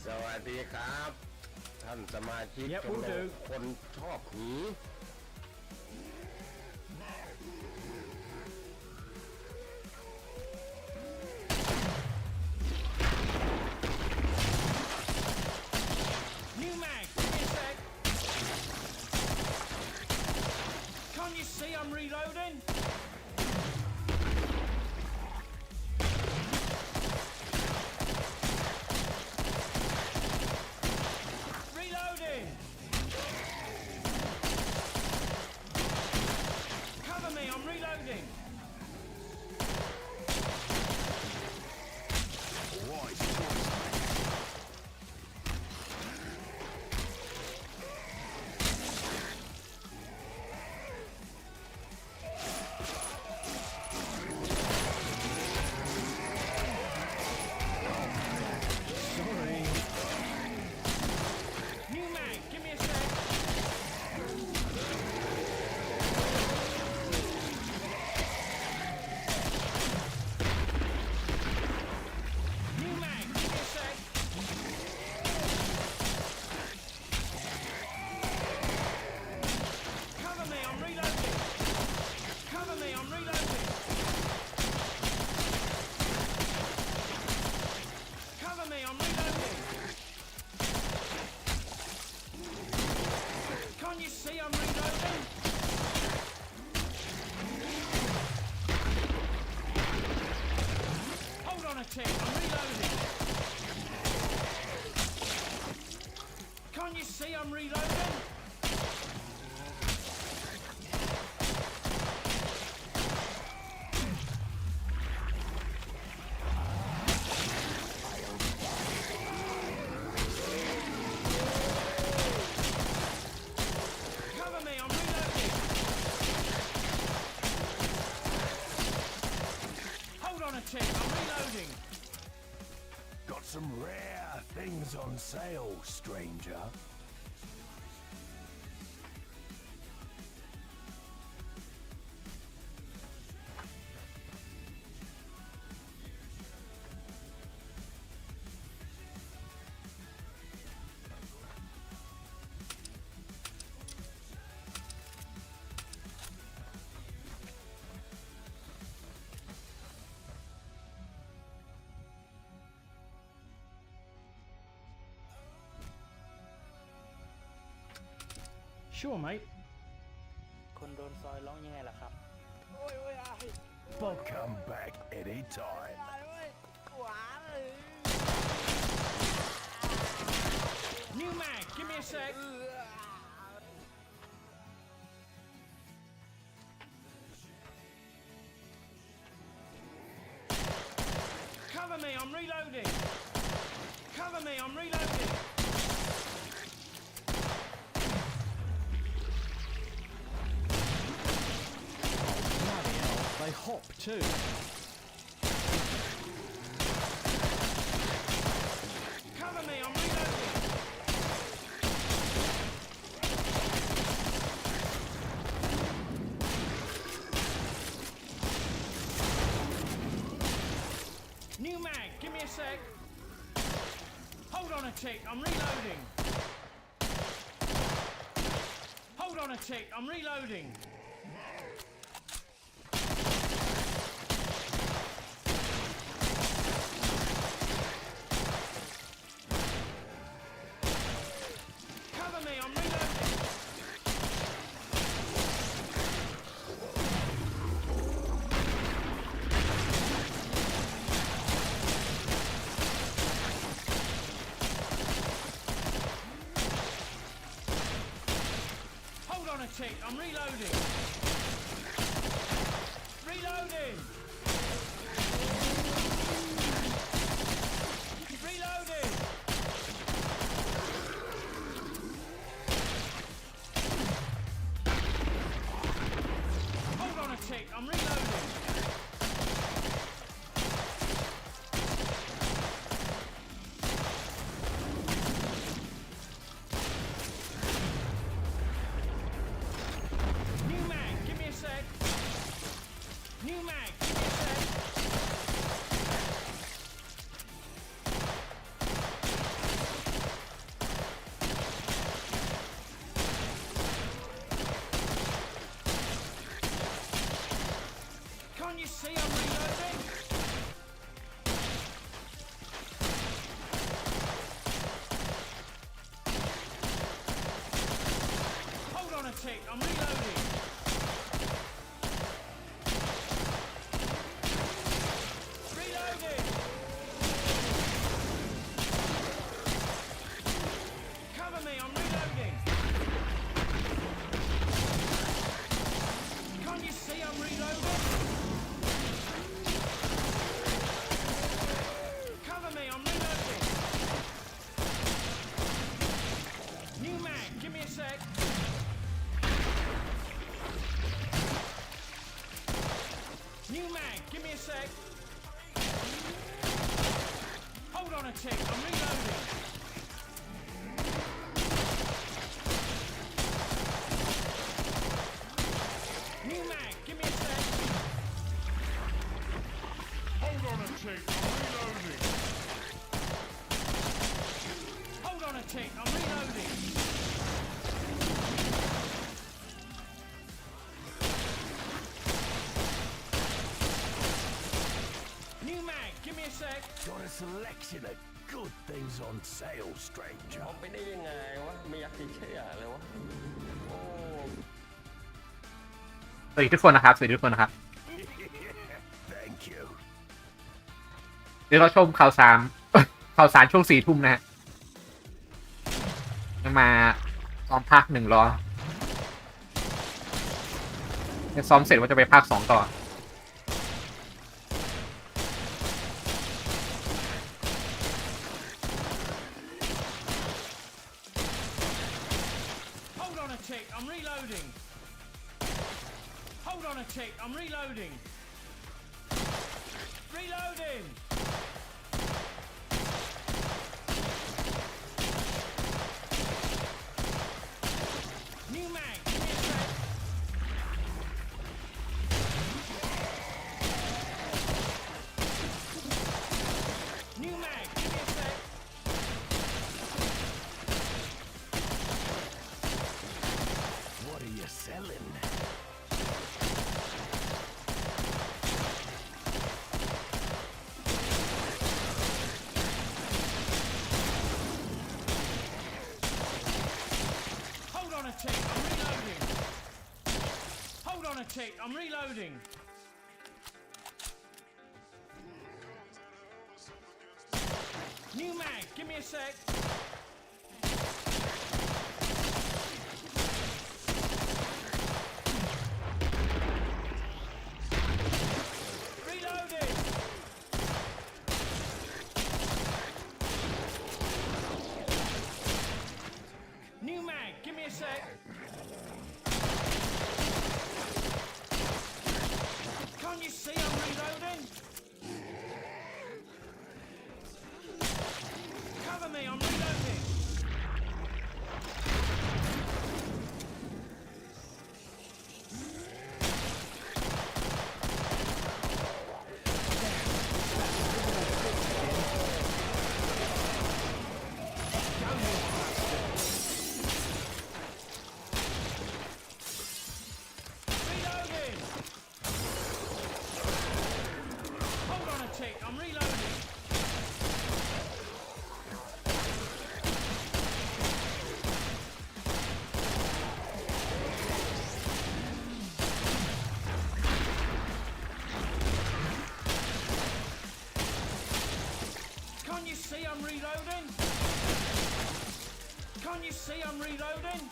สวัสดีครับท่านสมาชิกชมรมคนชอบหนี New mag, give me a sec. Can't you see I'm reloading? Reloading! Cover me, I'm reloading! Wise choice, mate. New mag, give me a sec. New mag, give me a sec. Cover me, I'm reloading. Cover me, I'm reloading. Cover me, I'm reloading. Can't you see I'm reloading? Hold on a tick, I'm reloading. Can't you see I'm reloading? Cover me, I'm reloading. Hold on a tick, I'm reloading. Got some rare things on sale, stranger. Sure, mate. คนโดนซอยร้องยังไงล่ะครับ I'll come back anytime. New mag, give me a sec. Cover me, I'm reloading. Cover me, I'm reloading. Bloody hell, they hop too. Cover me, I'm reloading. New mag, give me a sec. Hold on a tick, I'm reloading. Hold on a tick, I'm reloading. Cover me, I'm reloading. Hold on a tick, I'm reloading. Reloading. Reloading. Hold on a tick, I'm reloading. New mag, give me a sec. New mag, give me tick. I'm reloading. New mag. Give me a sec. Hold on a tick. I'm reloading. Hold on a tick. I'm reloading. New mag. Give me a sec. Got a selection of good things on sale, stranger. เอาไปได้ยังไงวะไม่อยากจะเชื่อเลยวะโอ้ สวัสดีทุกคนนะครับ Thank you. เดี๋ยวเราชมข่าวสาร ข่าวสารช่วง4 ทุ่มนะฮะยังมาซ้อมภาค 1รอจะซ้อมเสร็จว่าจะไปภาค 2 ต่อ Hold on a tick. I'm reloading. Hold on a tick. I'm reloading. Reloading. New mag. Give me a sec. New mag. Give me a sec. What are you selling? Hold on a tick. I'm reloading. Hold on a tick. I'm reloading. New mag. Give me a sec. Reloading. New mag. Give me a sec. Can't you see I'm reloading? Cover me. I'm reloading. Reloading. Hold on a tick. I'm reloading. Can't you see I'm reloading? Can't you see I'm reloading?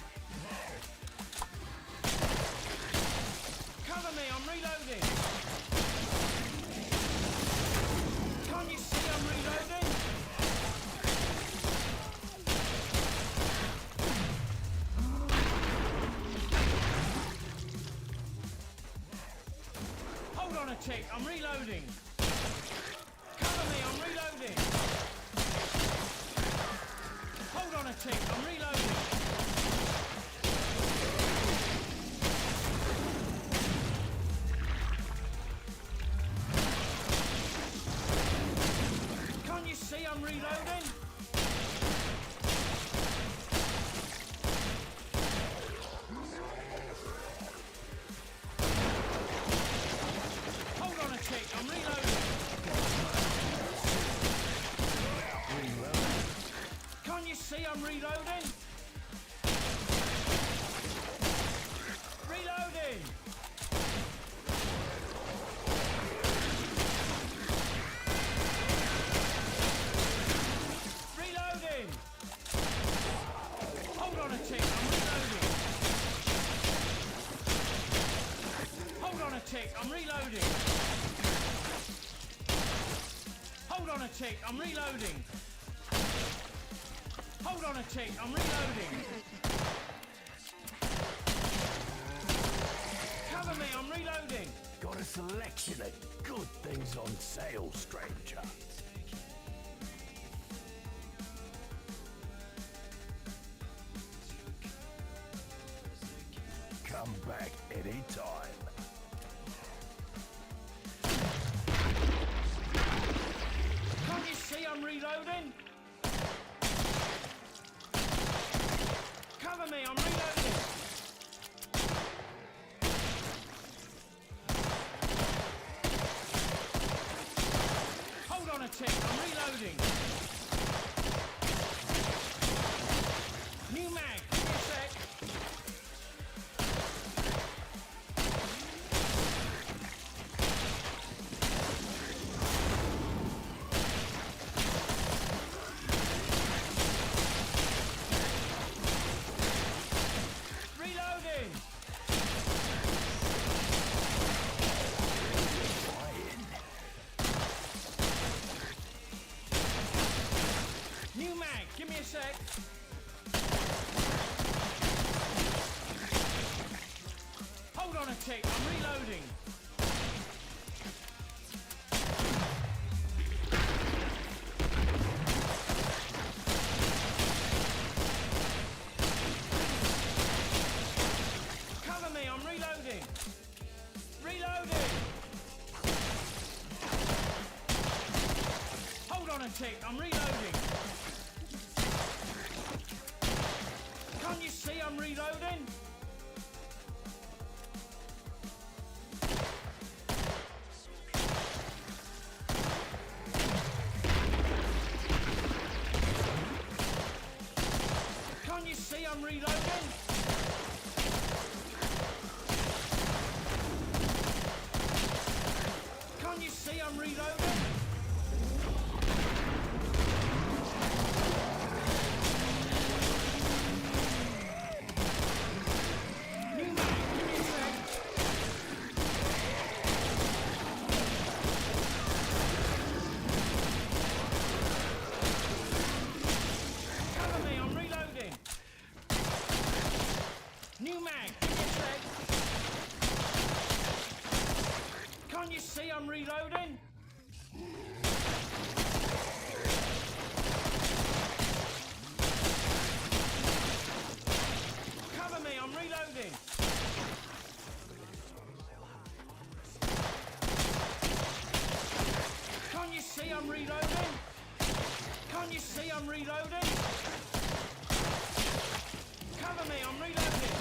Cover me, I'm reloading. Can't you see I'm reloading? Hold on a tick, I'm reloading. Cover me, I'm reloading. Hold on a tick, I'm reloading. Can't you see I'm reloading? Hold on a tick, I'm reloading. Can't you see I'm reloading? Reloading! Reloading! Hold on a tick, I'm reloading. Hold on a tick, I'm reloading. Hold on a tick, I'm reloading. Hold on a tick, I'm reloading. Cover me, I'm reloading. Got a selection of good things on sale, stranger. back anytime. Can't you see I'm reloading? Cover me, I'm reloading. Hold on a tick, I'm reloading. New mag, give me a sec. Reloading. New mag, give me a sec. Hold on a tick, I'm reloading. Cover me, I'm reloading. Reloading. Hold on a tick, I'm reloading. Can't you see I'm reloading? Can't you see I'm reloading? Can't you see I'm reloading? New mag, give me a sec. Cover me, I'm reloading. New mag, give me a sec. Can't you see I'm reloading? Cover me, I'm reloading. Can't you see I'm reloading? Can't you see I'm reloading? Cover me, I'm reloading.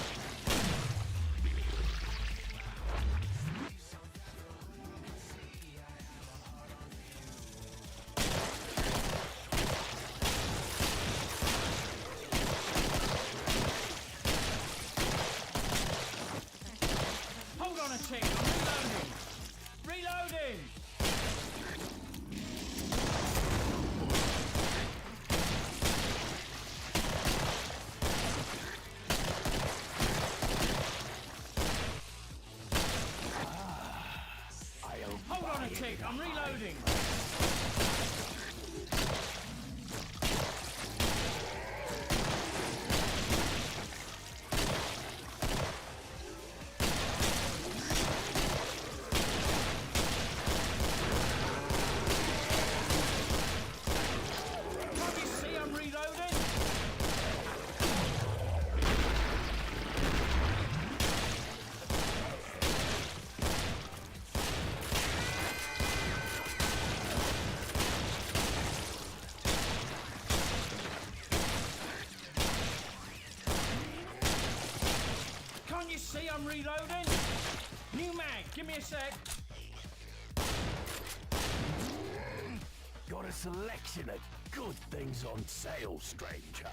Hold on a tick, I'm reloading. Reloading. Hold on a tick, I'm reloading. Can't you see I'm reloading? Can't you see I'm reloading? New mag, give me a sec. Got a selection of good things on sale, stranger.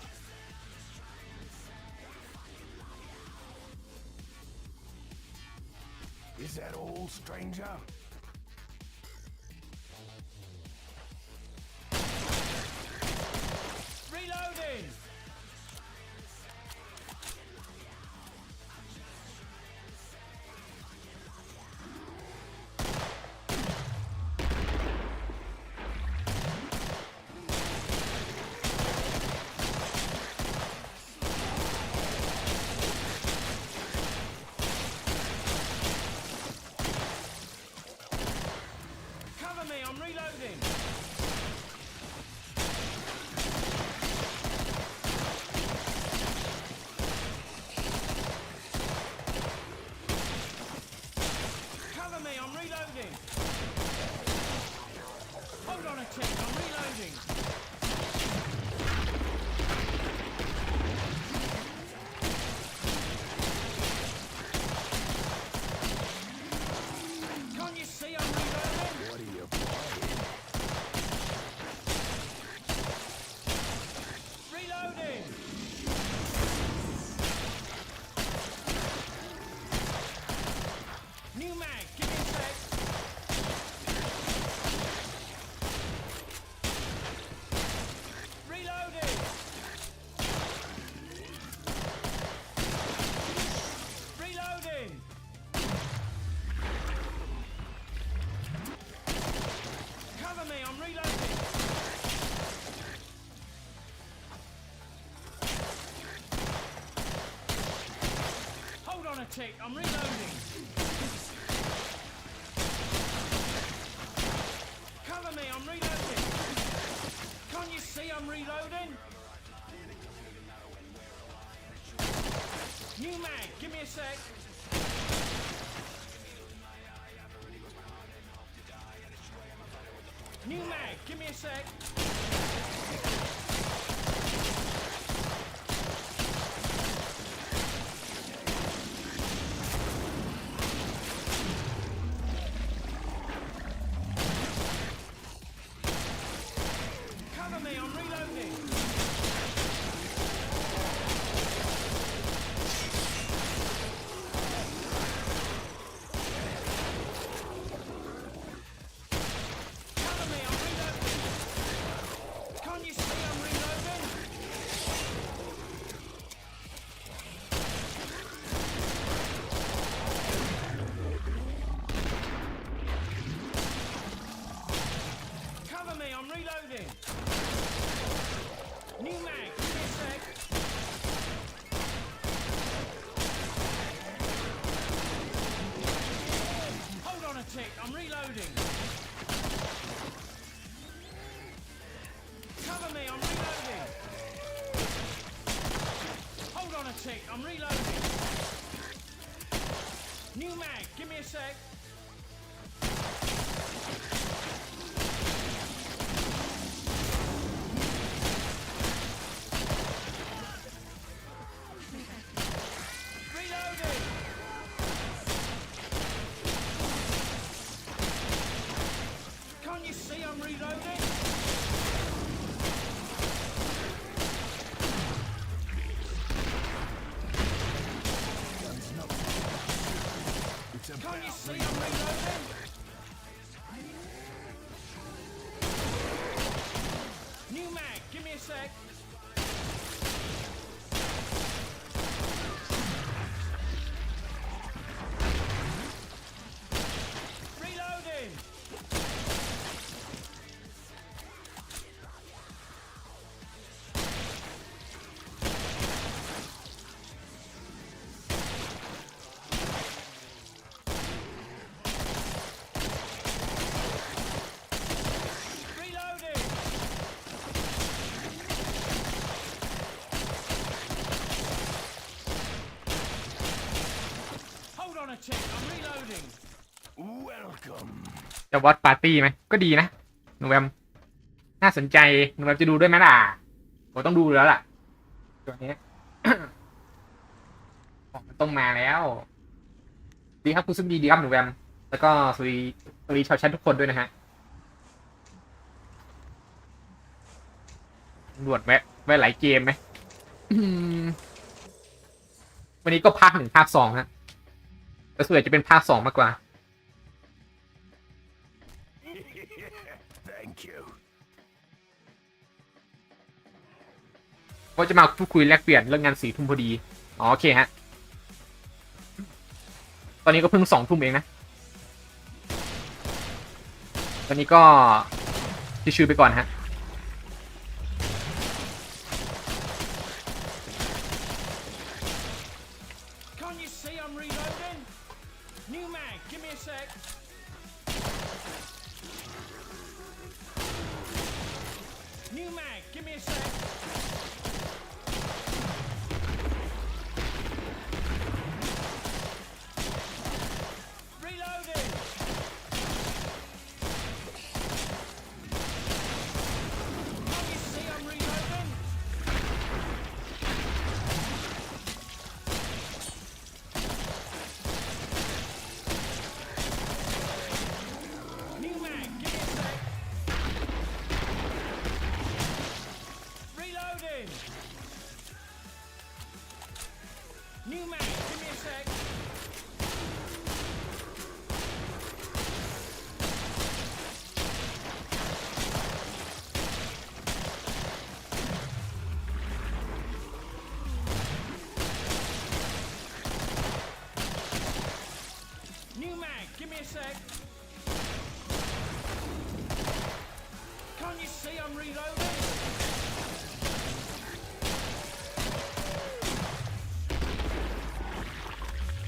Is that all, stranger? Reloading. Reloading. New mag. Give me a sec. Reloading. Reloading. Cover me. I'm reloading. Hold on a tick. I'm reloading. Cover me. I'm reloading. Can't you see I'm reloading? New mag. Give me a sec. New mag. Give me a sec. Cover me, I'm reloading. Cover me, I'm reloading. Can't you see I'm reloading? Cover me, I'm reloading. New mag, give me a sec. Hold on a tick, I'm reloading. Cover me, I'm reloading. Hold on a tick, I'm reloading. New mag, give me a sec. Reloading. Can't you see I'm reloading? Can't you see I'm reloading? New mag, give me a sec. Reloading. Reloading. Hold on a tick, I'm reloading. Welcome. จะวอตปาร์ตี้ไหมก็ดีนะหนูแวมน่าสนใจหนูแวมจะดูด้วยไหมล่ะผมต้องดูแล้วล่ะตัวนี้ ของมันต้องมาแล้วดีครับคุณซุปดีครับหนูแวมแล้วก็สวัสดีชาวแชททุกคนด้วยนะฮะตำรวจแวะหลายเกมไหมวันนี้ก็ภาค 1 ภาค 2ฮะแต่ส่วนใหญ่จะเป็นภาค 2มากกว่า Thank you. ก็จะมาพูดคุยแลกเปลี่ยนเรื่องงาน4 ทุ่มพอดีอ๋อโอเคฮะตอนนี้ก็เพิ่ง2 ทุ่มเองนะตอนนี้ก็ชื่อไปก่อนฮะ Can't you see I'm reloading? New mag, give me a sec. New mag, give me a sec. Reloading. Can't you see I'm reloading? New mag, give me a sec. Reloading. Reloading. New mag. Give me a sec. New mag. Give me a sec. Can't you see I'm reloading?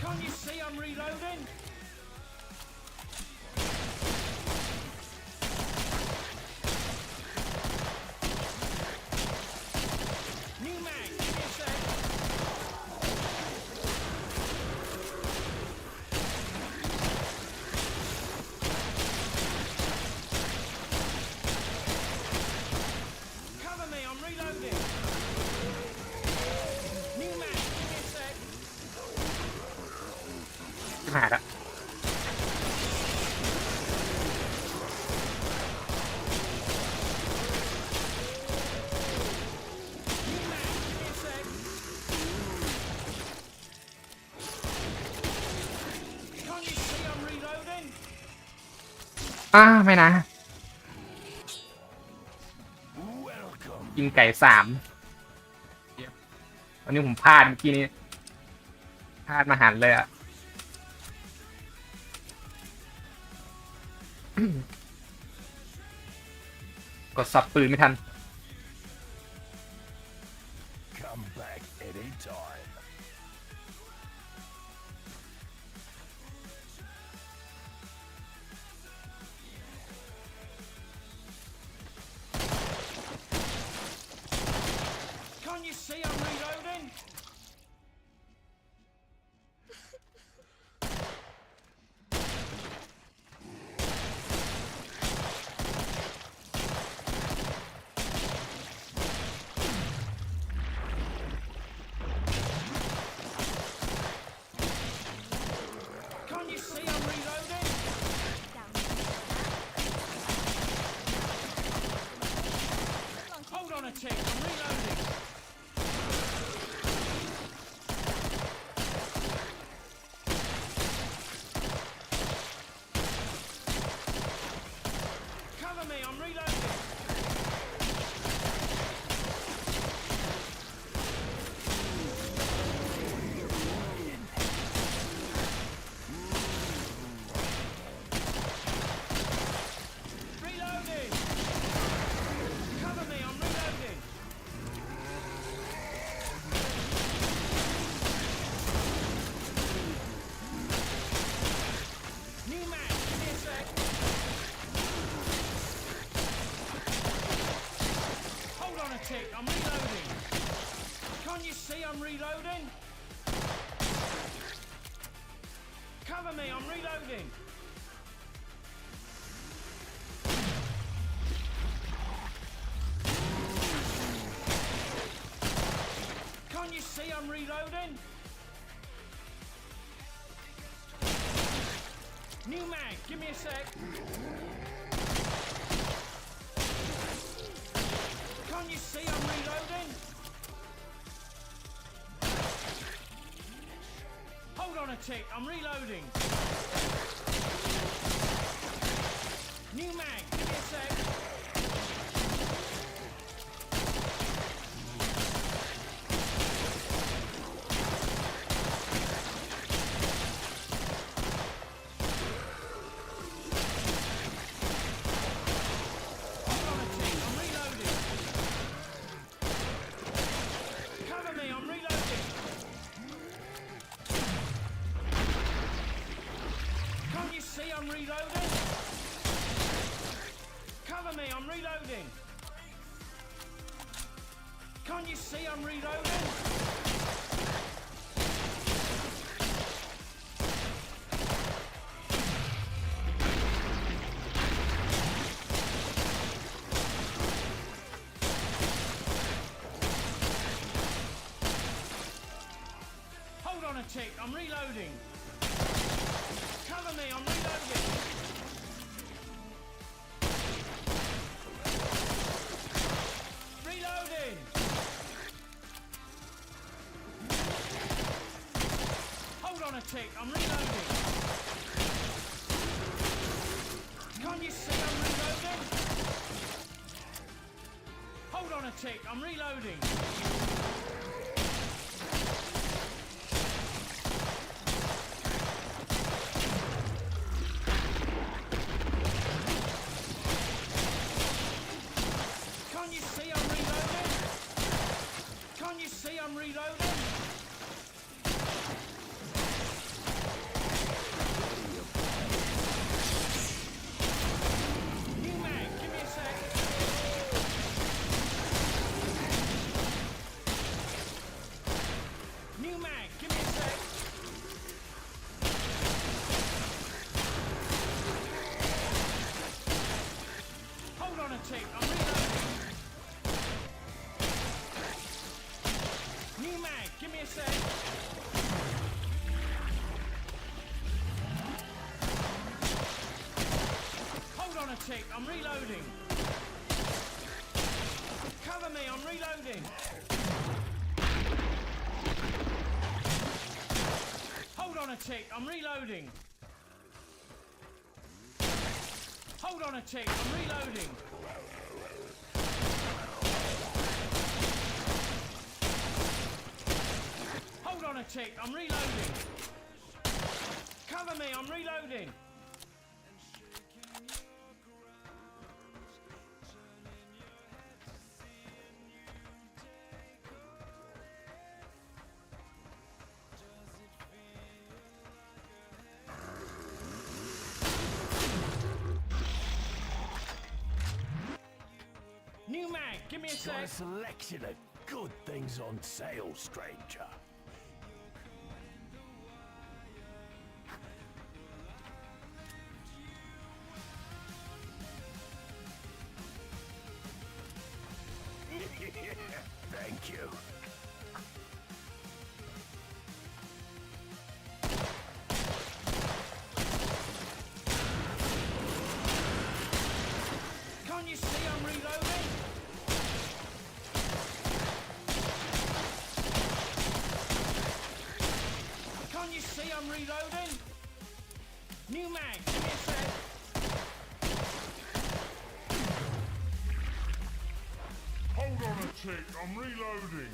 Can't you see I'm reloading? New mag, give me a sec. Cover me, I'm reloading. New mag, give me a sec. หายละ New mag, give me a sec. Can't you see I'm reloading? ไม่นะ Welcome. กินไก่3ตอนนี้ผมพลาดเมื่อกี้นี้พลาดมาหันเลยอ่ะ กดสับปืนไม่ทัน Come back anytime. Can't you see I'm reloading? Can't you see I'm reloading? Hold on a tick, I'm reloading. Cover me, I'm reloading. Reloading. Cover me, I'm reloading. New mag, give me a sec. Hold on a tick, I'm reloading. Can't you see I'm reloading? Cover me, I'm reloading. Can't you see I'm reloading? New mag, give me a sec. Can't you see I'm reloading? Hold on a tick, I'm reloading. New mag, give me a sec. Hold on a tick, I'm reloading. Cover me, I'm reloading. Can't you see I'm reloading? Cover me, I'm reloading. Can't you see I'm reloading? Hold on a tick, I'm reloading. Cover me, I'm reloading. Reloading. tick, I'm reloading. Can't you see I'm reloading? Hold on a tick, I'm reloading. Can't you see I'm reloading? Can't you see I'm reloading? New mag, give me a sec. New mag, give me a sec. Hold on a tick, I'm reloading. New mag, give me a sec. Hold on a tick, I'm reloading. Cover me, I'm reloading. Hold on a tick, I'm reloading. Hold on a tick, I'm reloading. Hold on a tick, I'm reloading. Cover me, I'm reloading. New mag, give me a Got a sec. selection of good things on sale, stranger. Thank you. Can't you see I'm reloading? Can't you see I'm reloading? New mag, give me a sec. Hold on a tick, I'm reloading.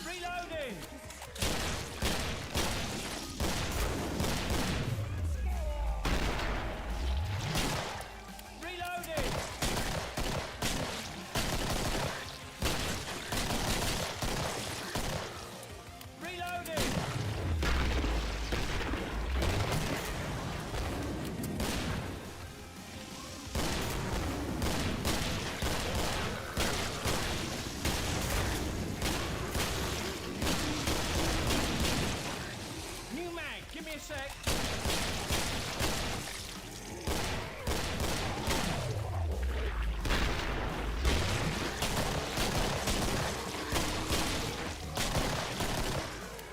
Reloading! Reloading! Reloading! New mag, give me a sec.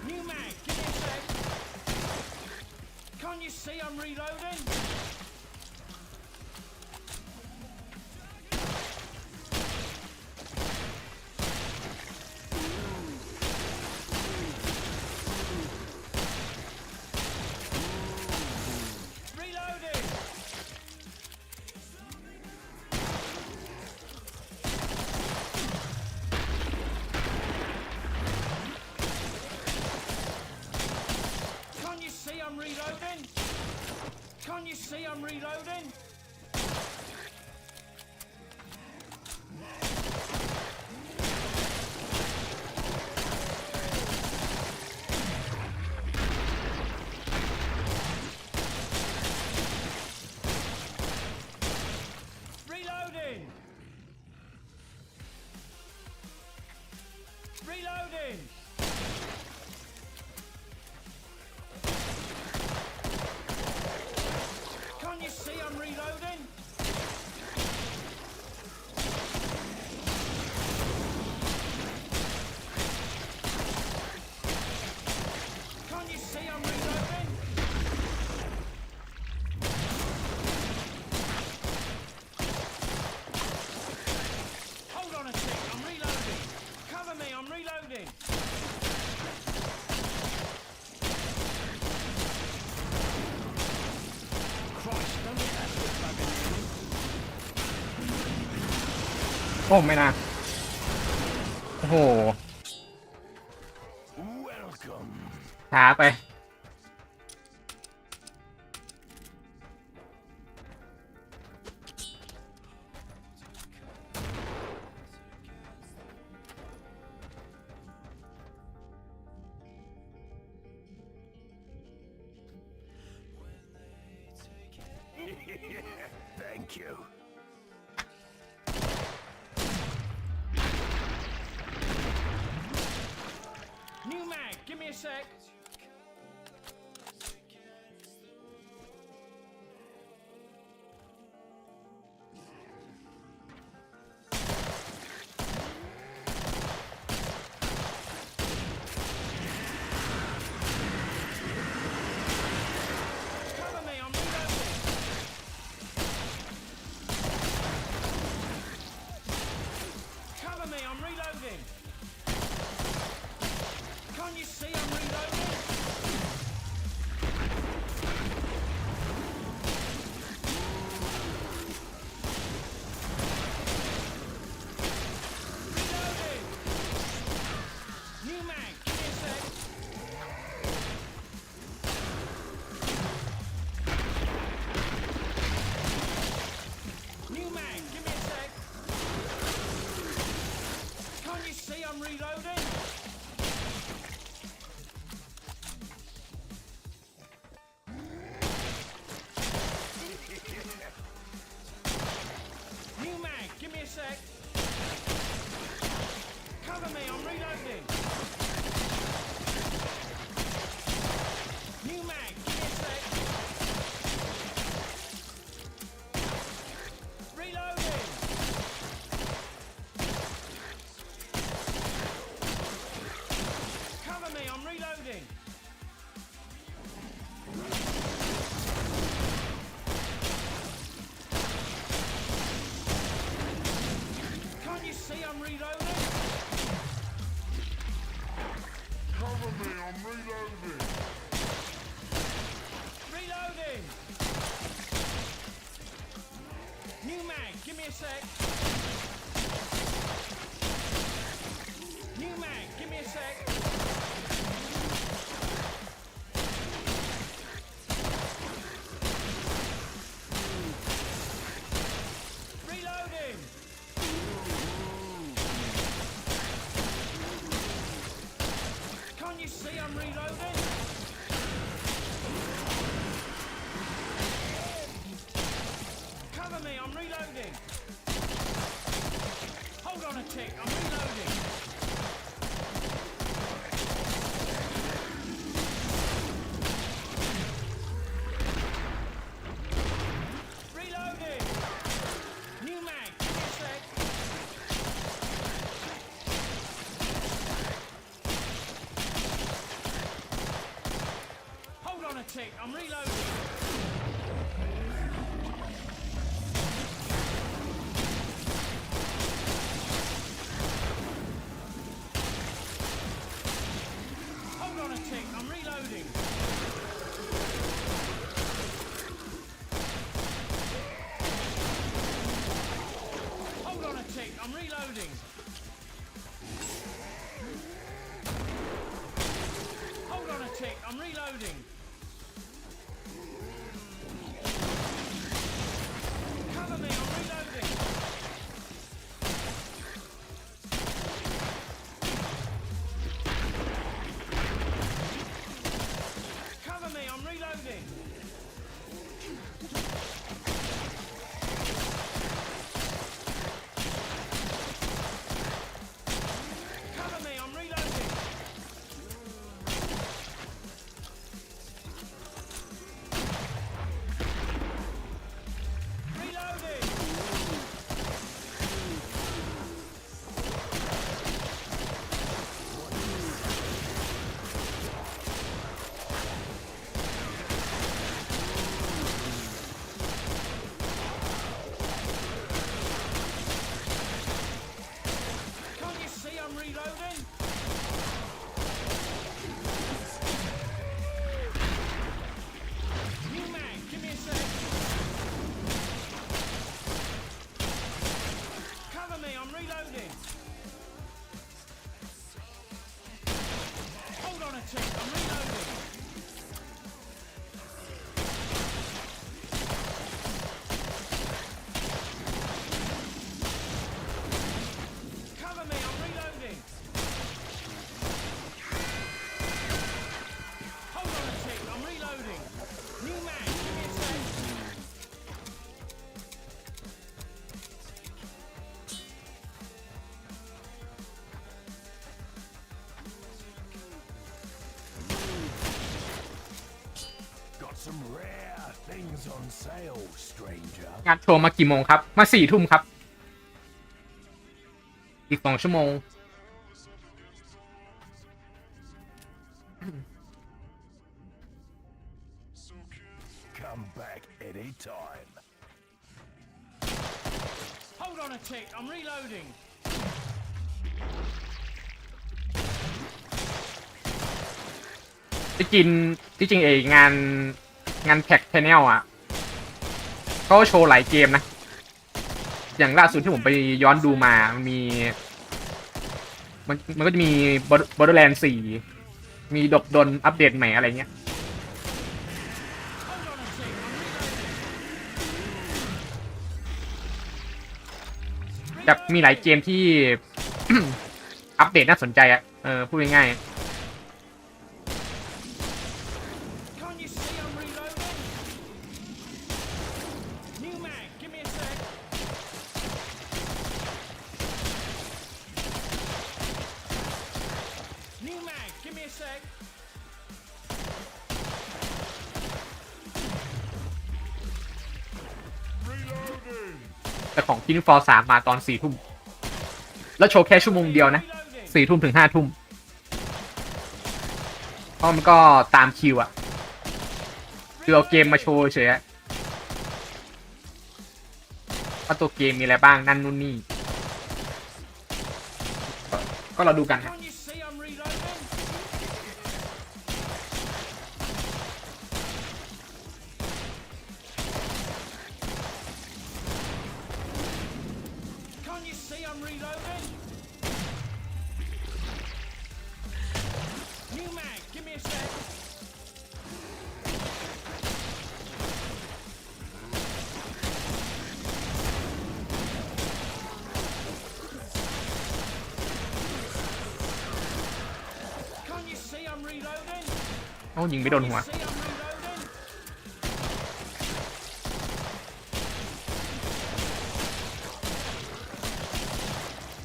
New mag, give me a sec. Can't you see I'm reloading? Reloading! Can't you see I'm reloading? Can't you see I'm reloading? Reloading! Reloading! Can't you see I'm reloading? อ้ไม่นะโอ้โห Welcome. ช้าไป Thank you. New mag, give me a sec. Cover me, I'm reloading. Cover me, I'm reloading. Can't you see I'm reloading? Reloading! New mag, give me a sec. New mag, give me a sec. Can't you see I'm reloading? New mag, give me a sec. Cover me, I'm reloading. New mag, give me a sec. Reloading. Cover me, I'm reloading. Can't you see I'm reloading? Cover me, I'm reloading. Reloading. New mag, give me a sec. New mag, give me a sec. Reloading. Can't you see I'm reloading? Cover me, I'm reloading. Hold on a tick, I'm reloading. Reloading. New mag, give me a sec. Hold on a tick, I'm reloading. Hold on a tick, I'm reloading. Hold on a tick, I'm reloading. Hold on a tick, I'm reloading. Cover me, I'm reloading. Cover me, I'm reloading. Cover me, I'm reloading. Reloading. Can't you see I'm reloading? New mag, give me a sec. Cover me, I'm reloading. reloading. Hold on a tick, I'm reloading. Cover me, I'm reloading. Hold on a tick, I'm reloading. New man, give me a sec. Got some rare things on sale, stranger. งานโชว์มากี่โมงครับมา4 ทุ่มครับอีก2 ชั่วโมง Come back anytime. Hold on a tick, I'm reloading. ที่จริงงานแพ็กแพนเนลอ่ะเขาโชว์หลายเกมนะ อย่างล่าสุดที่ผมไปย้อนดูมามันมีมันก็จะมี Borderlands 4 มีดนอัปเดตใหม่อะไรเงี้ย Hold on a tick, I'm reloading. แบบมีหลายเกมที่ อัปเดตน่าสนใจอ่ะพูดง่าย Can't you see I'm reloading? New mag, give me a sec. New mag, give me a sec. Reloading. ๆแต่ของ King for 3 มาตอน4 ทุ่ม แล้วโชว์แค่ชั่วโมงเดียวนะ 4 ทุ่มถึง 5 ทุ่ม เพราะมันก็ตามคิวอ่ะคือเอาเกมมาโชว์เฉยๆว่าตัวเกมมีอะไรบ้างนั่นนู่นนี่ ก็เราดูกันครับ Can't you see I'm reloading? Can't you see I'm reloading? New mag, give me a sec. Can't you see I'm reloading? โอ้ยิงไม่โดนหัว See I'm reloading?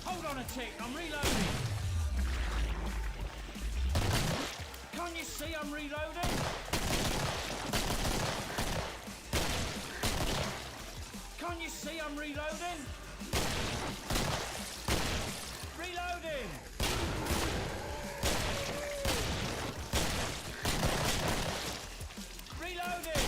Hold on a tick, I'm reloading. Can't you see I'm reloading? Can't you see I'm reloading? Reloading! Reloading!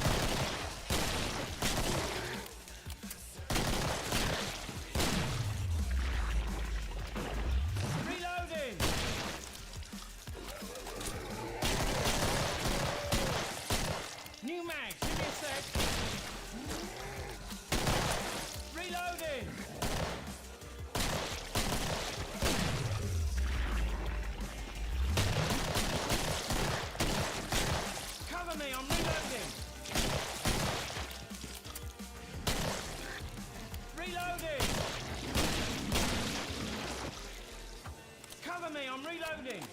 Reloading! New mag, give me a sec. Reloading! Cover me, I'm reloading! Reloading! Cover me, I'm reloading!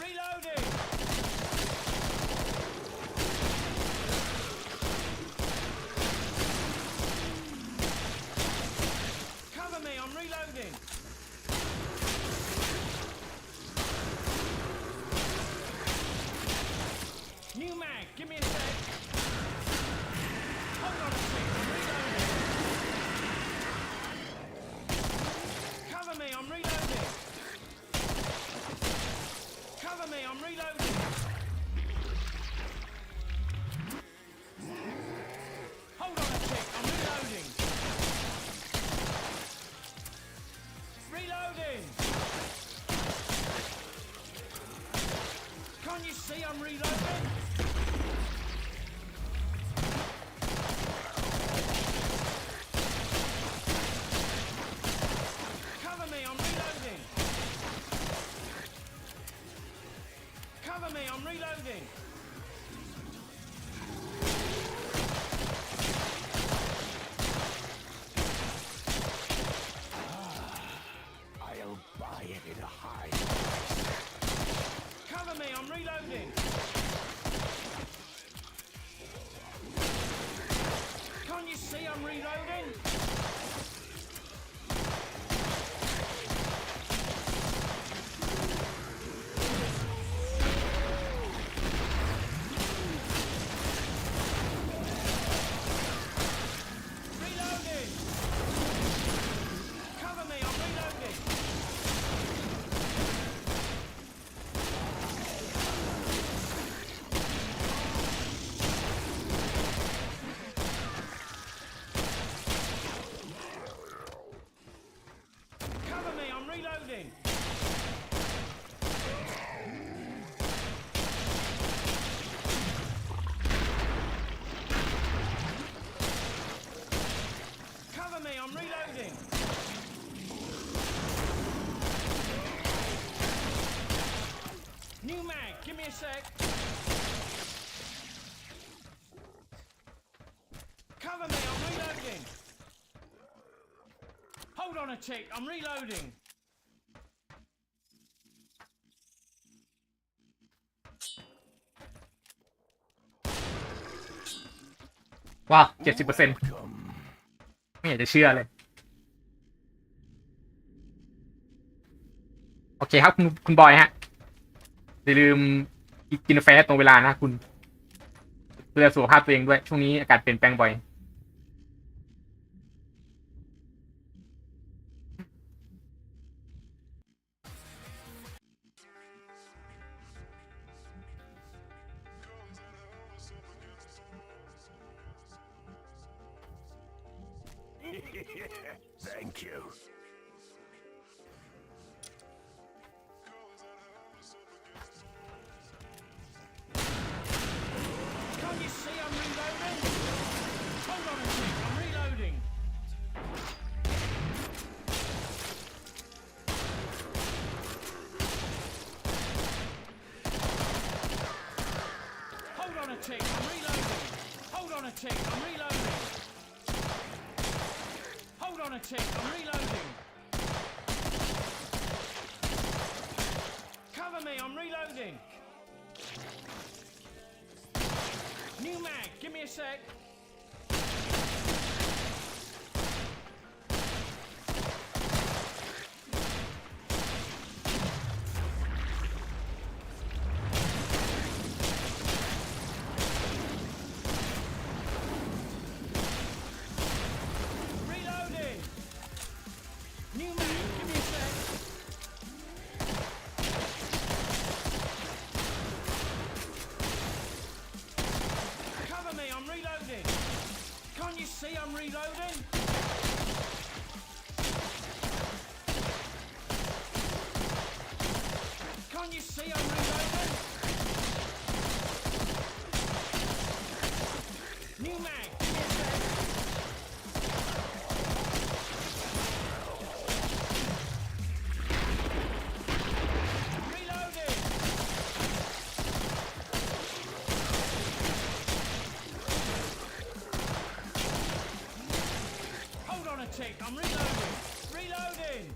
Reloading! Cover me, I'm reloading! see I'm reloading? Cover me, I'm reloading. Cover me, I'm reloading. I'll buy it at a high. Cover me, I'm reloading. Can't you see I'm reloading? Reloading. Cover me, I'm reloading. Cover me, I'm reloading. Cover me, I'm reloading. New mag, give me a sec. Cover me, I'm reloading. Hold on a tick, I'm reloading. ว้าว70%ไม่อยากจะเชื่อเลย โอเคครับคุณบอยฮะอย่าลืมกินกาแฟตรงเวลานะคุณดูแลสุขภาพตัวเองด้วยช่วงนี้อากาศเปลี่ยนแปลงบ่อย Thank you. Can't you see I'm reloading? Hold on a tick, I'm reloading. Hold on a tick, I'm reloading. Hold on a tick, I'm reloading. Hold on a tick, I'm reloading. Cover me, I'm reloading. New mag, give me a sec. Reloading. New mag, give me a sec. Cover me, I'm reloading. Can't you see I'm reloading? Can't you see I'm reloading? New mag, give me a sec. Reloading. Hold on a tick, I'm reloading. Reloading.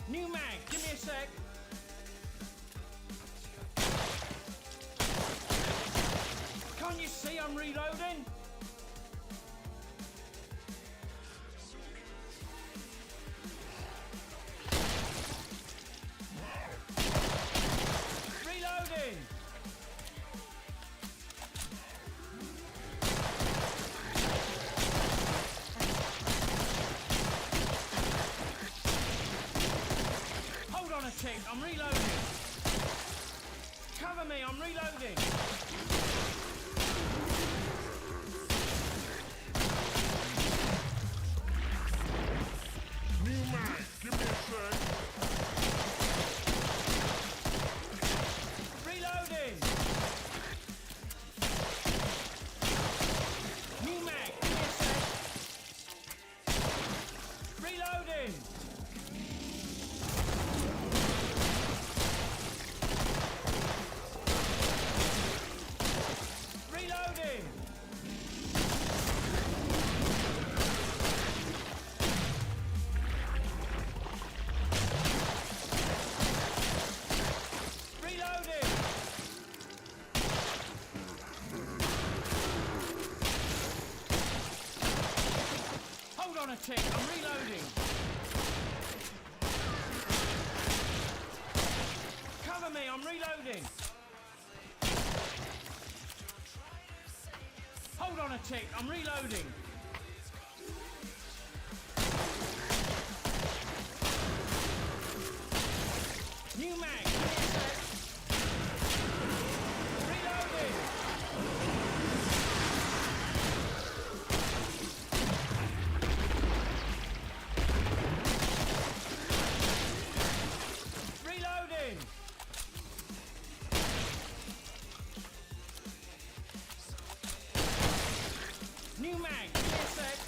New mag, give me a sec. Can't you see I'm reloading? Reloading. Hold on a tick, I'm reloading. Cover me, I'm reloading. New mag, give me a sec. tick. I'm reloading. Cover me. I'm reloading. Hold on a tick. I'm reloading. New mag. Give me a sec. Reloading. Reloading. New mag. Give me a sec.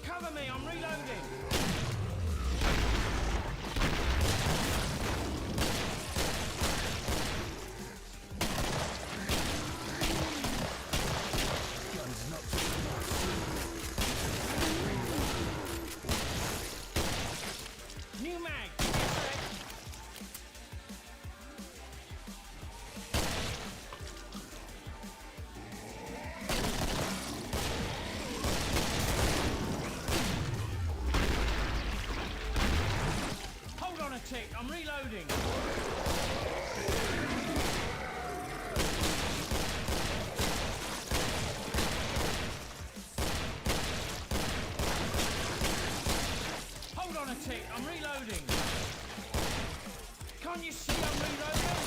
Cover me. I'm reloading. New mag. Give me a sec. Hold on a tick. I'm reloading. Hold on a tick. I'm reloading. Can't you see I'm reloading?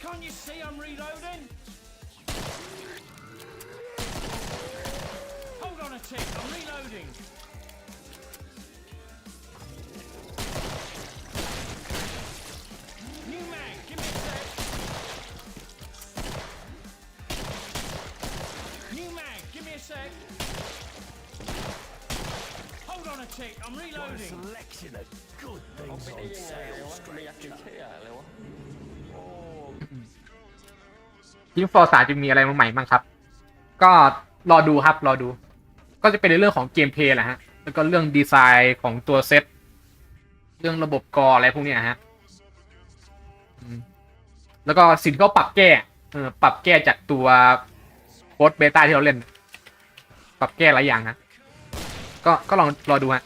Can't you see I'm reloading? Hold on a tick. I'm reloading. New mag. Give me a sec. New mag. Give me a sec. Hold on a tick. I'm Got a reloading. selection of good เอา things ไปได้ on ยังไง sale, วะไม่อยากจะ stranger. เชื่อเลยวะโอ้ ทีมฟอร์สาจะมีอะไรมาใหม่บ้างครับ ก็รอดูครับรอดู ก็จะเป็นในเรื่องของเกมเพลย์แหละฮะแล้วก็เรื่องดีไซน์ของตัวเซตเรื่องระบบกออะไรพวกเนี้ยฮะแล้วก็สิ่งที่เขาปรับแก้ปรับแก้จากตัวโค้ดเบต้าที่เราเล่น ปรับแก้หลายอย่างฮะก็ลองรอดูฮะ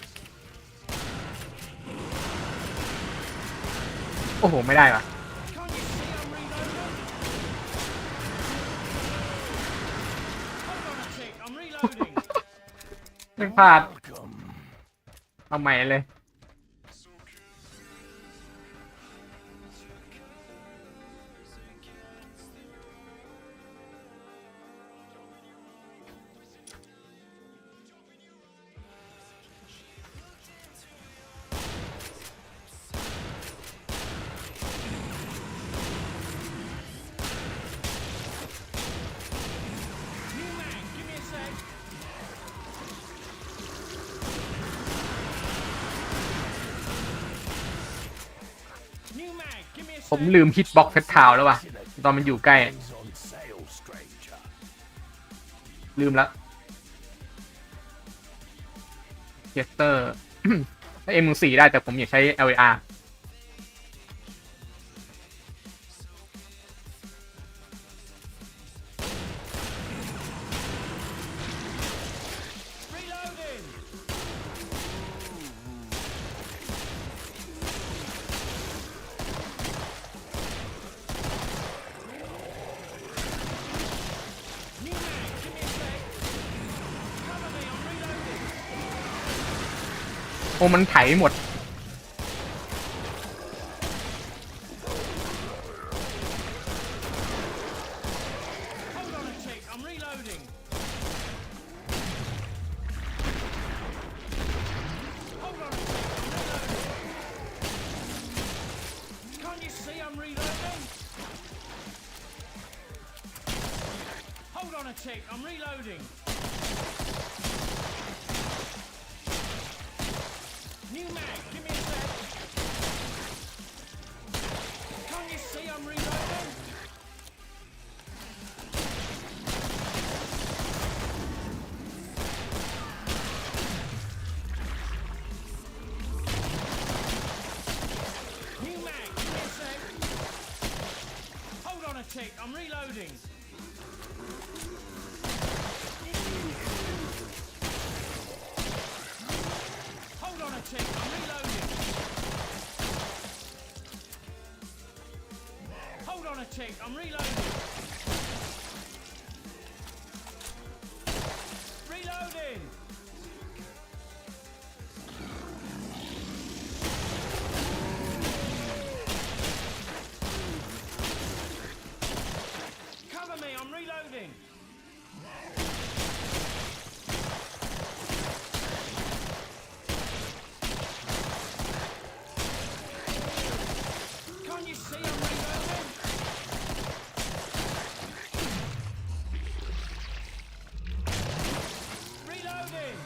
โอ้โหไม่ได้ว่ะ Can't you see I'm reloading? Hold on a tick. I'm reloading. ไม่พลาด Welcome. เอาใหม่เลย New mag. Give me a sec. New mag. Give me a ผม sec. ลืมฮิตบ็อกเฟสทาวแล้วว่ะ ตอนมันอยู่ใกล้ Things on sale, stranger. ลืมแล้วเจสเตอร์ ถ้า M4 ได้แต่ผมอยากใช้ LAR Reloading. New mag. Give me a sec. Cover me. I'm reloading. โอ้มันไถหมด Hold on a tick. I'm reloading. Hold on a tick. I'm reloading. Can't you see I'm reloading? Hold on a tick. I'm reloading. New mag. Give me a sec. Can't you see I'm reloading? reloading. Hold on a tick, I'm reloading. Hold on a tick, I'm reloading. Reloading. Cover me, I'm reloading. Can't you see I'm reloading? Reloading.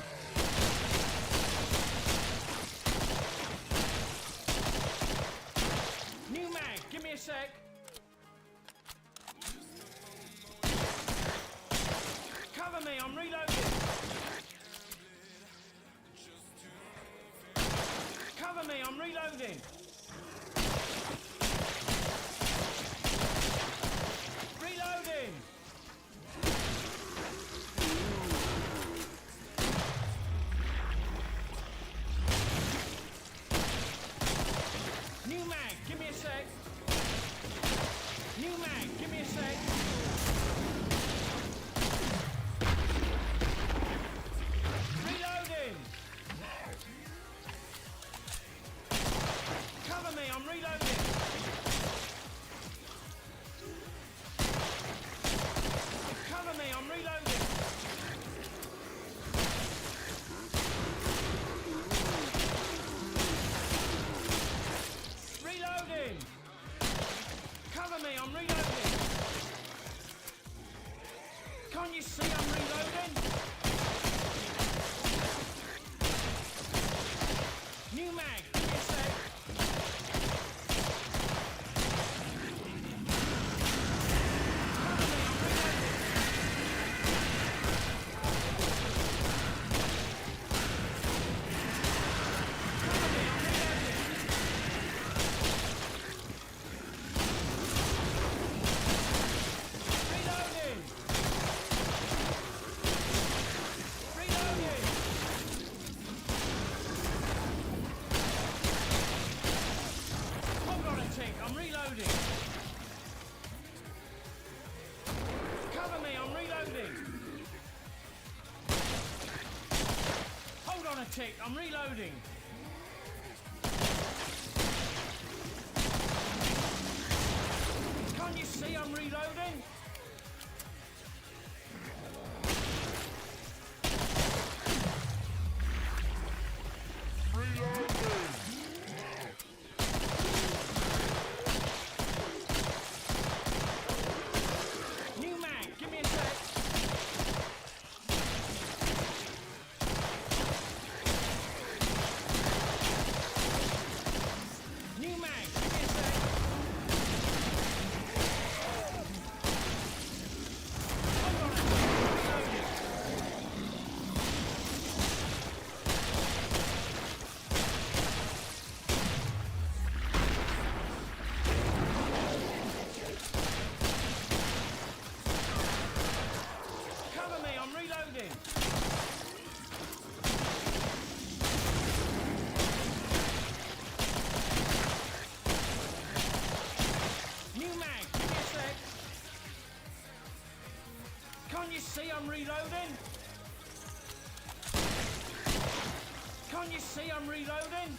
New mag, give me a sec. Cover me, I'm reloading. Cover me, I'm reloading. Reloading. New mag, give me a sec. New mag, give me a sec. Reloading. Cover me, I'm reloading. Cover me, I'm reloading. Reloading. Cover me, I'm reloading. Can't you see I'm reloading? New mag, give me a sec. Cover me, I'm reloading. Cover me, I'm reloading. Reloading. Reloading. Hold on a tick, I'm reloading. Cover me, I'm reloading. Hold on a tick, I'm reloading. Can't you see I'm reloading? New mag, give me a sec. New mag, give me a sec. Hold on a sec, reloading. Cover me, I'm reloading. New mag, give me a sec. Can't you see I'm reloading? Can't you see I'm reloading?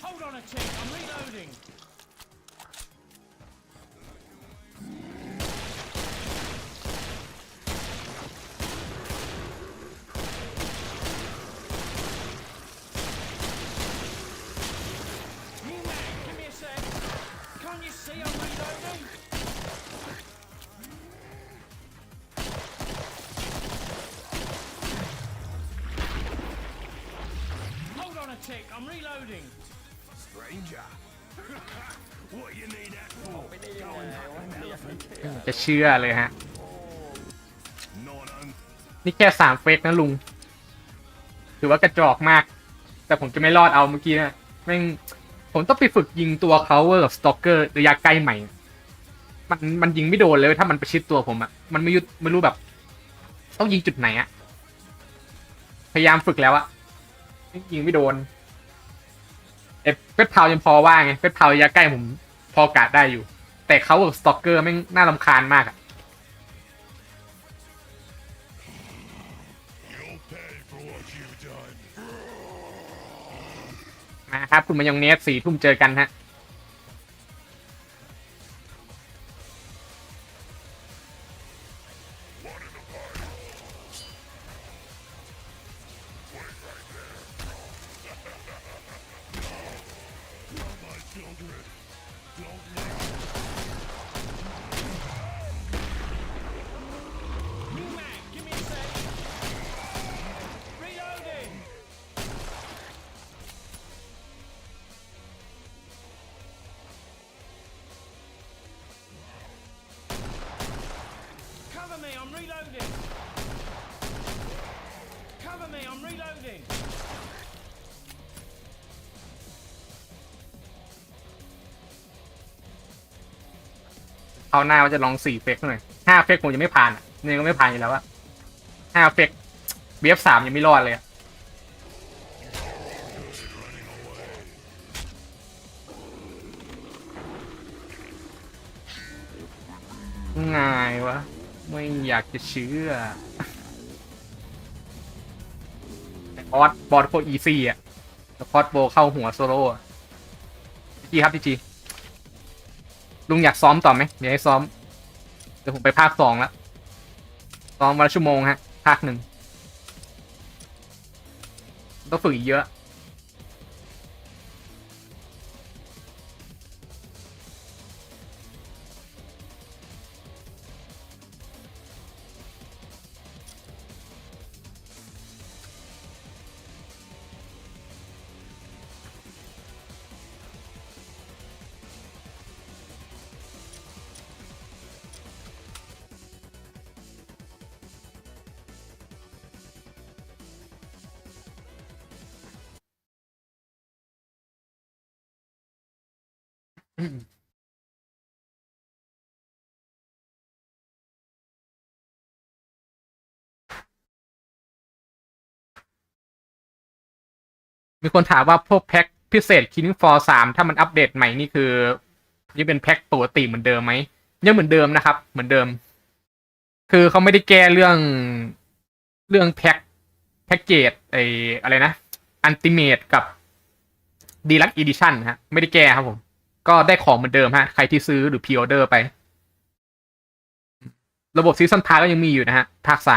Hold on a tick, I'm reloading. New mag, give me a sec. Can't you see I'm reloading? Hold on a tick, I'm reloading. Stranger. What you need that for? ไม่ได้ยังไงวะเนี่ย จะเชื่อเลยฮะ Not on. นี่แค่3 เฟกนะลุงถือว่ากระจอกมาก แต่ผมจะไม่รอดเอาเมื่อกี้นะแม่งผมต้องไปฝึกยิงตัวเขากับสตอกเกอร์ระยะใกล้ใหม่มันยิงไม่โดนเลยถ้ามันประชิดตัวผมอะมันไม่รู้แบบต้องยิงจุดไหนอะพยายามฝึกแล้วอะยิงไม่โดนเฟสพาวยังพอว่าไงเฟสพาวระยะใกล้ผมพอกะได้อยู่แต่เขากับสตอกเกอร์แม่งน่ารำคาญมากอะ You'll pay for what you've done. มาครับคุณมายองเนส4 ทุ่มเจอกันฮะเอาหน้าว่าจะลอง4 เฟกหน่อย5 เฟกผมยังไม่ผ่านนี่ก็ไม่ผ่านอยู่แล้วอะ5 เฟกBF3ยังไม่รอดเลยอะง่ายวะไม่อยากจะเชื่อแต่บอสโคตรอีซี่อะแล้วคอสโบเข้าหัวโซโล่จีครับจีลุงอยากซ้อมต่อไหมเดี๋ยวให้ซ้อมเดี๋ยวผมไปภาค 2แล้วซ้อมวันละชั่วโมงฮะภาค 1ต้องฝึกอีกเยอะมีคนถามว่าพวกแพ็คพิเศษ Killing Floor 3ถ้ามันอัปเดตใหม่นี่คือยังเป็นแพ็คปกติเหมือนเดิมไหมยังเหมือนเดิมนะครับเหมือนเดิมคือเขาไม่ได้แก้เรื่องแพ็กเกจอะไรนะอันติเมตกับดีลักซ์อีดิชั่นฮะไม่ได้แก้ครับผมก็ได้ของเหมือนเดิมฮะใครที่ซื้อหรือพรีออเดอร์ไประบบซีซั่นพาร์ก็ยังมีอยู่นะฮะภาค 3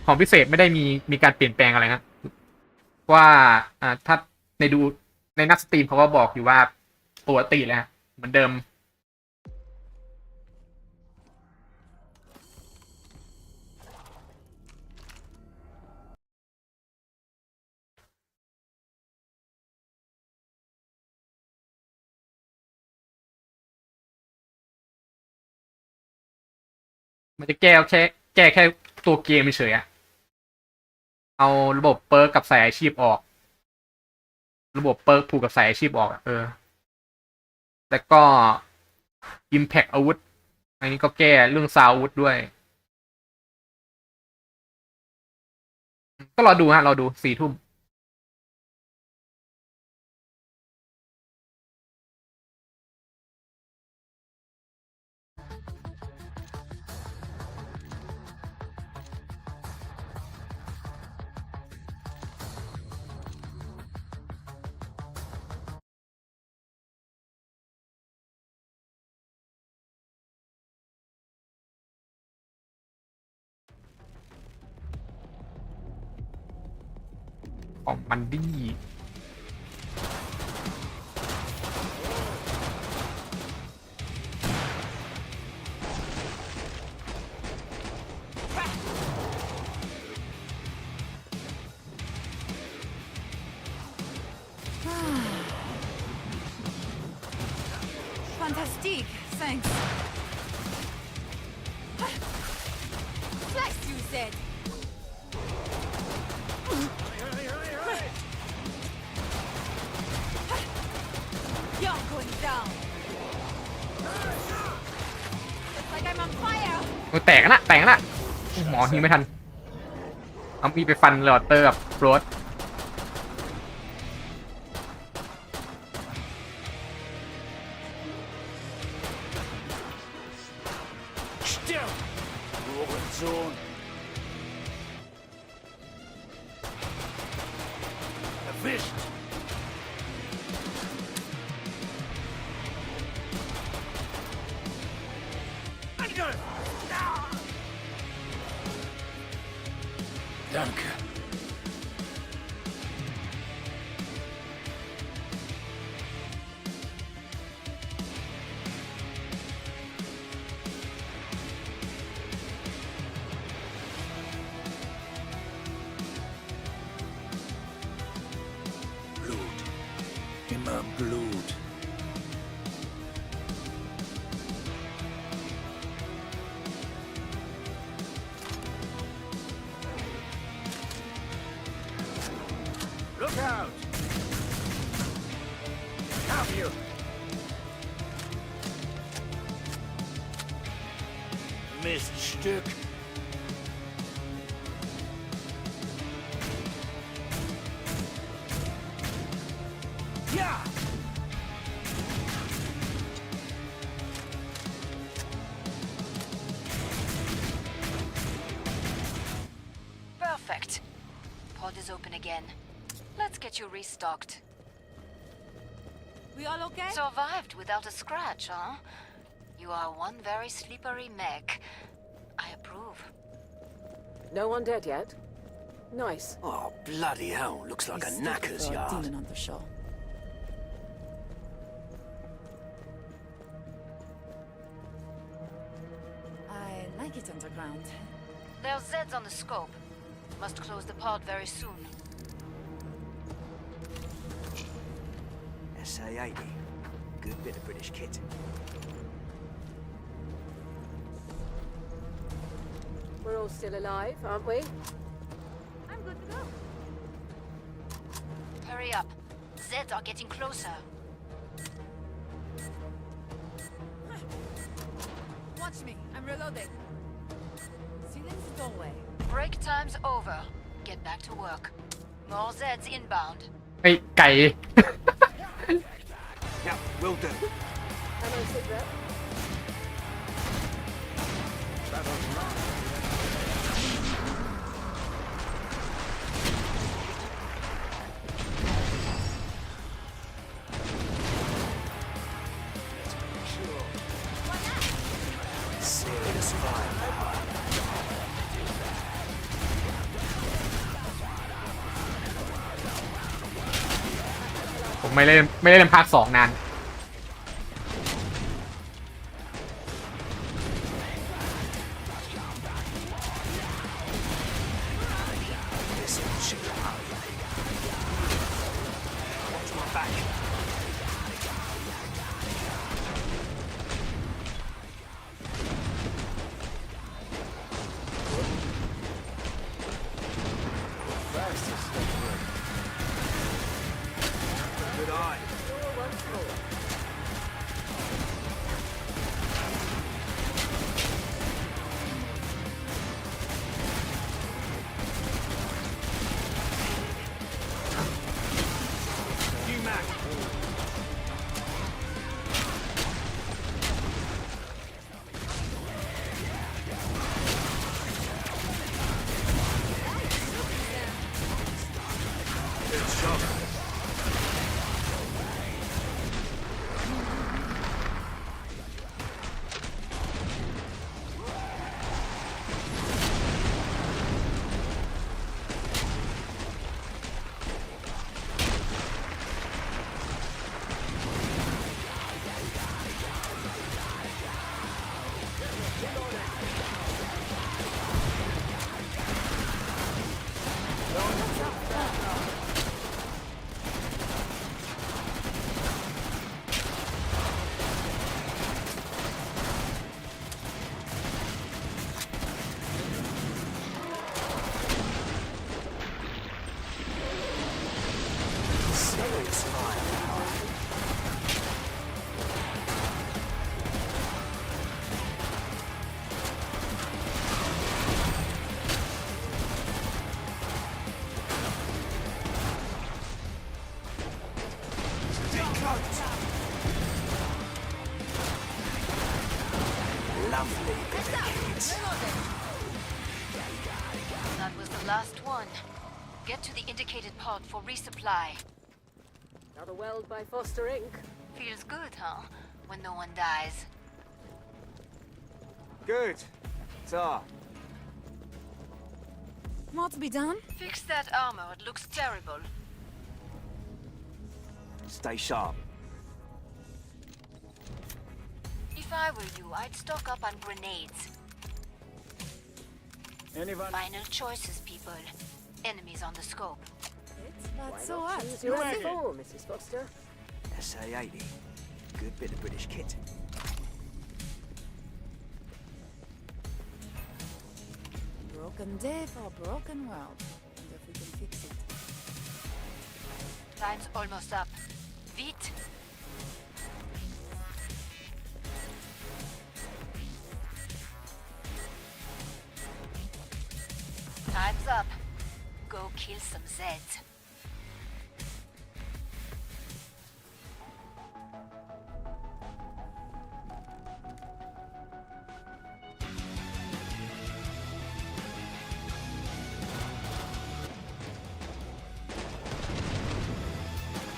ของพิเศษไม่ได้มีการเปลี่ยนแปลงอะไรฮะว่าถ้าในนักสตรีมเขาก็บอกอยู่ว่าปกติเลยฮะเหมือนเดิมมันจะแก้แค่ตัวเกมเฉยอะเอาระบบเปิร์กกับสายอาชีพออกระบบเปิร์กผูกกับสายอาชีพออกแล้วก็ Impact อาวุธอันนี้ก็แก้เรื่องซาวอาวุธด้วยก็รอดูฮะรอดู4 ทุ่มของมันดี้ Fantastic, thanks. Flex, you said. You're going down. Looks like I'm on fire. แตกนะหมอยิงไม่ทันเอามีดไปฟันเลอเตอร์กับโรส Still. Ruin zone. Erwischt. Danke. Blut. Immer Blut. Look out! Have you? Miststück. Ja! Perfect. Pod is open again. Let's get you restocked. We all okay? Survived without a scratch, huh? You are one very slippery mech. I approve. No one dead yet? Nice. Oh, bloody hell. Looks like a knacker's yard. Demon on the shore. I like it underground. There's Zeds on the scope. Must close the pod very soon. SA-80. Good bit of British kit. We're all still alive, aren't we? I'm good to go. Hurry up. Zeds are getting closer. Watch me. I'm reloading. Ceiling's doorway. Break time's over. Get back to work. More Zeds inbound. ไอ้ไก่ Yeah, will do. Hello, cigarette. Serious firepower. ผมไม่ได้เล่นภาค 2นาน Listen, shoot. Watch my back. Good eye. Once more. out. Lovely, kids. That was the last one. Get to the indicated pod for resupply. Another weld by Foster Inc. Feels good, huh? When no one dies. Good. Ta. More to be done? Fix that armor, it looks terrible. Stay sharp. If I were you, I'd stock up on grenades. Anyone? Final choices, people. Enemies on the scope. That's so what? Choose your M4, Mrs. Foster. SA-80. Good bit of British kit. Broken day for a broken world. Wonder if we can fix it. Time's almost up. Vite! Time's up. Go kill some Zeds.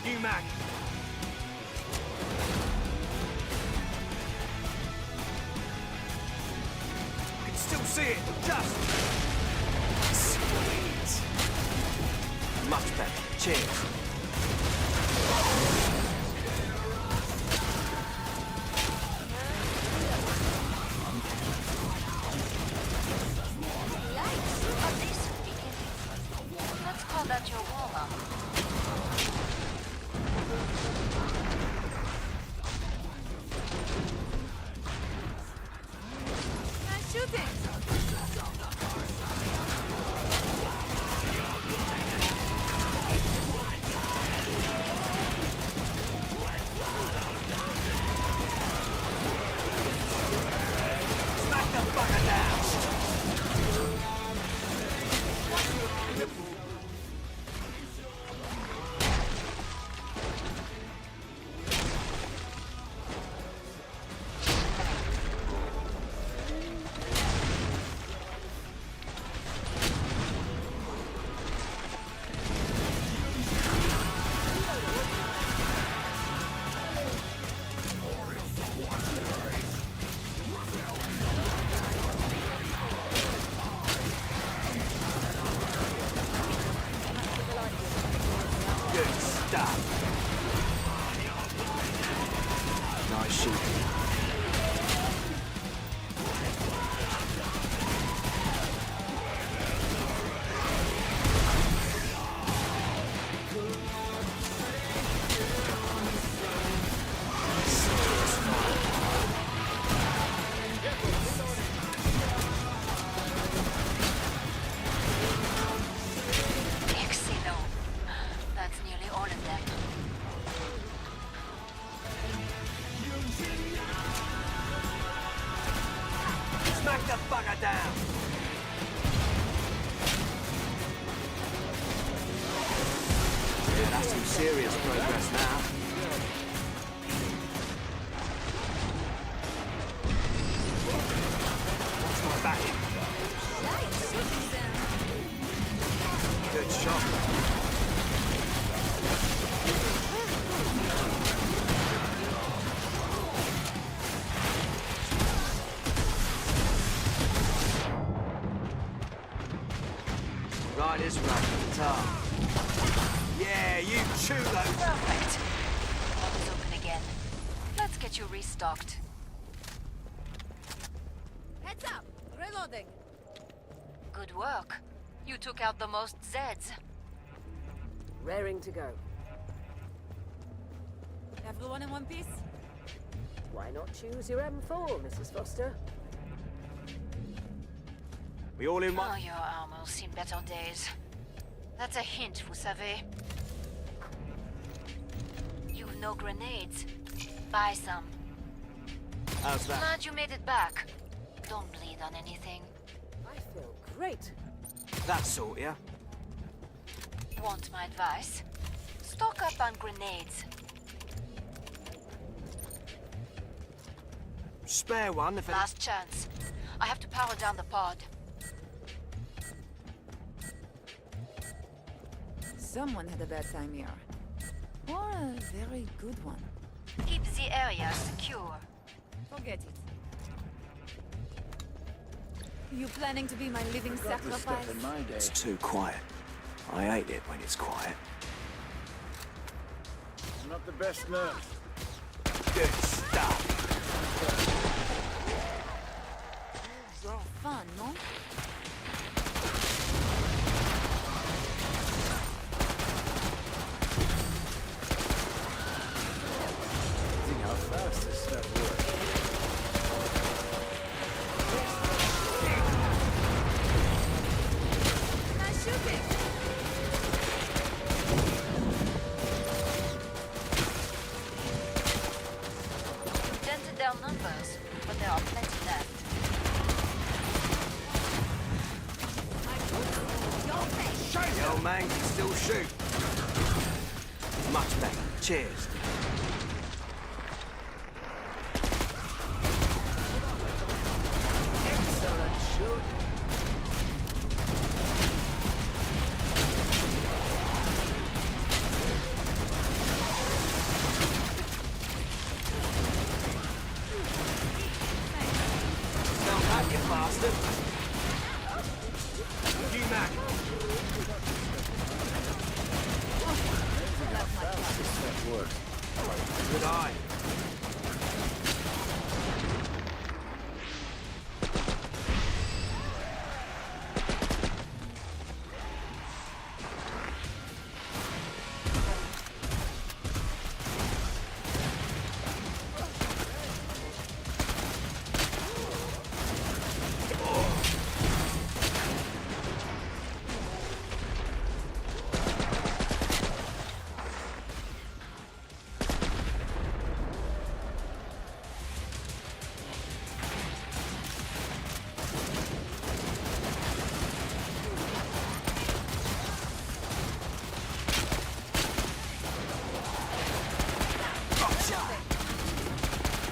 New Mac. I can still see it. Just. Sweet. Much better. Cheers. A decent beginning. Let's call that your warm-up. Nice shooting! Smack the bugger down. Good stuff. Nice shooting. Excellent. That's nearly all of them. Smack the bugger down. Yeah, that's some serious progress now. Watch my back. Good shot. Right is right. Tar. Yeah, you chew those. Perfect. Pod is open again. Let's get you restocked. Heads up! Reloading! Good work. You took out the most Zeds. Raring to go. Everyone in one piece? Why not choose your M4, Mrs. Foster? We all in one? Oh, your armor's seen better days. That's a hint, vous savez. You've no grenades. Buy some. How's that? Glad you made it back. Don't bleed on anything. I feel great. That sort, yeah? Want my advice? Stock up on grenades. Spare one if it... Last chance. I have to power down the pod. Someone had a bad time here. Or a very good one. Keep the area secure. Forget it. You planning to be my living sacrifice? It's too quiet. I hate it when it's quiet. Not the best nurse. Good stuff. Fun, no? See how fast this stuff works. Nice shooting. Dented their numbers, but there are plenty left. The old man can still shoot. Much better. Cheers. Excellent shoot. Smell that, you bastard. You Mac. Good eye.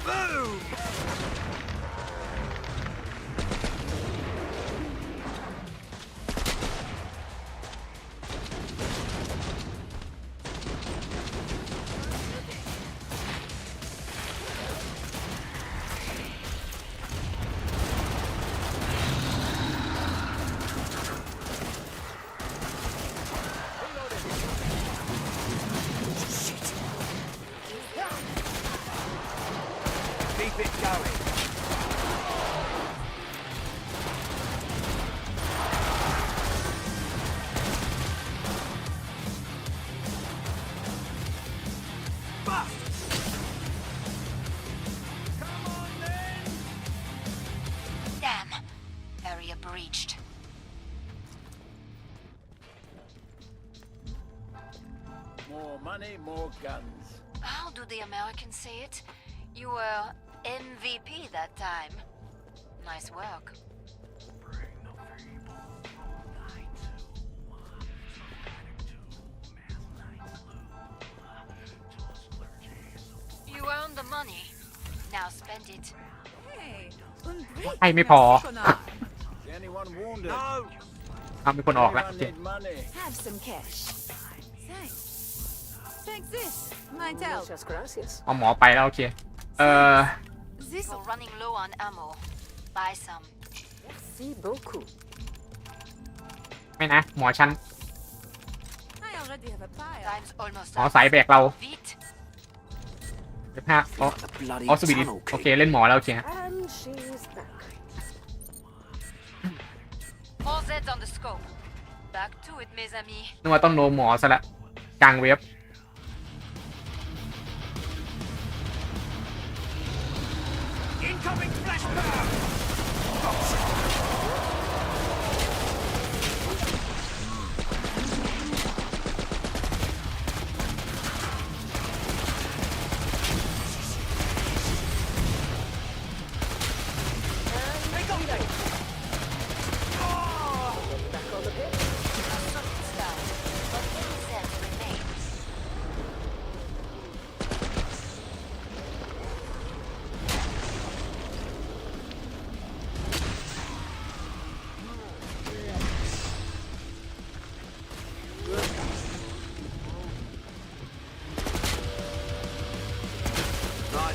Boom! breached. More money, more guns. How do the Americans say it? You were MVP that time. Nice work. You earned the money. Now spend it. Hey, ให้ไม่พอ Is anyone wounded? No! เอามีคนออกแล้วโอ Anyone เค need money? Have some cash. Thanks. Take this. Might help. เอาหมอไปแล้วโอเค This You're running low on ammo. Buy some. ไม่นะ หมอชั้น I already have a pile. Time's almost หมอ up. สายแบกเรา Vite. เดี๋ยวพาอ๋อ The bloody อ๋อสวีดิช tunnel โอเค key. เล่นหมอแล้วโอเค All Zeds on the scope. Back to it, mes amis. นึกว่าต้องโนหมอซะละกลางเว็บ Incoming flash power! Zed remains. โ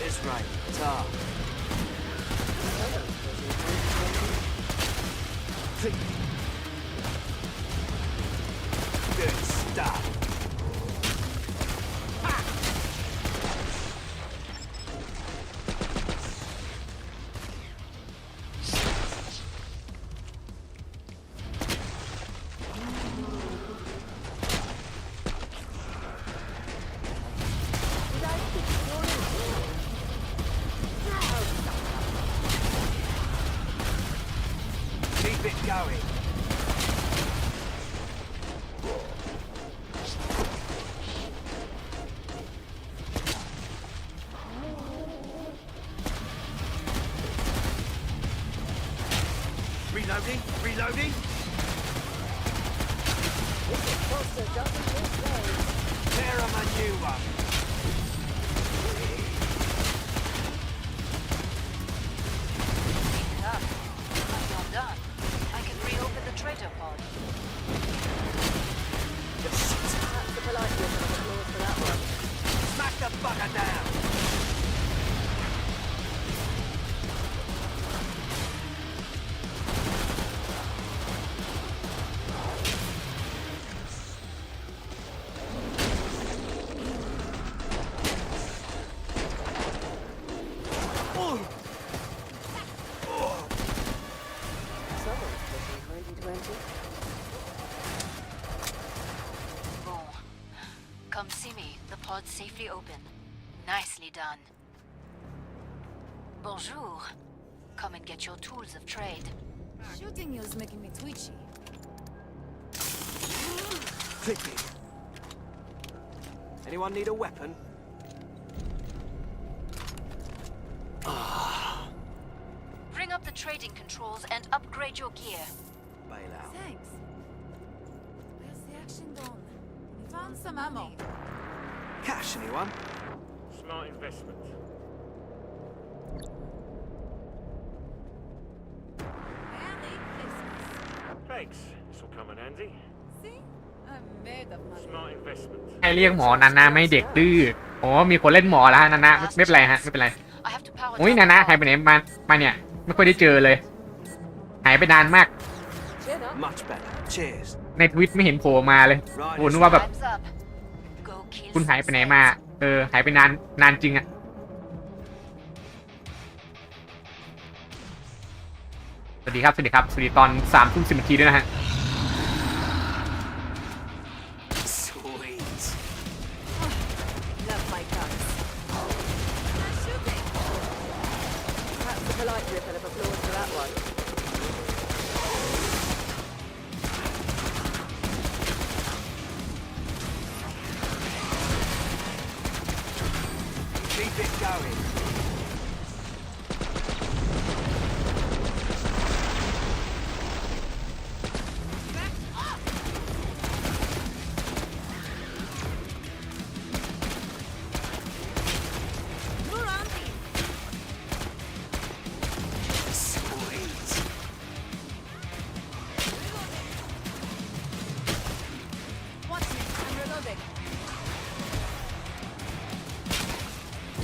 this rate. Tar. Good stuff. Keep it going. Reloading, reloading. There are my new one. Enough. I'm not done. I can reopen the trader pod. Smack the bugger down. Bon. Come see me. The pod's safely open. Nicely done. Bonjour. Come and get your tools of trade. Shooting you is making me twitchy. Clippy. Anyone need a weapon? Bring up the trading controls and upgrade your gear. Bail out. Thanks. Where's the action gone? We found some ammo. Cash, anyone? Smart investment. Merry Christmas. Thanks. This will come in handy. See? I'm made of money. Smart investment. ให้เรียกหมอนานาไม่เด็กดื้ออ๋อมีคนเล่นหมอแล้วฮะนานาไม่เป็นไรฮะไม่เป็นไร I have to power โอ้ย down นา the นา pod. หายไปไหนมาเนี่ยไม่ค่อยได้เจอเลย หายไปนานมาก Much better. Cheers. ในทวิตไม่เห็นโผล่มาเลยโอ้นึกว่าแบบ Time's up. Go kill คุณหาย some ไปไหนมา snakes. หายไปนานจริงอะสวัสดีครับ สวัสดีครับ สวัสดีตอน 3:10 นาทีด้วยนะฮะ Sweet. Love my guns. Shooting. Perhaps a polite ripple of applause for that one. Keep it going. You're on me. Sweet. Watch me. I'm reloading.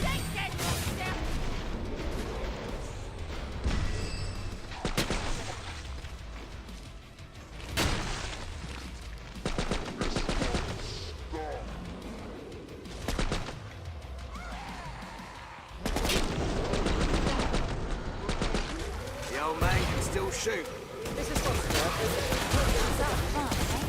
Take that, you step. The old man can still shoot. This is what's worth it. Is that fun, eh?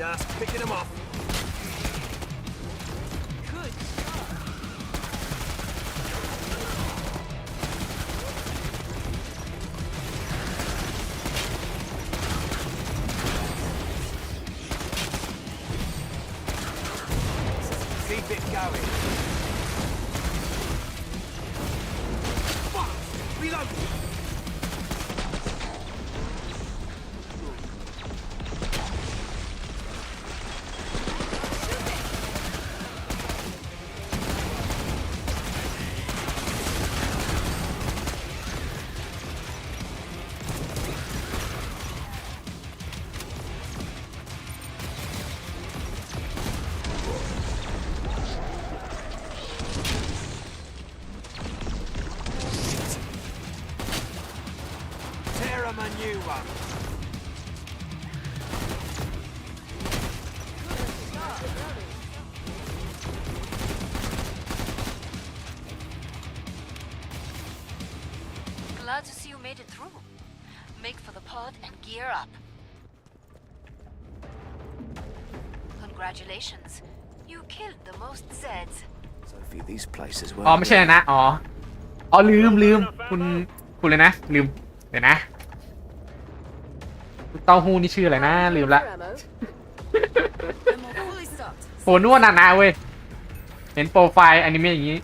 Just picking them off. Good. Keep it going. Fuck! Reload! Glad to see you made it through. Make for the pod and gear up. Congratulations. You killed the most Zeds. So few these places อ๋อ were. ไม่ใช่นะอ๋อลืมคุณเลยนะลืมเดี๋ยวนะเต้าหู้นี่ชื่ออะไรนะลืมละ Ammo. I'm all fully stocked. โฟนวดนาเว้ยเห็นโปรไฟล์อนิเมะอย่างนี้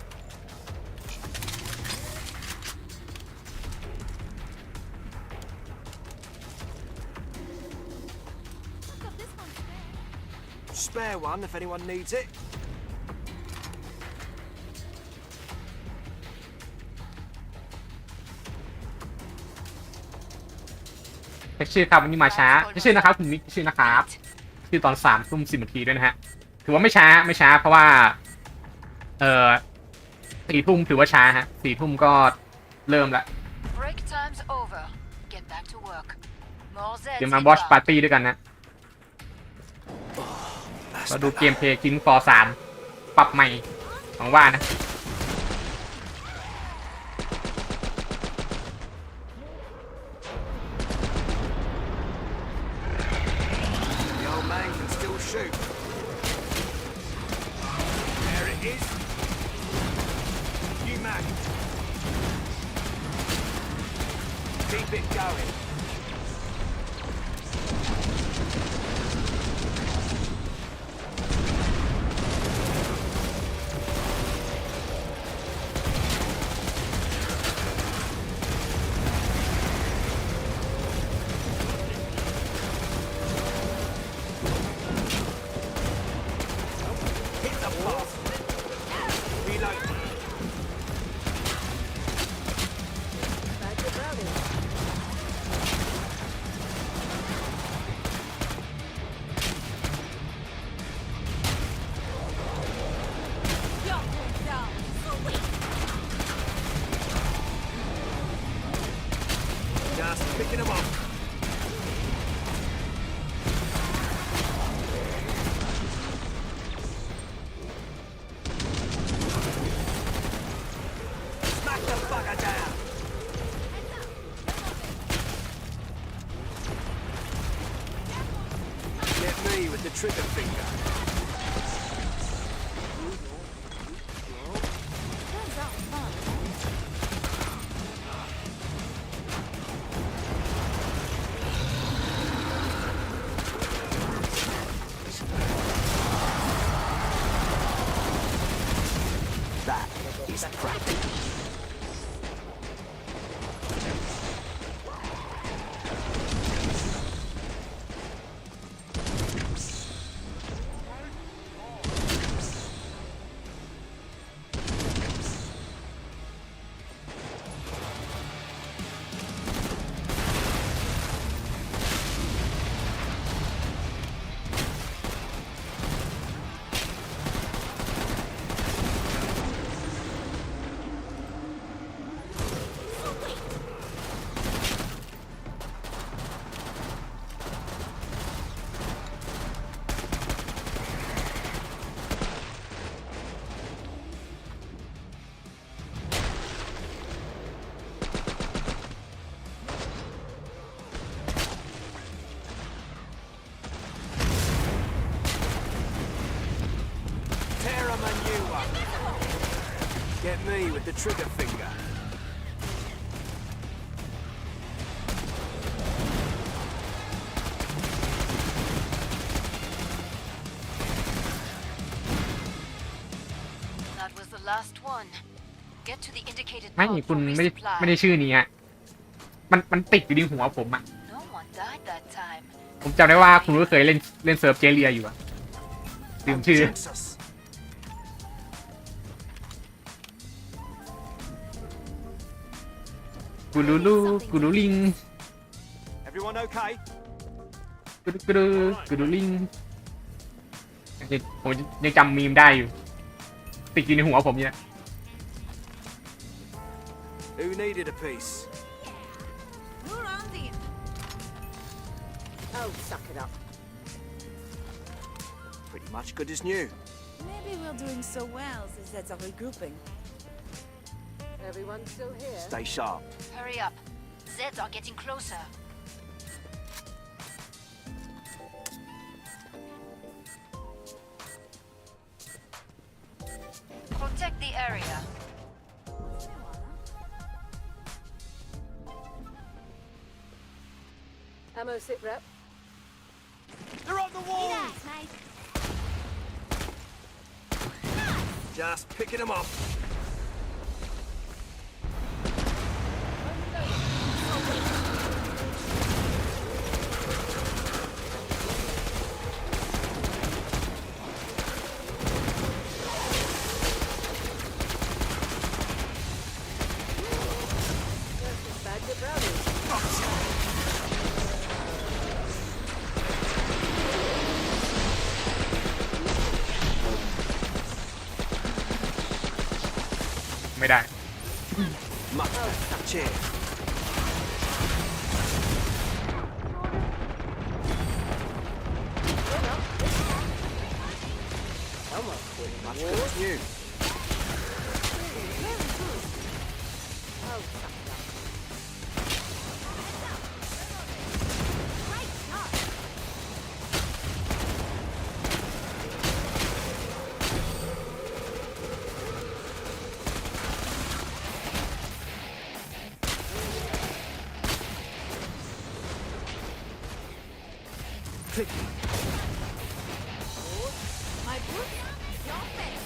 Spare one if anyone needs it. เช็คชื่อครับวันนี้มาช้าไม่ชื่อนะครับคุณมิกชื่อนะครับชื่อตอน3 ทุ่ม 10 นาทีด้วยนะฮะถือว่าไม่ช้าเพราะว่า4 ทุ่มถือว่าช้าฮะ4 ทุ่มก็เริ่มละ Break time's over. Get back to work. More Zeds เดี๋ยวมาบอสปาร์ตี้ด้วยกันนะ That's มาดู better. เกมเพลย์คิงฟอร์3ปรับใหม่หวังว่านะ The old man can still shoot. There it is. You man. Keep it going. Hit the boss. Reload. Back to Browning. Just picking them up. Smack the fucker down. Get me with the trigger finger. That is practical. Tear 'em a new one. Get me with the trigger finger. That was the last one. Get to the indicated ไม่ pod คุณ for ไม่ได้ resupply. ชื่อนี้ฮะมันติดอยู่ในหัวผมอะ No one died that time. ผมจำได้ว่าคุณก็เคยเล่นเซิร์ฟเจเรียอยู่อะลืมชื่อ Jinx us. กูรูลิง Everyone okay? กูรูลิงผมยังจำมีมได้อยู่ติดอยู่ในหัวผมเนี่ย Who needed a piece? Who around here? Oh, suck it up. Pretty much good as new. Maybe we're doing so well since that's a regrouping. Everyone's still here. Stay sharp. Hurry up. Zeds are getting closer. Protect the area. Ammo sit rep. They're on the wall! Just picking them up. Bad to brownies. ไม่ได้ Much better. Cheers. Much good as new. Oh, suck it up. Clicking. My boots? Your face.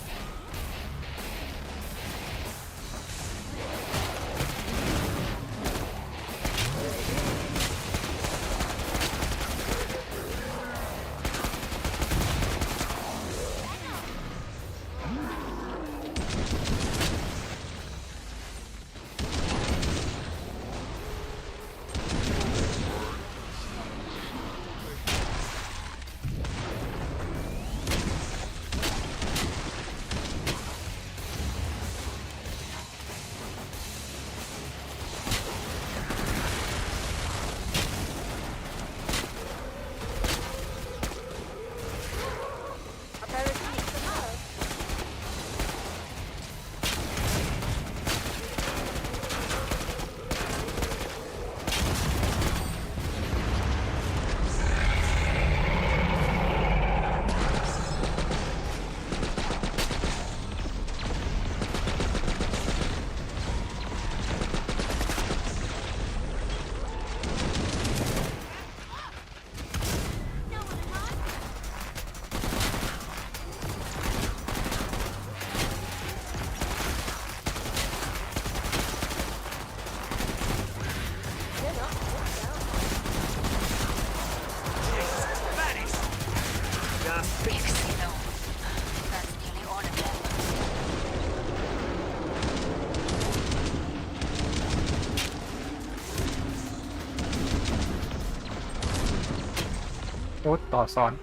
That's nearly all of them. โอ้ต่อซ้อน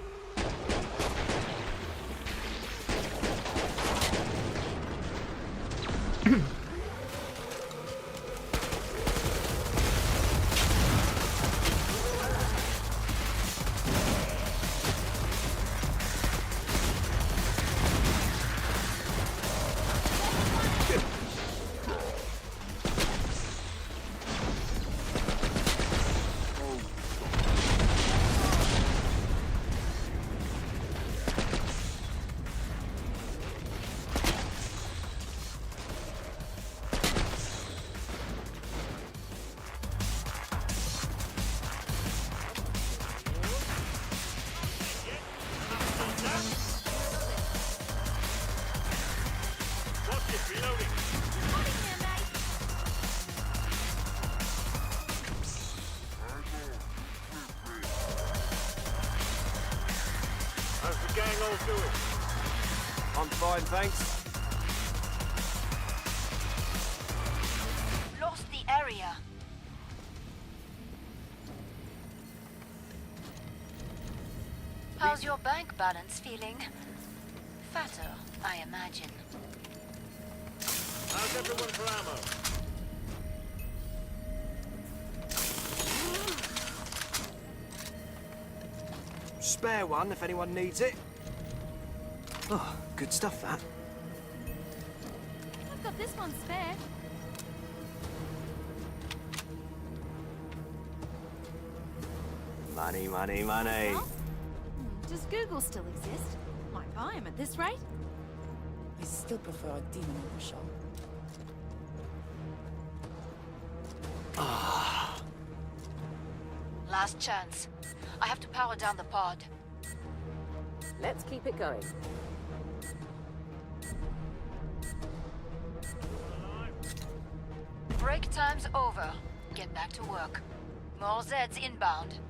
How's the gang all doing? I'm fine, thanks. Lost the area. How's your bank balance feeling? Fatter, I imagine. How's everyone for ammo? Spare one if anyone needs it. Oh, good stuff, that. I've got this one spare. Money, money, money. Does Google still exist? Might buy him at this rate. I still prefer a demon over show. Last chance. I have to power down the pod. Let's keep it going. Break time's over. Get back to work. More Zeds inbound.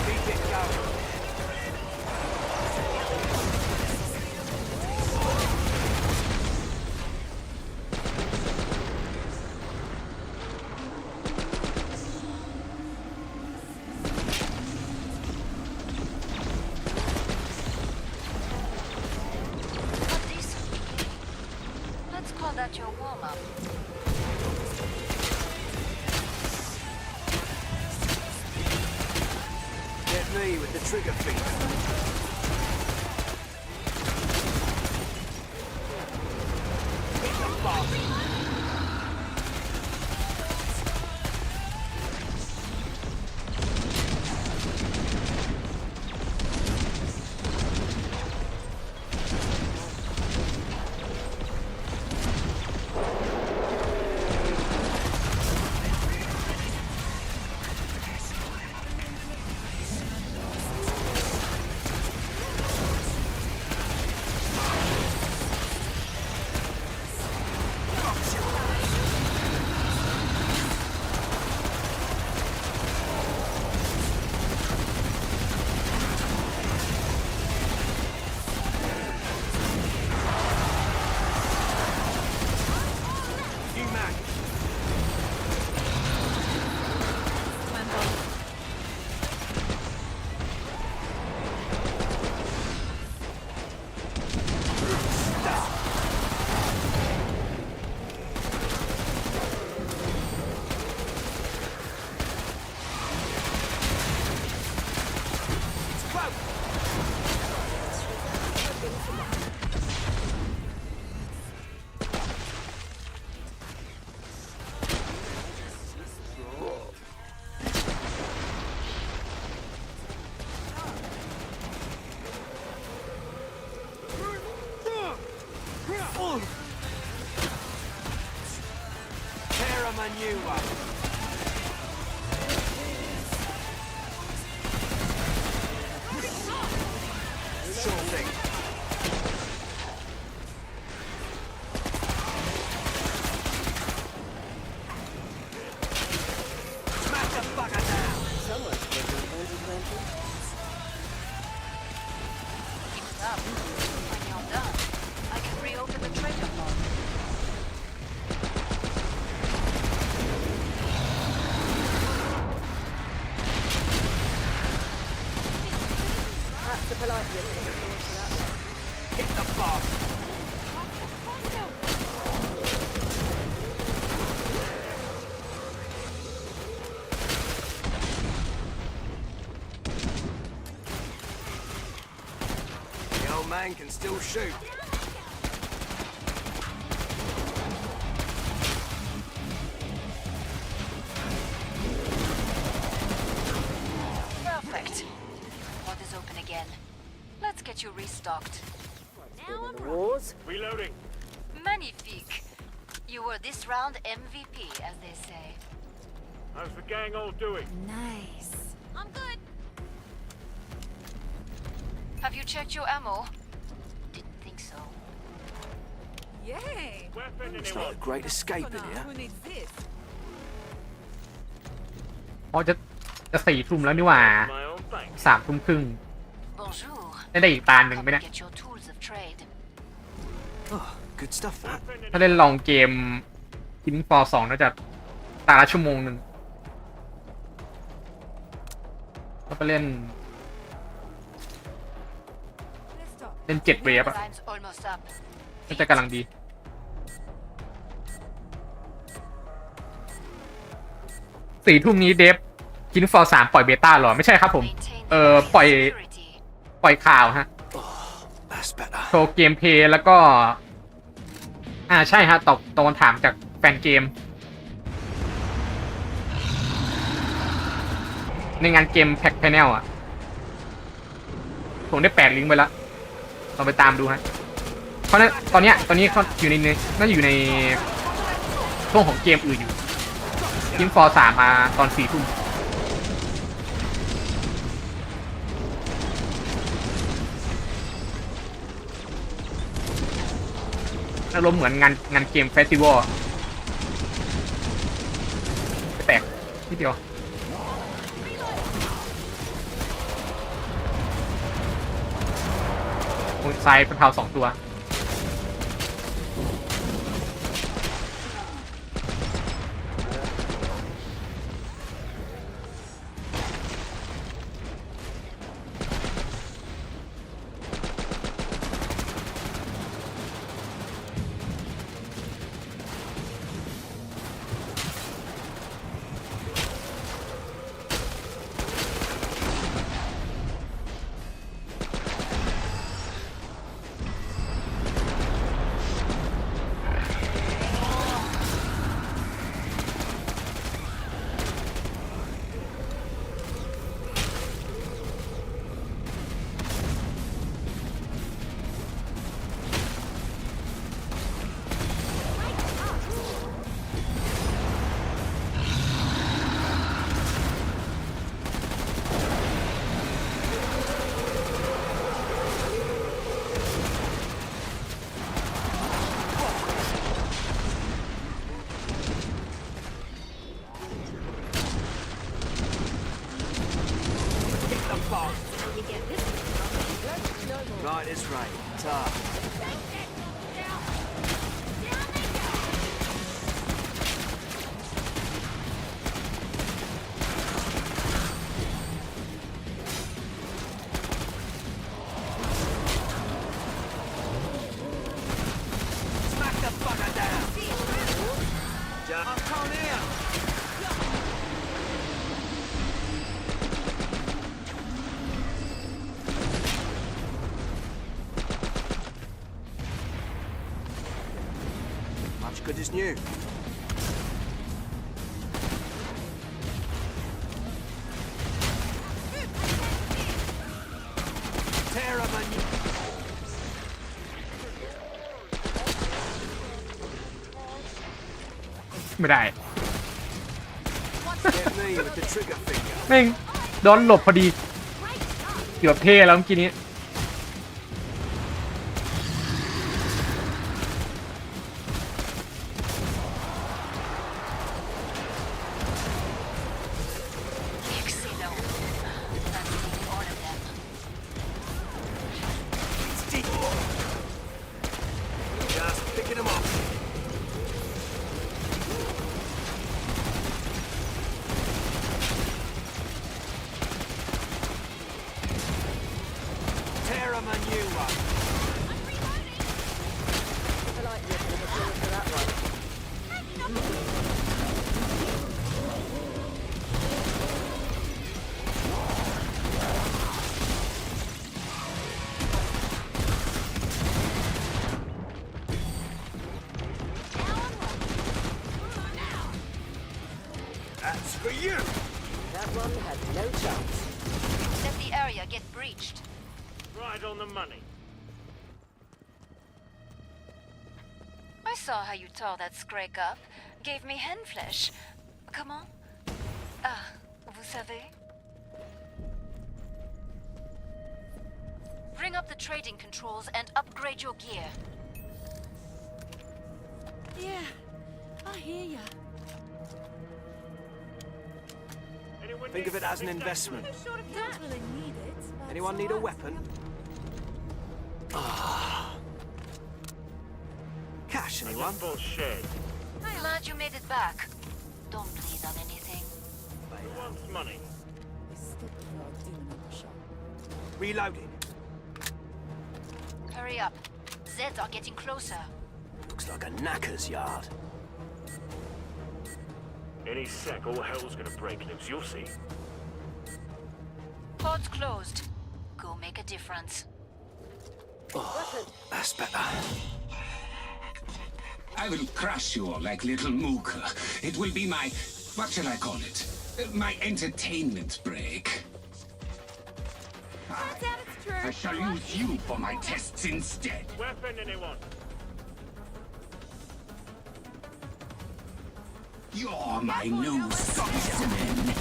Keep it going. A decent beginning. Let's call that your warm-up. Get me with the trigger finger. Hit the bastard. You man. Tear 'em a new one. Sure thing. Smash the fucker down. Keep it up. When you're done, I can reopen the treasure pod. Perhaps the polite ripple of applause for that one. Hit the bastard. The old man can still shoot. Perfect. Pod is open again. Let's get you restocked. Now I'm wars. Reloading. Magnifique. You were this round MVP, as they say. How's the gang all doing? Nice. I'm good. Have you checked your ammo? Didn't think so. Yay. Weapon It's not a great escape in here. Who needs this? อ๋อจะ4 ทุ่มแล้วนี่หว่า My own thanks. 3 ทุ่มครึ่ง Bonjour. ได้อีกตาหนึ่ง Come ไหมเนี่ย get your tools of trade. Oh, good stuff that. Weapon ถ้าเล่นลองเกม Killing Floor 2น่าจะ ตาละชั่วโมงหนึ่งแล้วก็เล่น7 เวฟอะ Time's almost up. น่าจะกำลังดี4 ทุ่มนี้เดฟคินฟอร์3ปล่อยเบต้าหรอไม่ใช่ครับผม Maintain ปล่อย security. ข่าวฮะ That's better. โชว์เกมเพลย์แล้วก็ใช่ฮะตอบคำถามจากแฟนเกมในงานเกม Pax Panel อ่ะผมได้แปะลิงก์ไปแล้วลองไปตามดูฮะเพราะนั้นตอนนี้เขาอยู่ในน่าจะอยู่ในช่วงของเกมอื่นอยู่ทีมฟอร์3มาตอน 4 ทุ่มอารมณ์เหมือนงานเกมเฟสติวัลแตกนิดเดียวมุนไซด์เป็นเผา2 ตัวRight, it's right. Tough. Smack the fucker down. Just on here. Much good as new. Tear 'em a new. ไม่ได้ Get me with the trigger finger. แม่งโดนหลบพอดีเกือบเท่แล้วเมื่อกี้นี้ Excellent. That's nearly all of them. Just picking 'em up. Tear 'em a new one. Polite ripple of applause for that one. That's for you. That one had no chance. Let the area get breached. Right on the money. I saw how you tore that scrake up. Gave me hen flesh. Comment? Ah, vous savez? Bring up the trading controls and upgrade your gear. Yeah, I hear ya. Anyone Think need of it as an something investment. Don't really need it. but Anyone need a weapon? Cash, done? anyone? Bullshit. Glad you made it back. Don't bleed on anything. Who wants money? Reloading. Hurry up. Zeds are getting closer. Looks like a knacker's yard. Any sec, all hell's gonna break loose. You'll see. Pod's closed. Go make a difference. That's better. I will crush you all like little Mook. It will be my, what shall I call it? My entertainment break. I shall use you for my tests instead. Weapon anyone? You're my new specimen.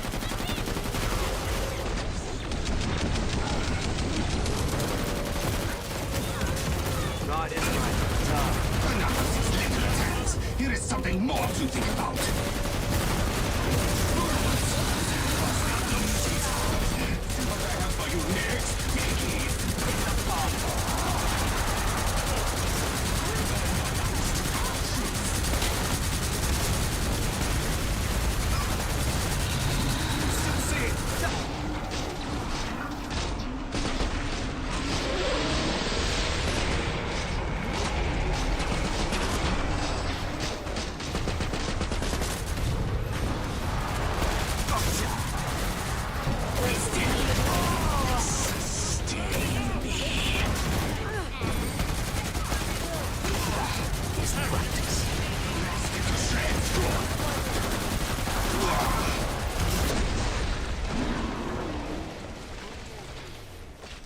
Right, this way. Enough of these little attacks. Here is something more to think about. What I have for you next, Mickey? Practice.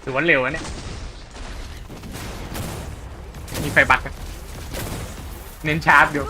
ถือว่าเร็วนะเนี่ยมีไฟบัตรนะเน้นชาร์จอยู่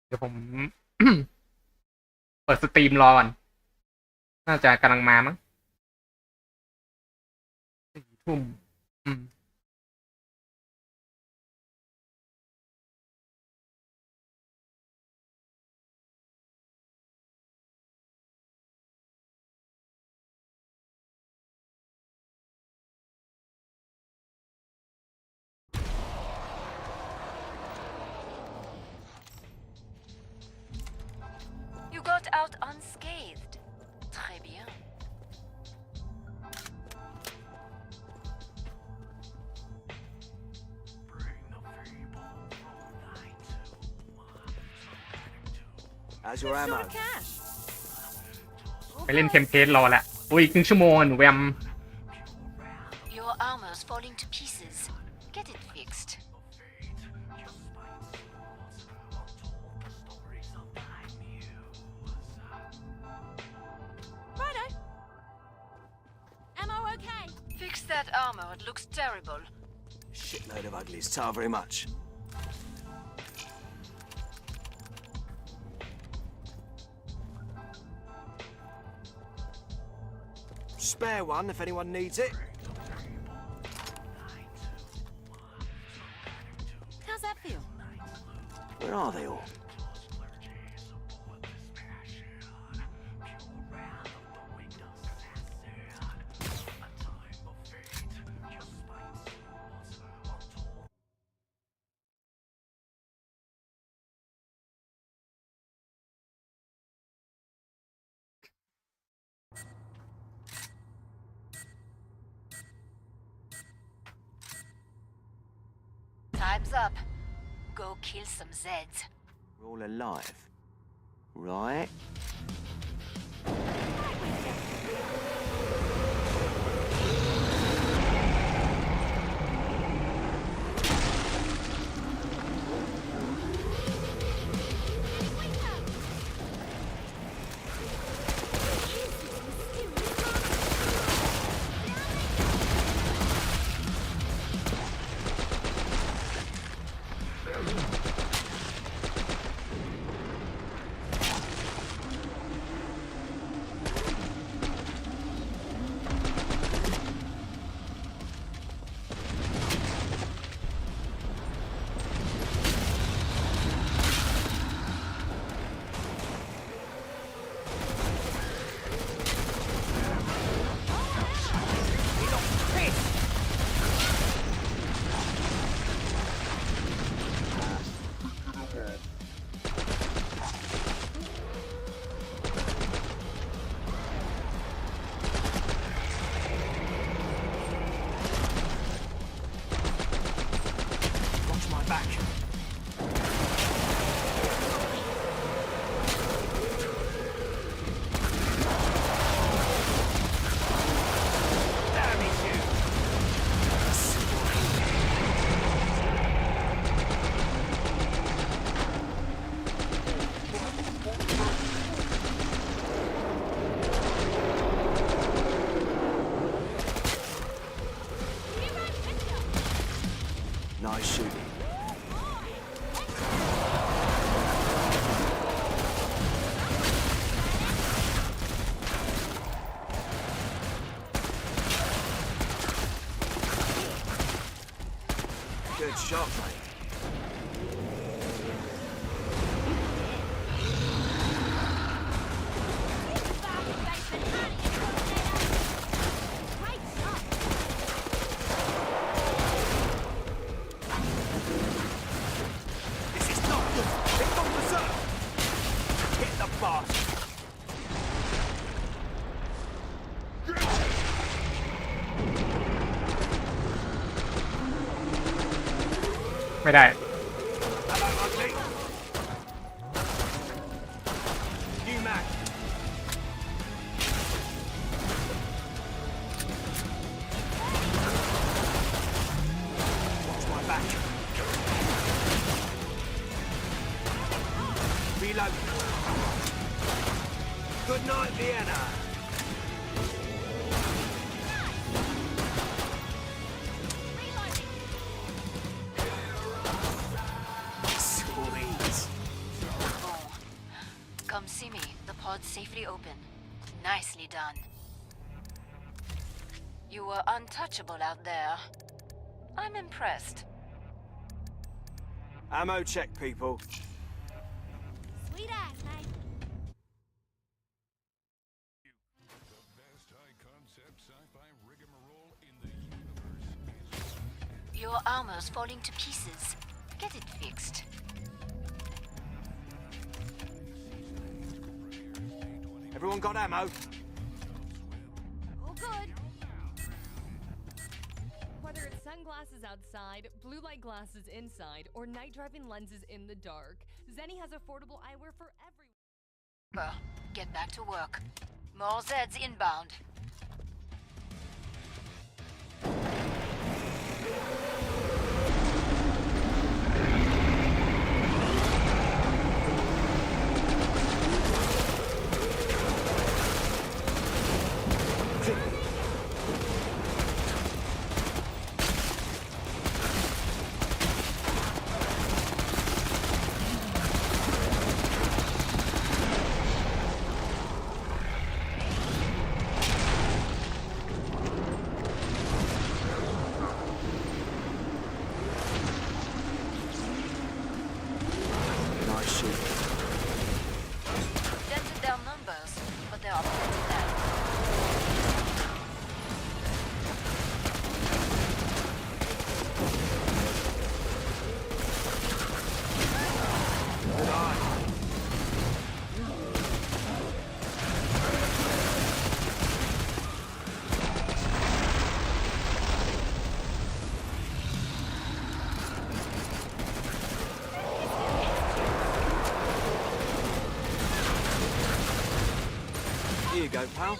เดี๋ยวผม เปิดสตรีมรอก่อนน่าจะกำลังมามั้ง4 ทุ่มYou got out unscathed. Très bien. How's your ammo? ไปเล่นเทมเพลตรอละอุ้ยครึ่งชั่วโมงหนูแวม Your armor's falling to pieces. Get it fixed. Righto. Ammo okay? Fix that armor. It looks terrible. Shitload of uglies. Ta very much. Spare one if anyone needs it. How's that feel? Where are they all? Time's up. Go kill some Zeds. We're all alive. Right. back. Damn it, you! Nice shooting. Good shot, mate. This is not good. They've gone berserk. Hit the boss. ไม่ได้ Hello, Ugly. New Mac. Watch my back. Reload. Good night, Vienna. Sweet. Oh. Come see me. The pod's safely open. Nicely done. You were untouchable out there. I'm impressed. Ammo check, people. Sweet ass, mate. The best high-concept sci-fi rigmarole in the universe is... Your armor's falling to pieces. Get it fixed. Everyone got ammo? All good. Whether it's sunglasses outside, blue light glasses inside, or night driving lenses in the dark, Zenny has affordable eyewear for everyone. Well, get back to work. More Zeds inbound. Nice shooting. Dented their numbers, but there are plenty left. Good eye. Here you go, pal.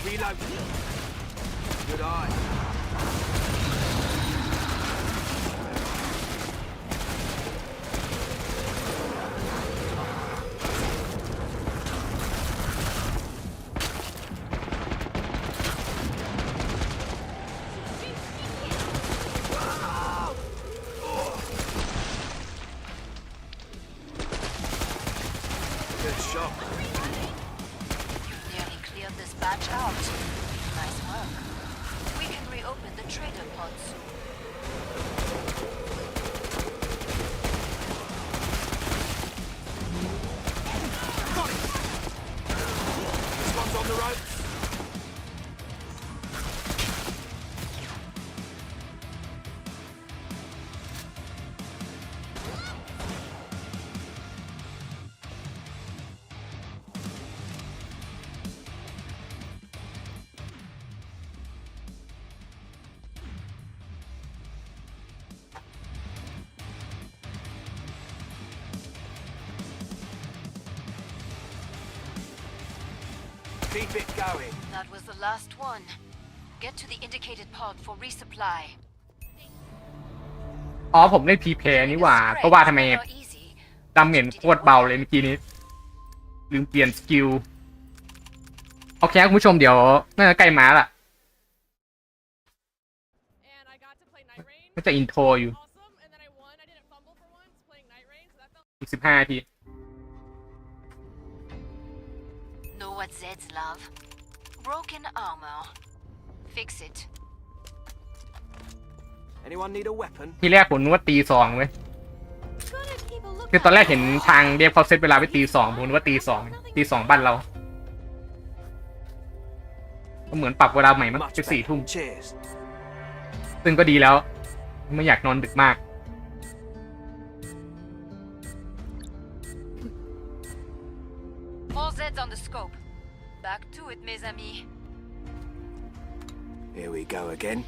Reload. Good eye. Good shot. You've nearly cleared this batch out. work. We can reopen the trader pod soon. This one's on the ropes. Keep it going. That was the last one. Get to the indicated pod for resupply. อ๋อผมเล่นพีเพนี่หว่าก็ว่าทำไม Not easy. ดาเมจโคตรเบาเลยเมื่อกี้นี้ลืมเปลี่ยนสกิลโอเคคุณผู้ชมเดี๋ยวน่าจะใกล้มาละก็จะอินโทรอยู่อีก15 นาที Know what Zeds love? Broken armor. Fix it. Anyone need a weapon? ทีแรกผมนึกว่าตี 2เว้ยคือตอนแรกเห็นทางเดฟเขาเซตเวลาไปตี 2ผมนึกว่าตี 2บ้านเราก็เหมือนปรับเวลาใหม่มั้ง Much เป็น 4 better. ทุ่ม Cheers. ซึ่งก็ดีแล้วไม่อยากนอนดึกมาก All Zeds on the scope. Back to it, mes amis. Here we go again.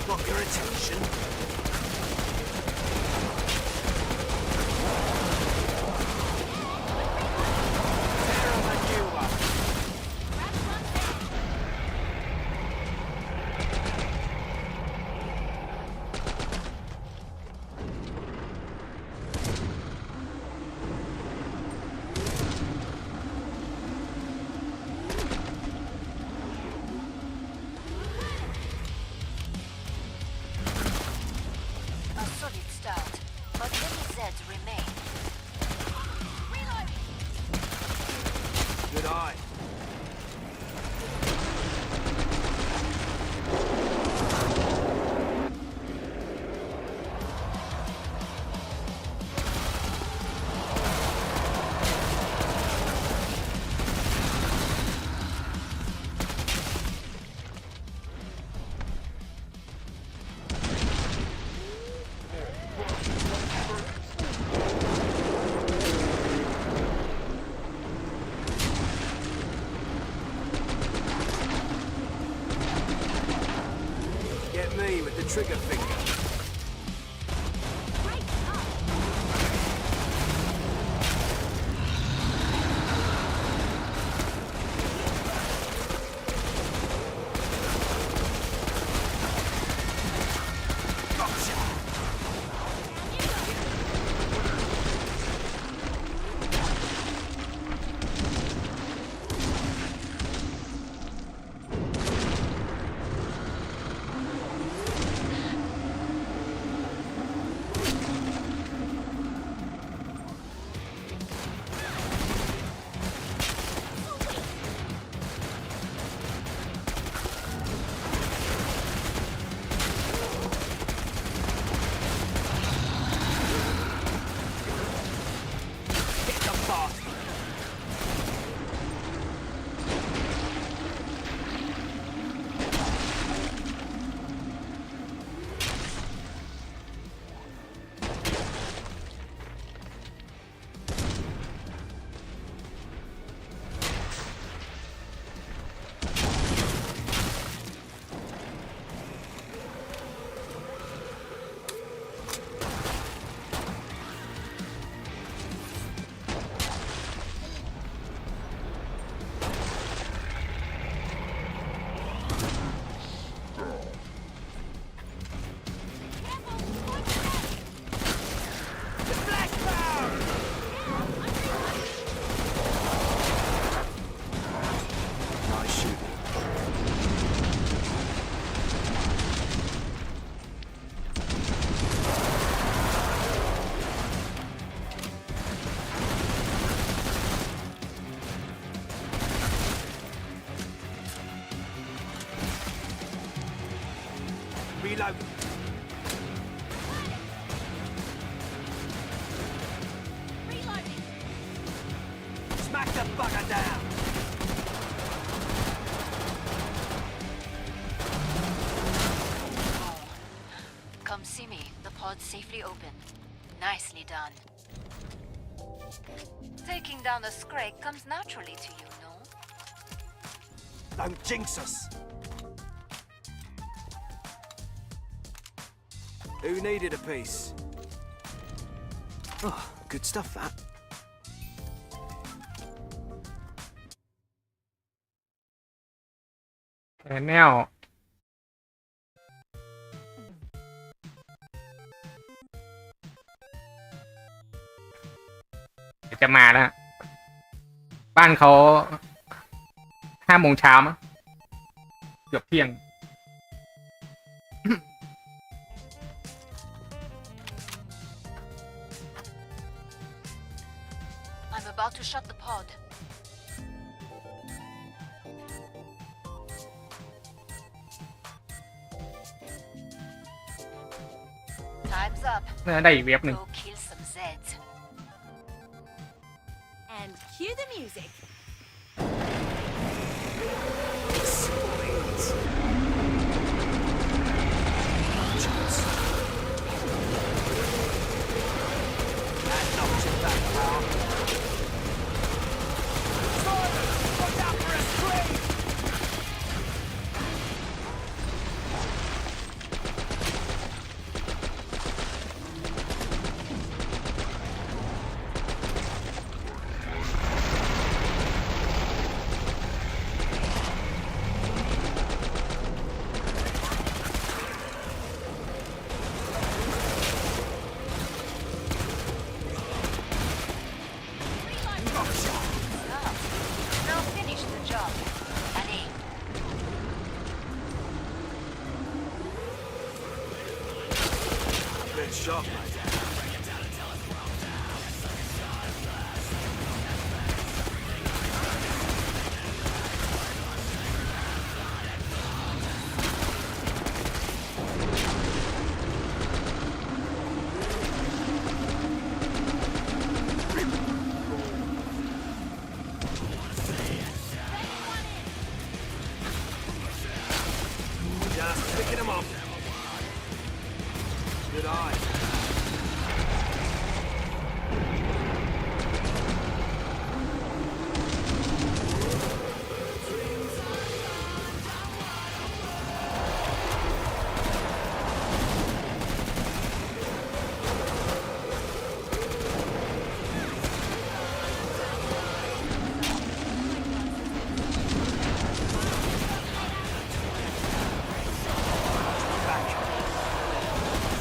Got your attention. Terra maneuver. A solid start, but many Zeds remain. Good eye. Get me with the trigger finger. Gotcha. Reload. Reloading. Smack the bugger down. Come see me. The pod's safely open. Nicely done. Taking down a Scrake comes naturally to you, no? Don't jinx us. Who needed a piece? Oh, good stuff, that. แนวจะมาแล้ว บ้านเขา5 โมงเช้ามั้งเกือบเที่ยง I'm about to shut the pod. Time's up. ได้อีกเว็บหนึ่ง Go kill some Zeds. And cue the music. That knocks it back, pal. Simon, watch out for a scream! Now finish the job. Allez. Good shot, mate. Just picking them up. Good eye.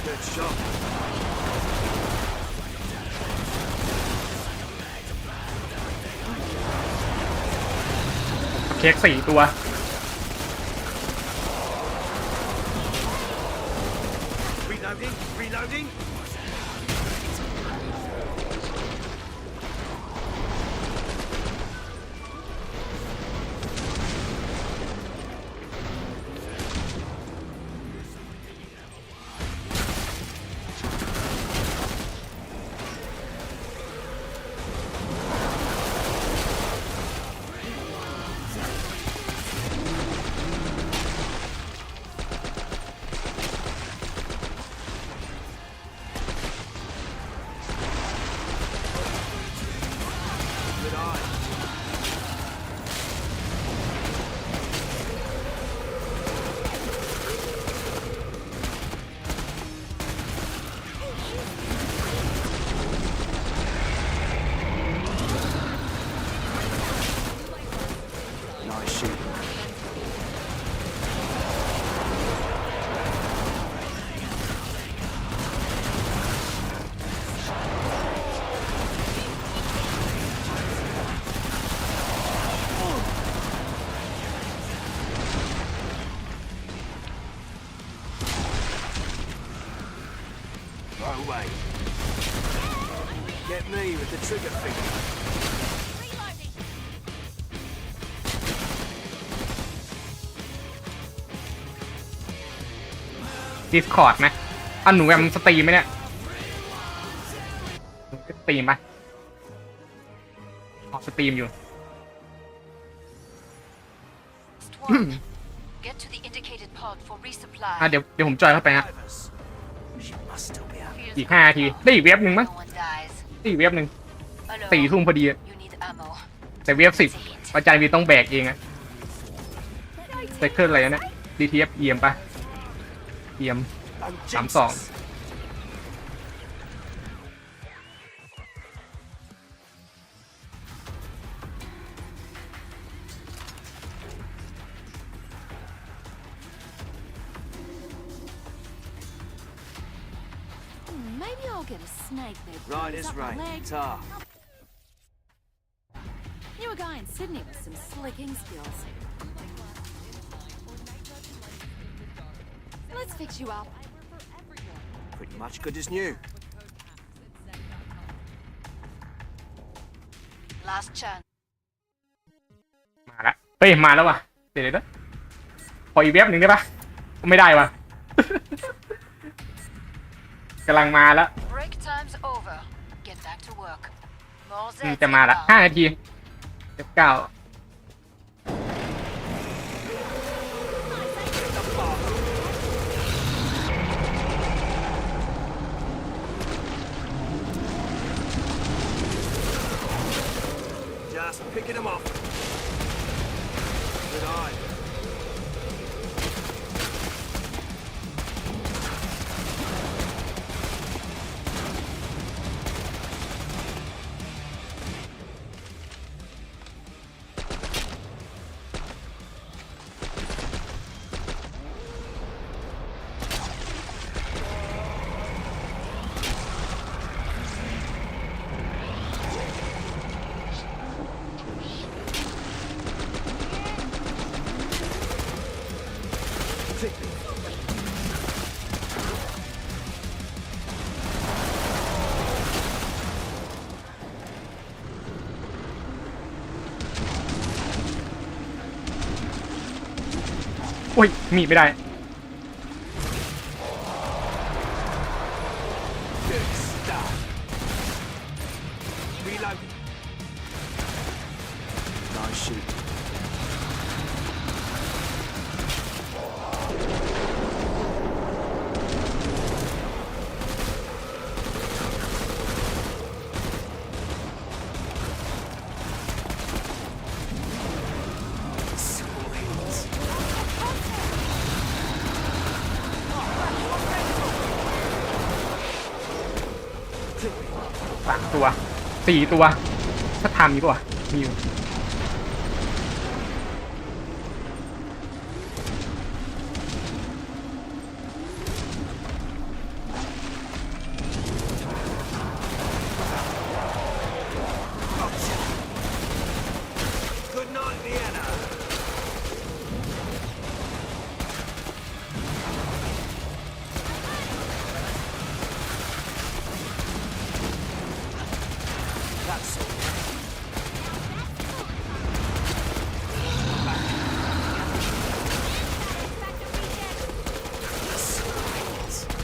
Good shot. เค้ก4 ตัว Reloading, reloading. Good eye. Nice shooting. No way. Get me with the trigger finger. Reloading. Discord ไหมหนูแอมสตรีมไหมเนี่ยสตรีมไหมสตรีมอยู่ Get to the indicated pod for resupply. เดี๋ยวผมจอยเข้าไปฮะ She must still be out. อีก5 นาทีได้อีกเว็บหนึ่งมั้ง No one dies. ได้อีกเว็บหนึ่ง Alone. 4 ทุ่มพอดี You need ammo. แต่เว็บ10อาจารย์วีต้องแบกเองอะไซเคิลอะไรนะเนี่ย DTF เอียมปะเอียม 32 Maybe I'll get a snake that Right grows as up my rain. leg. Tar. Knew a guy in Sydney with some slicking skills. Let's fix you up. Pretty much good as new. Last chance. มาแล้วเฮ้ยมาแล้วว่ะเดี๋ยวนะขออีกเว็บหนึ่งได้ปะไม่ได้ว่ะ กำลังมาแล้ว Break time's over. Get back to work. More จะมาละ5 นาทีเว็บ9 Just picking them off. Good eye. Take me. โอ้ยมีไม่ได้ Good stuff. Reloading. Nice shoot. Sweet. 3 ตัว 4 ตัว ถ้าทำมีป่ะมีอยู่ Good night, Vienna. That's all. Sweet.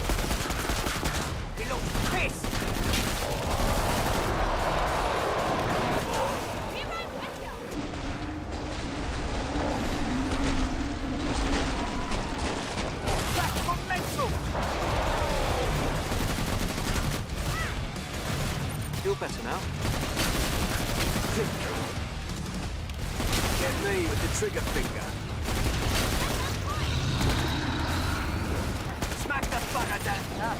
He looks pissed. That's mental. Feel better now? Get me with the trigger finger. Smack the fucker down.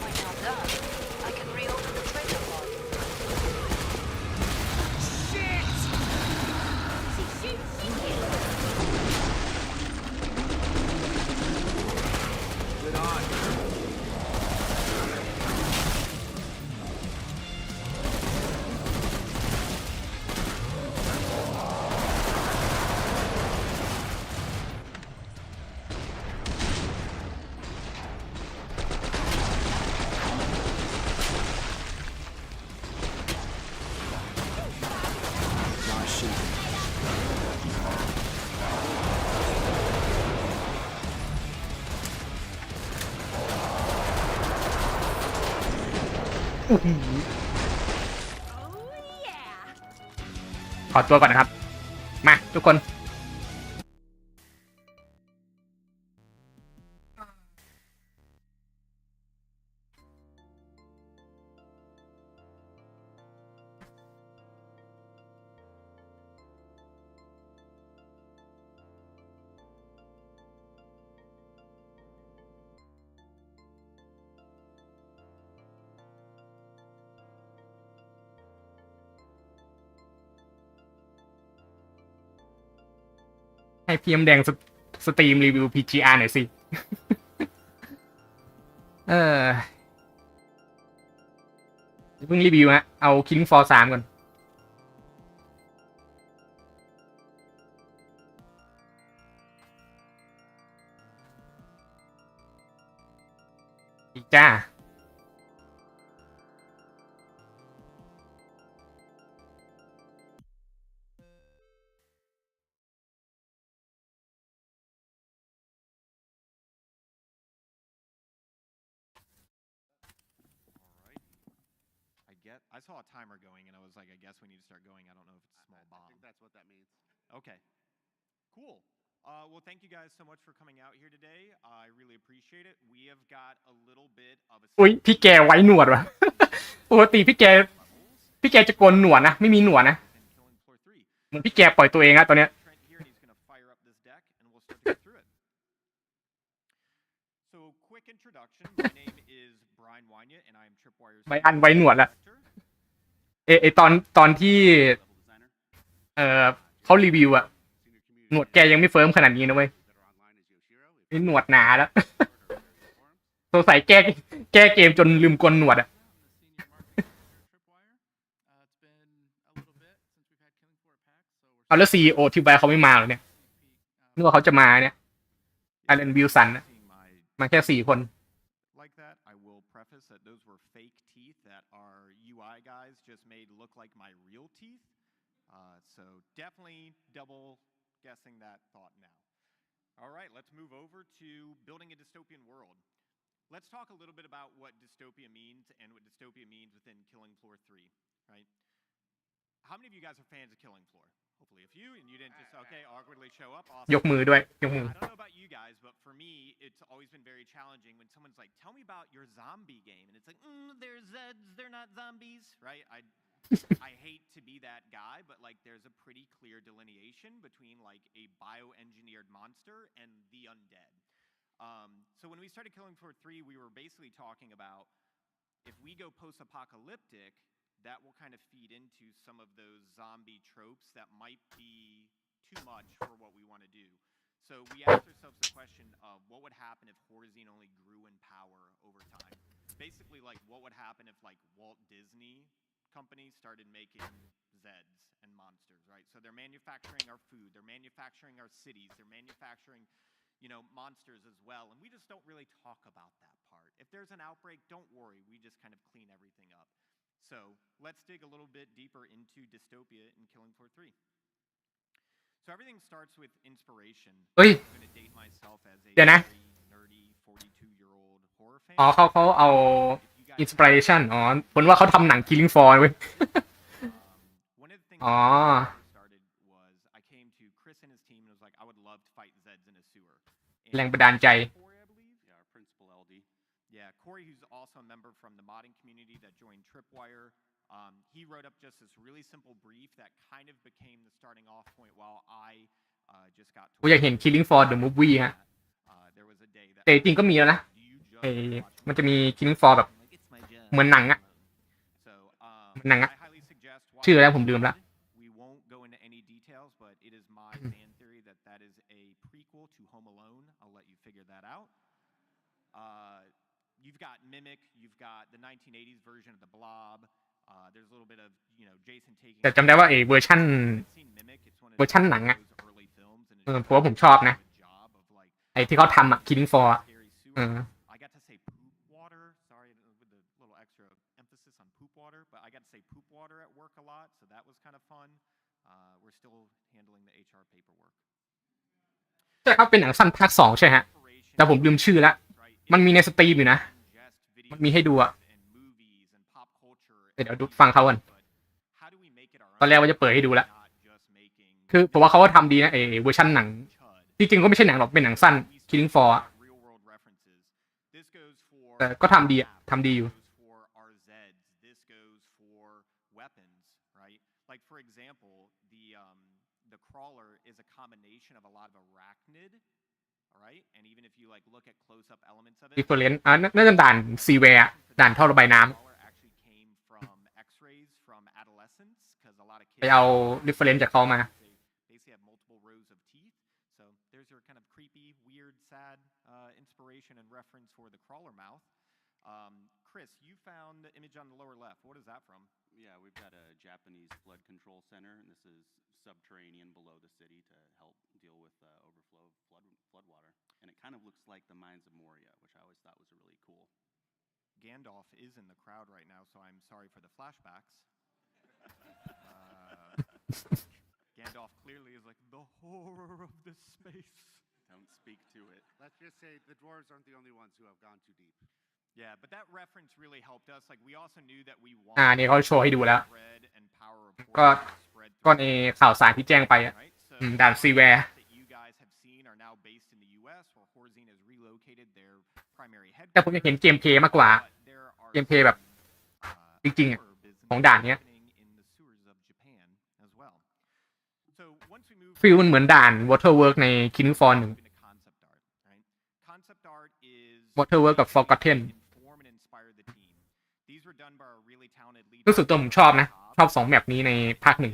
When you're done, I can reopen the trigger pod. Shit! Good eye. Nice shooting. ขอตัวก่อนนะครับมาทุกคนให้พีเอ็มแดงสตรีมรีวิว PGR หน่อยสิ เพิ่งรีวิวฮะเอา Killing Floor 3ก่อนอีกจ้าI saw a timer going, and I was like, I guess we need to start going. I don't know if it's a small bomb. I think that's what that means. Okay. Cool. Well, thank you guys so much for coming out here today. I really appreciate it. We have got a little bit of a... อุ๊ยพี่แกไว้หนวดวะ ปกติพี่แกจะโกนหนวดนะไม่มีหนวดนะเหมือนพี่แกปล่อยตัวเองอะตอนเนี้ย So, quick introduction. My name is Brian Wanya, and I am Tripwire's... ใบอันไว้หนวดละตอนที่เขารีวิวอะหนวดแกยังไม่เฟิร์มขนาดนี้นะเว้ยนี่หนวดหนาแล้ว สงสัยแก้เกมจนลืมกลหนวดอะเอาแล้ว CEO ที่ไบเขาไม่มาเหรอเนี่ยนึกว่าเขาจะมาเนี่ยอารันวิลสันนะมาแค่4 คน Like that, I will preface that those were fake teeth that our UI guys just made look like my real teeth. So definitely double guessing that thought now. All right, let's move over to building a dystopian world. Let's talk a little bit about what dystopia means and what dystopia means within Killing Floor 3, right? How many of you guys are fans of Killing Floor? Hopefully a few, and you didn't just, awkwardly show up. Awesome. ยกมือด้วยยกมือ I don't know about you guys, but for me, it's always been very challenging when someone's like, tell me about your zombie game. And it's like, they're Zeds, they're not zombies, right? I hate to be that guy, but like there's a pretty clear delineation between like a bioengineered monster and the undead. So when we started Killing Floor 3, we were basically talking about if we go post-apocalyptic, that will kind of feed into some of those zombie tropes that might be too much for what we want to do. So we asked ourselves the question of what would happen if Horzine only grew in power over time. Basically, like what would happen if like Walt Disney Company started making Zeds and monsters, right? So they're manufacturing our food, they're manufacturing our cities, they're manufacturing, monsters as well. And we just don't really talk about that part. If there's an outbreak, don't worry, we just kind of clean everything up. So let's dig a little bit deeper into dystopia in Killing Floor 3. So everything starts with inspiration. I'm going to date myself as a very nerdy 42-year-old horror fan. อ๋อเขาเอาอินสปิเรชันอ๋อผลว่าเขาทำหนัง Killing Floor เว้ย One of the things อ๋อ I started was I came to Chris and his team and was like, I would love to fight Zeds in a sewer. แรงบันดาลใจ Corey, I believe. Yeah, our principal LD. Yeah, Corey, who's also a member from the modding community that joined Tripwire. He wrote up just this really simple brief that kind of became the starting off point while I just got to... กูอยากเห็น Killing Floor the movie ฮะ There was a day that... แต่จริงก็มีแล้วนะมันจะมี Killing Floor แบบเหมือนหนังอะหนังอะชื่ออะไรผมลืมละ We won't go into any details, but it is my fan theory that that is a prequel to Home Alone. I'll let you figure that out. You've got Mimic, you've got the 1980s version of the Blob. There's a little bit of, Jason taking... แต่จำได้ว่าเวอร์ชั่นหนังอะเพราะว่าผมชอบนะไอ้ที่เขาทำอะ Killing Floor อะI got to say poop water. Sorry, with the little extra emphasis on poop water, but I got to say poop water at work a lot, so that was kind of fun. We're still handling the HR paperwork. ใช่ครับเป็นหนังสั้นภาค 2ใช่ฮะแต่ผมลืมชื่อแล้วมันมีในสตรีมอยู่นะมันมีให้ดูอะ เดี๋ยวดูฟังเขาก่อนตอนแรกว่าจะเปิดให้ดูแล้วคือผมว่าเขาก็ทำดีนะเวอร์ชันหนังจริงๆก็ไม่ใช่หนังหรอกเป็นหนังสั้น Killing Floor แต่ก็ทำดีทำดีอยู่ Like for example, the crawler is a combination of a lot of arachnid, all right? And even if you like look at close-up elements of it, different น่าจะด่านซีแวร์ด่านท่อระบายน้ำไปเอา reference จากเขามา basically have multiple rows of teeth. So there's your kind of creepy, weird, sad inspiration and reference for the crawler mouth. Chris, you found the image on the lower left. What is that from? Yeah, we've got a Japanese flood control center, and this is subterranean below the city to help deal with overflow of floodwater. And it kind of looks like the mines of Moria, which I always thought was really cool. Gandalf is in the crowd right now, so I'm sorry for the flashbacks. Gandalf clearly is like, the horror of this space. Don't speak to it. Let's just say the dwarves aren't the only ones who have gone too deep. Yeah, but that reference really helped us. Like we also knew that we wanted นี่เขาโชว์ให้ดูแล้ว spread and power of ก็ในข่าวสารที่แจ้งไปด่านซีแวร์ that you guys have seen are now based in the US where Horzine has relocated their primary แต่ผมอยากเห็นเกมเพลย์มากกว่าเกมเพลย์แบบจริงๆของด่านเนี้ยฟีลมันเหมือนด่าน Waterwork ใน Killing Floor 1 Waterwork กับ Forgotten รู้สึกตัวผมชอบนะชอบ2แมปนี้ในภาค1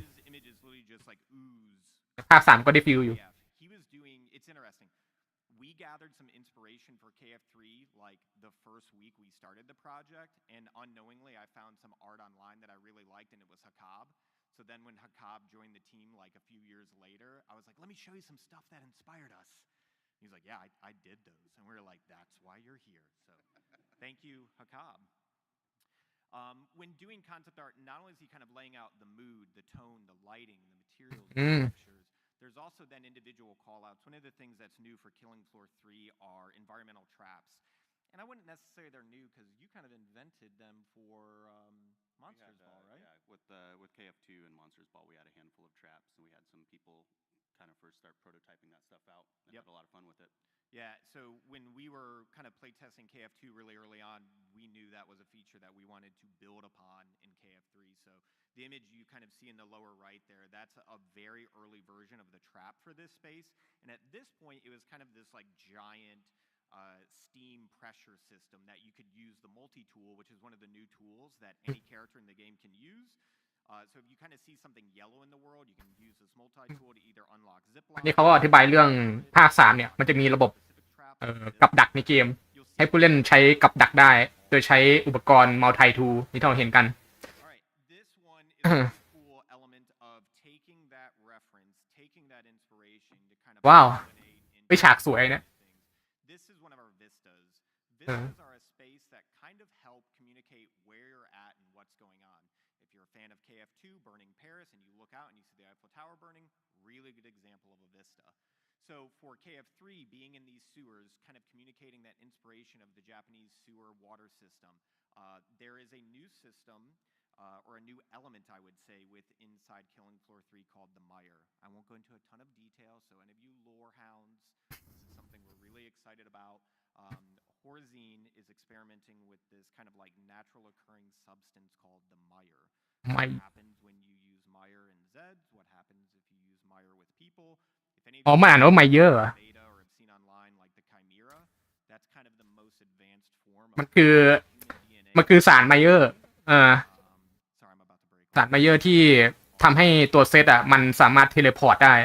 ภาค3ก็ได้ฟีลอยู่ We gathered some inspiration for KF3 like the first week we started the project, and unknowingly I found some art online that I really liked, and it was Hakab. So then when Hakab joined the team like a few years later, I was like, let me show you some stuff that inspired us. He's like, yeah, I did those. And we were like, that's why you're here. So thank you, Hakab. When doing concept art, not only is he kind of laying out the mood, the tone, the lighting, the materials, the textures, there's also then individual call-outs. One of the things that's new for Killing Floor 3 are environmental traps. And I wouldn't necessarily say they're new because you kind of invented them for Monsters Ball, right? Yeah, with KF2 and Monsters Ball, we had a handful of traps, and we had some people kind of first start prototyping that stuff out and had a lot of fun with it. Yeah, so when we were kind of playtesting KF2 really early on, we knew that was a feature that we wanted to build upon in KF3. So the image you kind of see in the lower right there, that's a very early version of the trap for this space. And at this point, it was kind of this like giant steam pressure system that you could use the multi-tool, which is one of the new tools that any character in the game can use. So if you kind of see something yellow in the world, you can use this multi-tool to either unlock zip lines. นี่เขาก็อธิบายเรื่องภาค3เนี่ยมันจะมีระบบกับดักในเกมให้ผู้เล่นใช้กับดักได้โดยใช้อุปกรณ์มัลติทูที่เราเห็นกันว้าวไปฉากสวยนะfan of KF2 burning Paris and you look out and you see the Eiffel Tower burning, really good example of a vista. So for KF3 being in these sewers, kind of communicating that inspiration of the Japanese sewer water system, there is a new system or a new element, I would say, with inside Killing Floor 3 called the Mire. I won't go into a ton of detail, so any of you lore hounds, this is something we're really excited about. Horzine is experimenting with this kind of like natural occurring substance called the Mire. What happens when you use Mire and Zeds? What happens if you use Mire with people? If any of you มันอ่านว่าไมเยอร์ beta or have seen online like the Chimera, that's kind of the most advanced form. มันคือสารไมเยอร์สารไมเยอร์ที่ทำให้ตัวเซตมันสามารถเทเลพอร์ตได้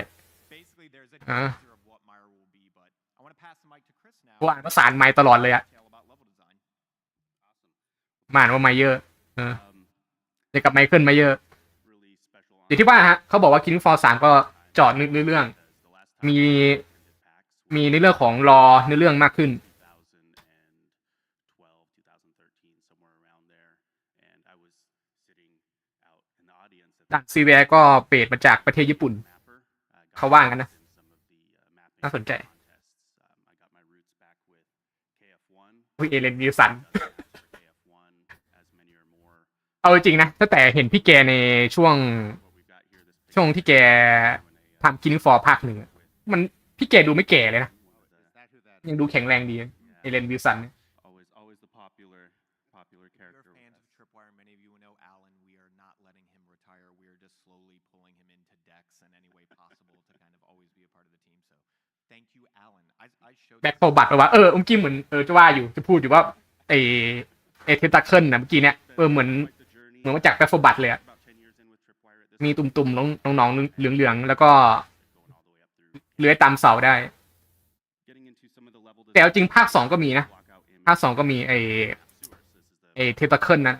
ว่าอ่านว่าสารไมตลอดเลยมาอ่านว่าไมเยอร์เด็กกับไมเคิลไมเยอร์อย่างที่ว่าฮะเขาบอกว่า Killing Floor 3ก็เจาะเรื่องมีในเรื่องของรอในเรื่องมากขึ้นด่านซีแวร์ก็เปรตมาจากประเทศญี่ปุ่นเขาว่างกันนะน่าสนใจเอเลนวิลสัน เอาจริงนะตั้งแต่เห็นพี่แกในช่วงที่แกทำกินฟอร์ภาคหนึ่งมันพี่แกดูไม่แก่เลยนะยังดูแข็งแรงดีเอเลนวิลสัน always the popular character. If you're fans of Tripwire, many of you will know Alan. We are not letting him retire. We are just slowly pulling him into decks in any way possible to kind of always be a part of the team. So thank you, Alan. I showed แบ็คโฟบัตว่าอุ้มกี้เหมือนจะว่าอยู่จะพูดอยู่ว่าไอเทนตาเคิลนะเมื่อกี้เนี่ยเหมือนมาจากแบ็คโฟบัตเลยอะมีตุ่มๆน้องๆเหลืองๆแล้วก็เลื้อยตามเสาได้แต่จริงภาค2ก็มีนะภาค2ก็มีไอเทนตาเคิลนะ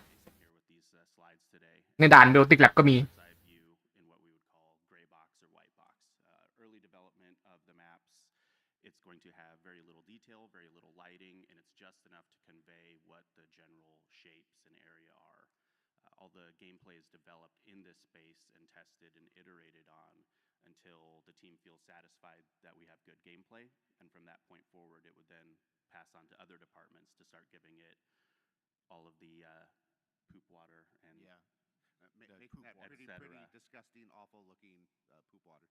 ในด่านเบลติกแลบก็มีall the gameplay is developed in this space and tested and iterated on until the team feels satisfied that we have good gameplay, and from that point forward it would then pass on to other departments to start giving it all of the poop water and making that pretty disgusting, awful looking poop water.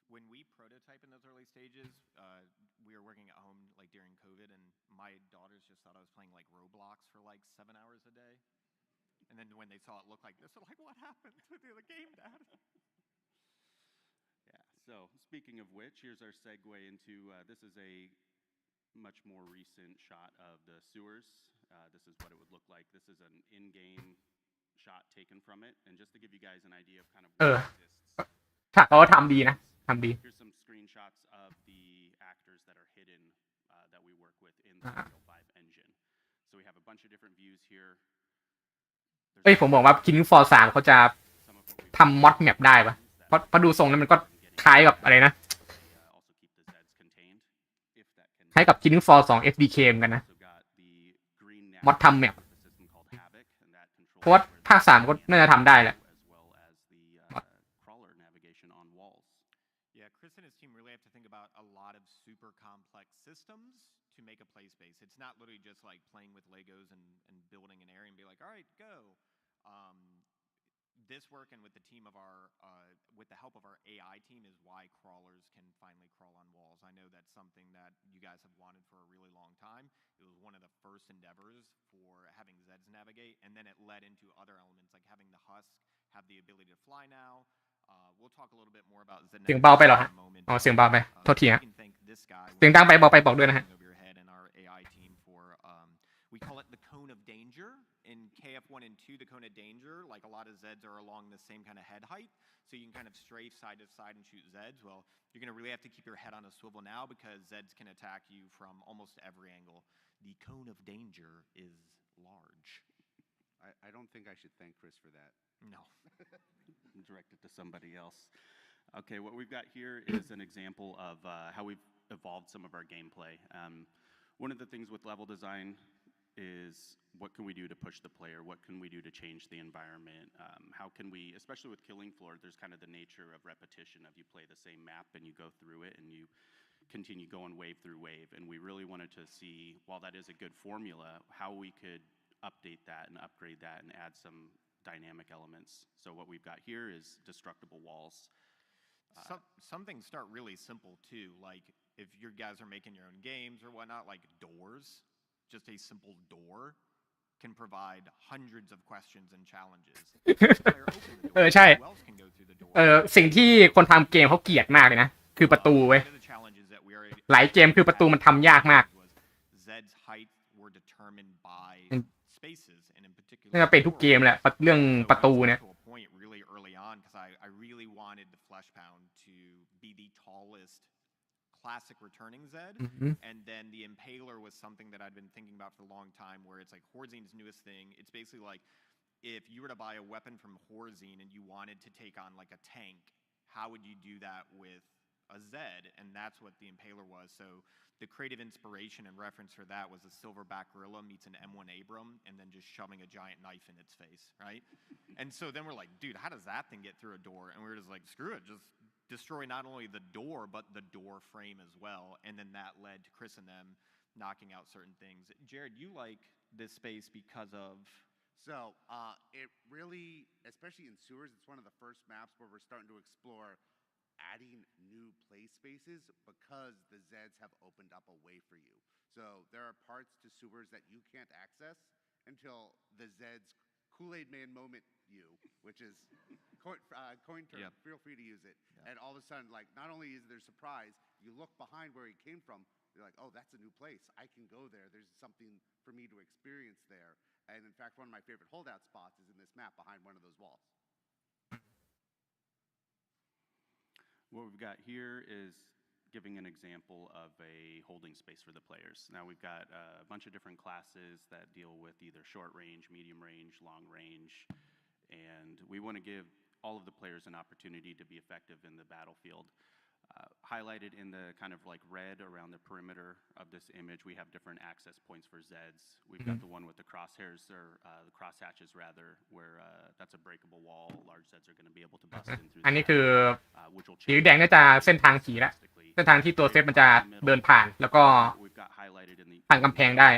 When we prototype in those early stages, we were working at home like during COVID, and my daughters just thought I was playing like Roblox for like 7 hours a day. And then when they saw it look like this, they're like, what happened to the game, Dad? Yeah, so speaking of which, here's our segue into, this is a much more recent shot of the sewers. This is what it would look like. This is an in-game shot taken from it. And just to give you guys an idea of kind of what exists. ฉากเขาทำดีนะทำดี Here's some screenshots of the actors that are hidden that we work with in the Unreal 5 engine. So we have a bunch of different views here. ผมบอกว่าคินฟอร์3เขาจะทำมอดแมปได้ปะเพราะดูทรงแล้วมันก็คล้ายกับอะไรนะคล้ายกับคินฟอร์2 FDK เหมือนกันนะมอดทำแมปเพราะว่าภาค3ก็น่าจะทำได้แหละ Yeah, Chris and his team really have to think about a lot of super complex systems to make a play space. It's not literally just like playing with Legos and building an area and be like, all right, go. This work and with the team of our, with the help of our AI team is why crawlers can finally crawl on walls. I know that's something that you guys have wanted for a really long time. It was one of the first endeavors for having Zeds navigate, and then it led into other elements like having the husk have the ability to fly now. We'll talk a little bit more about Zed เสียงเบาไปเหรอฮะอ๋อเสียงเบาไปโทษทีฮะเสียงดังไปเบาไปบอกด้วยนะฮะ We call it the cone of danger. In KF1 and 2, the cone of danger, like a lot of Zeds are along the same kind of head height, so you can kind of strafe side to side and shoot Zeds. Well, you're going to really have to keep your head on a swivel now because Zeds can attack you from almost every angle. The cone of danger is large. I don't think I should thank Chris for that. No. Direct it to somebody else. Okay, what we've got here is an example of how we've evolved some of our gameplay. One of the things with level design is what can we do to push the player? What can we do to change the environment? How can we, especially with Killing Floor, there's kind of the nature of repetition of you play the same map and you go through it and you continue going wave through wave. And we really wanted to see, while that is a good formula, how we could update that and upgrade that and add some dynamic elements. So what we've got here is destructible walls. Some things start really simple too, like if you guys are making your own games or whatnot, like doors. Just a simple door can provide hundreds of questions and challenges. ใช่สิ่งที่คนทำเกมเขาเกลียดมากเลยนะคือประตูเว้ยหลายเกมคือประตูมันทำยากมากนี่ก็เป็นทุกเกมแหละเรื่องประตูเนี่ยclassic returning Zed, and then the Impaler was something that I'd been thinking about for a long time, where it's like Horzine's newest thing. It's basically like if you were to buy a weapon from Horzine and you wanted to take on like a tank, how would you do that with a Zed? And that's what the Impaler was. So the creative inspiration and reference for that was a silverback gorilla meets an M1 Abram and then just shoving a giant knife in its face, right? And so then we're like, dude, how does that thing get through a door? And we were just like, screw it, just destroy not only the door, but the door frame as well. And then that led to Chris and them knocking out certain things. Jared, you like this space because of So it really, especially in sewers, it's one of the first maps where we're starting to explore adding new play spaces because the Zeds have opened up a way for you. So there are parts to sewers that you can't access until the Zeds Kool-Aid Man moment which is coin term. Yep. Feel free to use it. Yeah. And all of a sudden, like, not only is there surprise, you look behind where he came from, you're like, oh, that's a new place. I can go there. There's something for me to experience there. And in fact, one of my favorite holdout spots is in this map behind one of those walls. What we've got here is giving an example of a holding space for the players. Now we've got a bunch of different classes that deal with either short range, medium range, long range, and we want to give all of the players an opportunity to be effective in the battlefield. Highlighted in the kind of like red around the perimeter of this image, we have different access points for Zeds. We've got the one with the crosshairs, or the crosshatches rather, where that's a breakable wall. Large Zeds are going to be able to bust in through. อันนี้คือสีแดงก็จะเส้นทางผีละเส้นทางที่ตัวเซฟมันจะเดินผ่านแล้วก็ผ่านกำแพงได้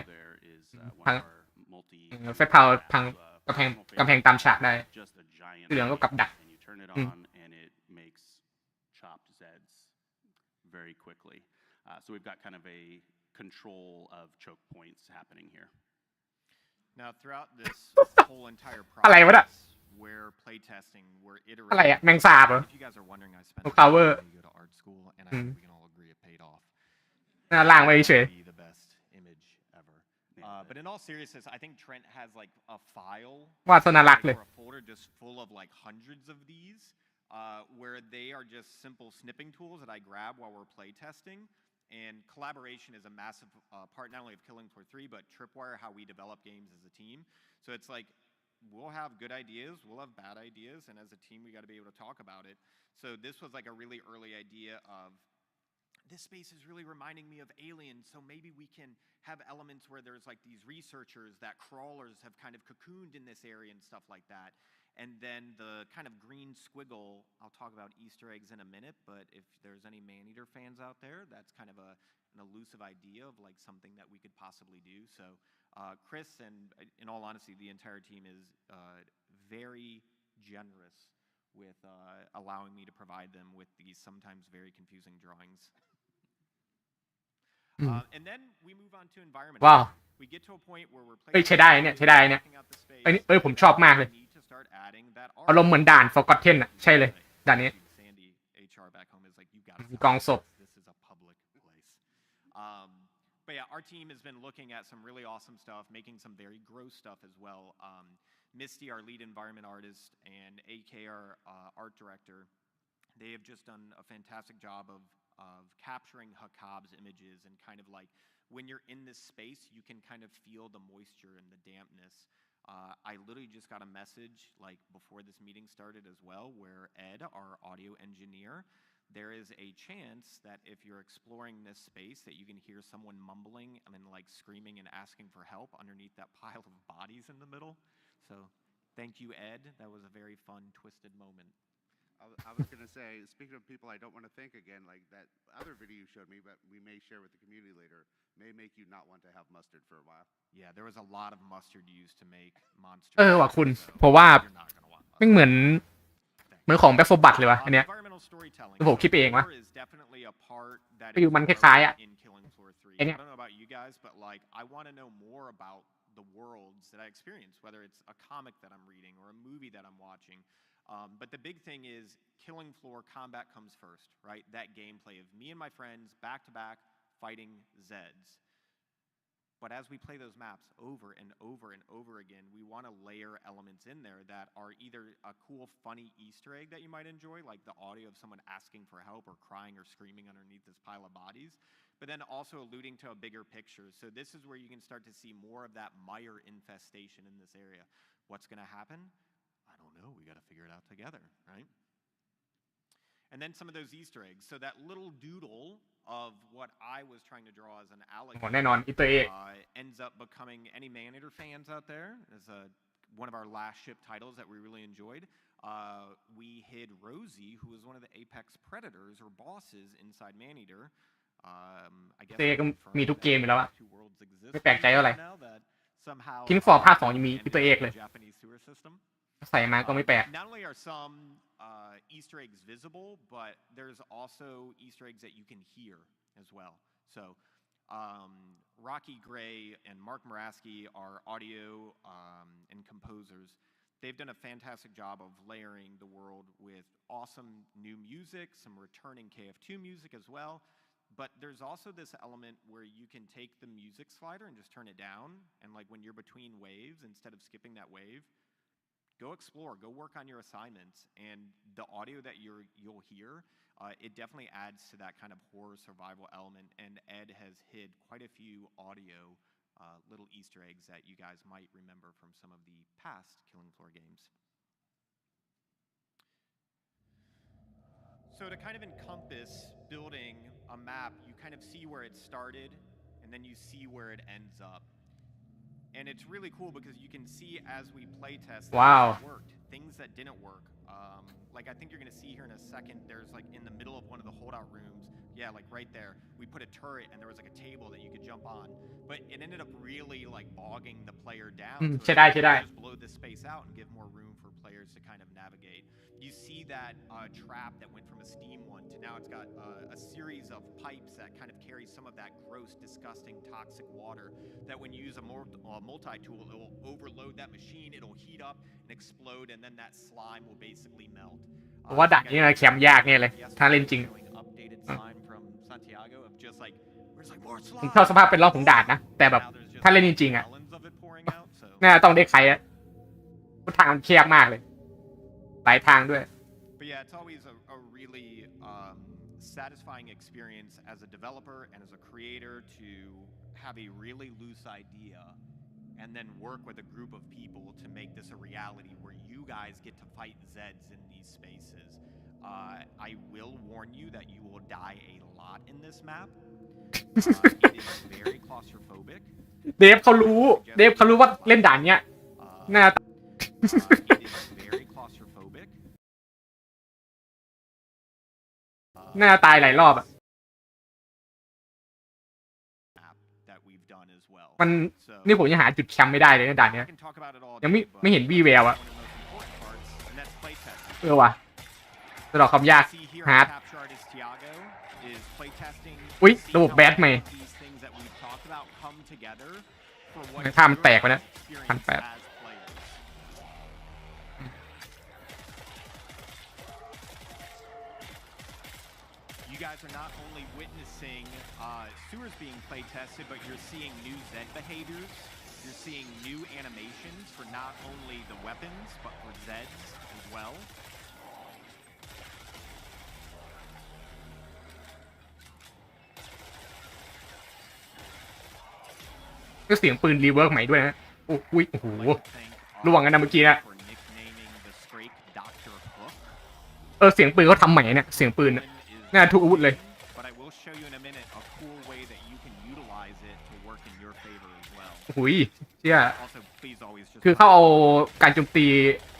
เซฟพาวพังกำแพงตามฉากได้เหลืองก็กับดักvery quickly. So we've got kind of a control of choke points happening here. Now throughout this whole entire process, we're playtesting, we're iterating. อะไรอะแมงสาบเหรอ If you guys are wondering, I spent time to go to art school, and I think we can all agree it paid off. ล่างไว้เฉย The best image ever. But in all seriousness, I think Trent has like a file วาดซะน่ารักเลย or a folder just full of like hundreds of these. Where they are just simple snipping tools that I grab while we're playtesting. And collaboration is a massive part not only of Killing Floor 3, but Tripwire, how we develop games as a team. So it's like, we'll have good ideas, we'll have bad ideas, and as a team, we got to be able to talk about it. So this was like a really early idea of, this space is really reminding me of Alien, so maybe we can have elements where there's like these researchers that crawlers have kind of cocooned in this area and stuff like that. And then the kind of green squiggle, I'll talk about Easter eggs in a minute, but if there's any Maneater fans out there, that's kind of an elusive idea of like something that we could possibly do. So Chris, and in all honesty, the entire team is very generous with allowing me to provide them with these sometimes very confusing drawings. And then we move on to environment. Wow. We get to a point where we're ใช้ได้เนี่ยอันนี้ผมชอบมากเลยอารมณ์เหมือนด่าน Forgotten อ่ะใช่เลยด่านนี้กองศพ But yeah, our team has been looking at some really awesome stuff, making some very gross stuff as well. Misty, our lead environment artist, and AK, our art director, they have just done a fantastic job of capturing Hakab's images and kind of like, when you're in this space, you can kind of feel the moisture and the dampness. I literally just got a message like before this meeting started as well, where Ed, our audio engineer, there is a chance that if you're exploring this space that you can hear someone mumbling and then like screaming and asking for help underneath that pile of bodies in the middle. So thank you, Ed. That was a very fun, twisted moment. I was going to say, speaking of people I don't want to thank again, like that other video you showed me, but we may share with the community later, may make you not want to have mustard for a while. Yeah, there was a lot of mustard used to make monsters. ว่ะคุณเพราะว่าไม่เหมือนของแบ็คโฟบัตเลยวะอันเนี้ยผมคิดเองวะไปดูมันคล้ายๆอ่ะไอเนี้ย I don't know about you guys, but like I want to know more about the worlds that I experience, whether it's a comic that I'm reading or a movie that I'm watching. But the big thing is Killing Floor combat comes first, right? That gameplay of me and my friends back to back fighting Zeds. But as we play those maps over and over and over again, we want to layer elements in there that are either a cool, funny Easter egg that you might enjoy, like the audio of someone asking for help or crying or screaming underneath this pile of bodies, but then also alluding to a bigger picture. So this is where you can start to see more of that mire infestation in this area. What's going to happen? I don't know. We got to figure it out together, right? And then some of those Easter eggs. So that little doodle of what I was trying to draw as an alligator ends up becoming, any Maneater fans out there, as one of our last ship titles that we really enjoyed. We hid Rosie, who was one of the apex predators or bosses inside Maneater. I guess มีทุกเกมอยู่แล้วอะไม่แปลกใจเท่าไหร่ somehow คิงฟอร์ภาค 2ยังมีอีสเตอร์เอ็กเลย Japanese sewer system. ใส่มาก็ไม่แปลก Not only are some Easter eggs visible, but there's also Easter eggs that you can hear as well. So Rocky Gray and Mark Muraski are audio and composers. They've done a fantastic job of layering the world with awesome new music, some returning KF2 music as well. But there's also this element where you can take the music slider and just turn it down, and like when you're between waves, instead of skipping that wave, go explore, go work on your assignments, and the audio that you'll hear, it definitely adds to that kind of horror survival element, and Ed has hid quite a few audio little Easter eggs that you guys might remember from some of the past Killing Floor games. So to kind of encompass building a map, you kind of see where it started, and then you see where it ends up. And it's really cool because you can see as we play test things that worked, things that didn't work. Like I think you're gonna see here in a second, there's like in the middle of one of the holdout rooms, yeah, like right there, we put a turret and there was like a table that you could jump on, but it ended up really like bogging the player down. So just blow this space out and give more room for players to kind of navigate. You see that trap that went from a steam one to now it's got a series of pipes that kind of carry some of that gross, disgusting, toxic water that when you use a multi-tool, it will overload that machine, it'll heat up and explode, and then that slime will basically melt. ว่าด่านนี้แคมป์ยากเนี่ยเลยถ้าเล่นจริงเข้าสภาพเป็นรอบของด่านนะแต่แบบถ้าเล่นจริงๆอ่ะน่าต้องได้ใครอ่ะทางมันแคบมากเลยหลายทางด้วย But yeah, it's always a really satisfying experience as a developer and as a creator to have a really loose idea and then work with a group of people to make this a reality where you guys get to fight Zeds in these spaces. I will warn you that you will die a lot in this map. It is very claustrophobic. เดฟเขารู้ว่าเล่นด่านเนี้ยน่าตายหลายรอบอ่ะมันนี่ผมยังหาจุดแคมป์ไม่ได้เลยในด่านเนี้ยยังไม่เห็นวี่แววอ่ะว่ะตลอดความยากฮาร์ดอุ๊ยระบบแบทใหม่ท่ามันแตกไปนะ1,800You guys are not only witnessing sewers being play tested, but you're seeing new Zed behaviors. You're seeing new animations for not only the weapons, but for Zeds as well. ก็เสียงปืนรีเวิร์กใหม่ด้วยนะโอ้โหระวังกันนะเมื่อกี้นะเสียงปืนเขาทำใหม่เนี่ยเสียงปืนน่าทุกอาวุธเลยหุยเชี่ยคือเขาเอาการโจมตี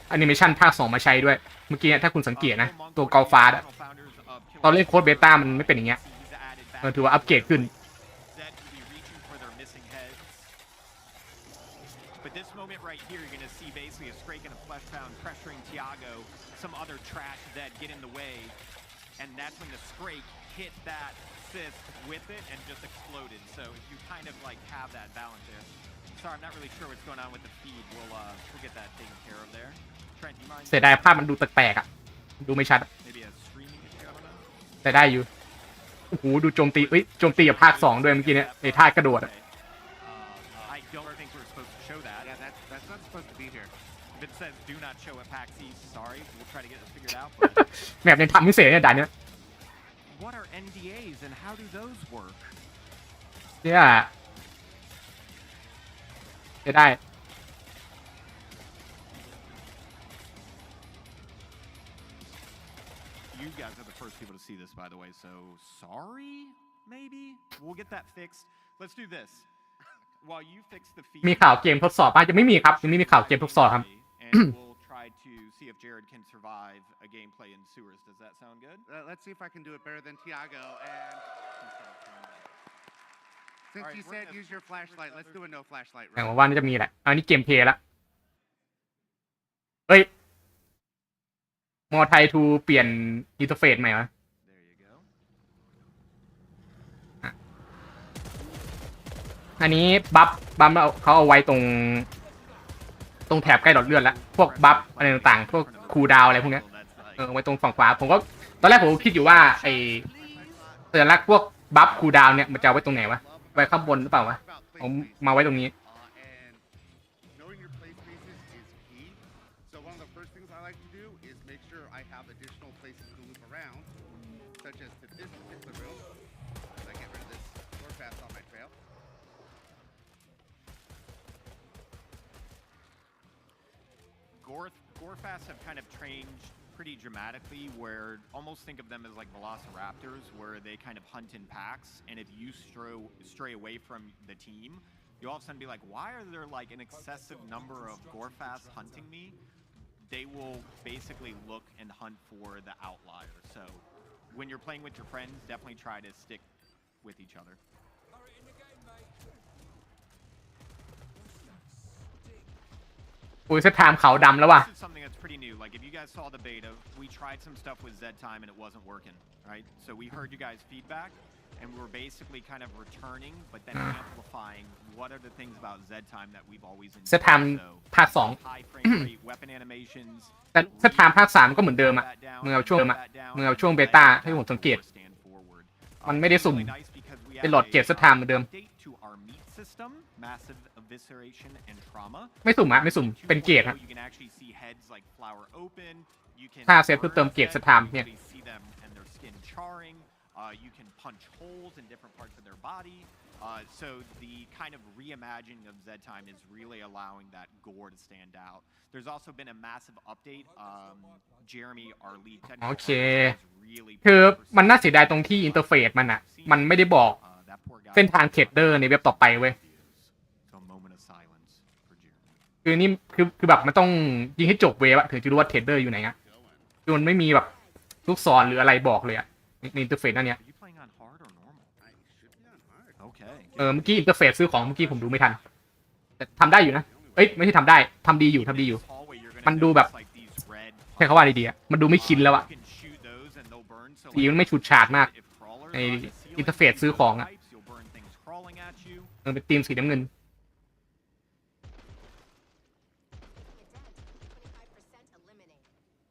แอนิเมชันภาค 2มาใช้ด้วยเมื่อกี้ถ้าคุณสังเกตนะตัวเกาฟ้าตอนเล่นโค้ดเบต้ามันไม่เป็นอย่างเงี้ยถือว่าอัปเกรดขึ้นBut this moment right here, you're going to see basically a Scrake and a Fleshpound pressuring Tiago. Some other trash Zed get in the way, and that's when the Scrake hit that fist with it and just exploded. So if you kind of like have that balance there. Sorry, I'm not really sure what's going on with the feed. We'll get that taken care of there. Trent, do you mind? เสียดายภาพมันดูแปลกๆอ่ะดูไม่ชัด Maybe a streaming issue, I don't know. แต่ได้อยู่โอ้โหดูโจมตีโจมตีกับภาค 2ด้วยเมื่อกี้เนี่ยไอ้ท่ากระโดดอ่ะแบบยังทำไม่เสร็จเนี่ยด่านเนี้ย What are NDAs and how do those work? เนี่ยจะได้ You guys are the first people to see this, by the way. So sorry, maybe we'll get that fixed. Let's do this. While you fix the feed. มีข่าวเกมทดสอบป่ะยังไม่มีครับยังไม่มีข่าวเกมทดสอบครับ Try to see if Jared can survive a gameplay in sewers. Does that sound good? Let's see if I can do it better than Tiago. And Since you said use your flashlight, let's do a no flashlight แต่ round. ว่าน่าจะมีแหละอันนี้เกมเพลย์ละเฮ้ยมอไทยทูเปลี่ยนอินเทอร์เฟซใหม่เหรอ There you go. อันนี้บัฟเขาเอาไว้ตรงแถบใกล้หลอดเลือดแล้วพวกบัฟอะไรต่างๆพวกคูลดาวน์อะไรพวกเนี้ยไว้ตรงฝั่งขวาผมก็ตอนแรกผมคิดอยู่ว่าไอสัญลักษณ์พวกบัฟคูลดาวน์เนี่ยมันจะเอาไว้ตรงไหนวะไว้ข้างบนหรือเปล่าวะผมมาไว้ตรงนี้ And knowing your play spaces is key. So one of the first things I like to do is make sure I have additional places to loop around, such as to this particular room, as I get rid of this door pass on my trail. Gorefast have kind of changed pretty dramatically, where almost think of them as like velociraptors, where they kind of hunt in packs, and if you stray away from the team, you all of a sudden be like, why are there like an excessive number of Gorefast hunting me? They will basically look and hunt for the outlier. So when you're playing with your friends, definitely try to stick with each other.อุ้ยเซตไทม์ขาวดำแล้วว่ะ This is something that's pretty new. Like if you guys saw the beta, we tried some stuff with Z time and it wasn't working, right? So we heard you guys' feedback and we were basically kind of returning, but then amplifying what are the things about Z time that we've always enjoyed. เซตไทม์ภาค2 High frame rate, weapon animations. แต่เซตไทม์ภาค3ก็เหมือนเดิมอะเมื่อช่วงเบต้าที่ผมสังเกตมันไม่ได้สุ่มเป็นโหลดเก็บเซตไทม์เหมือนเดิมไม่สุ่มอะไม่สุ่มเป็นเกรดฮะถ้าเซฟเพื่อเติมเกรดเซตไทม์เนี่ย You can punch holes in different parts of their body. So the kind of reimagining of Z time is really allowing that gore to stand out. There's also been a massive update. Jeremy, our lead technical โอเค really คือมันน่าเสียดายตรงที่อินเทอร์เฟซมันไม่ได้บอกเส้นทางเทรดเดอร์ในเว็บต่อไปเว้ย So a moment of silence for Jeremy. คือนี่คือแบบมันต้องยิงให้จบเวฟอะถึงจะรู้ว่าเทรดเดอร์อยู่ไหนอะคือมันไม่มีแบบลูกศรหรืออะไรบอกเลยอะในอินเทอร์เฟซนั่นเนี่ย Are you playing on hard or normal? I should be on hard. Okay. เมื่อกี้อินเทอร์เฟซซื้อของเมื่อกี้ผมดูไม่ทันแต่ทำได้อยู่นะเอ้ยไม่ใช่ทำได้ทำดีอยู่ มันดูแบบใช้คำว่าดีๆอะมันดูไม่ชินแล้วอะสีมันไม่ฉูดฉาดมากในอินเทอร์เฟซซื้อของอะเป็นธีมสีน้ำเงิน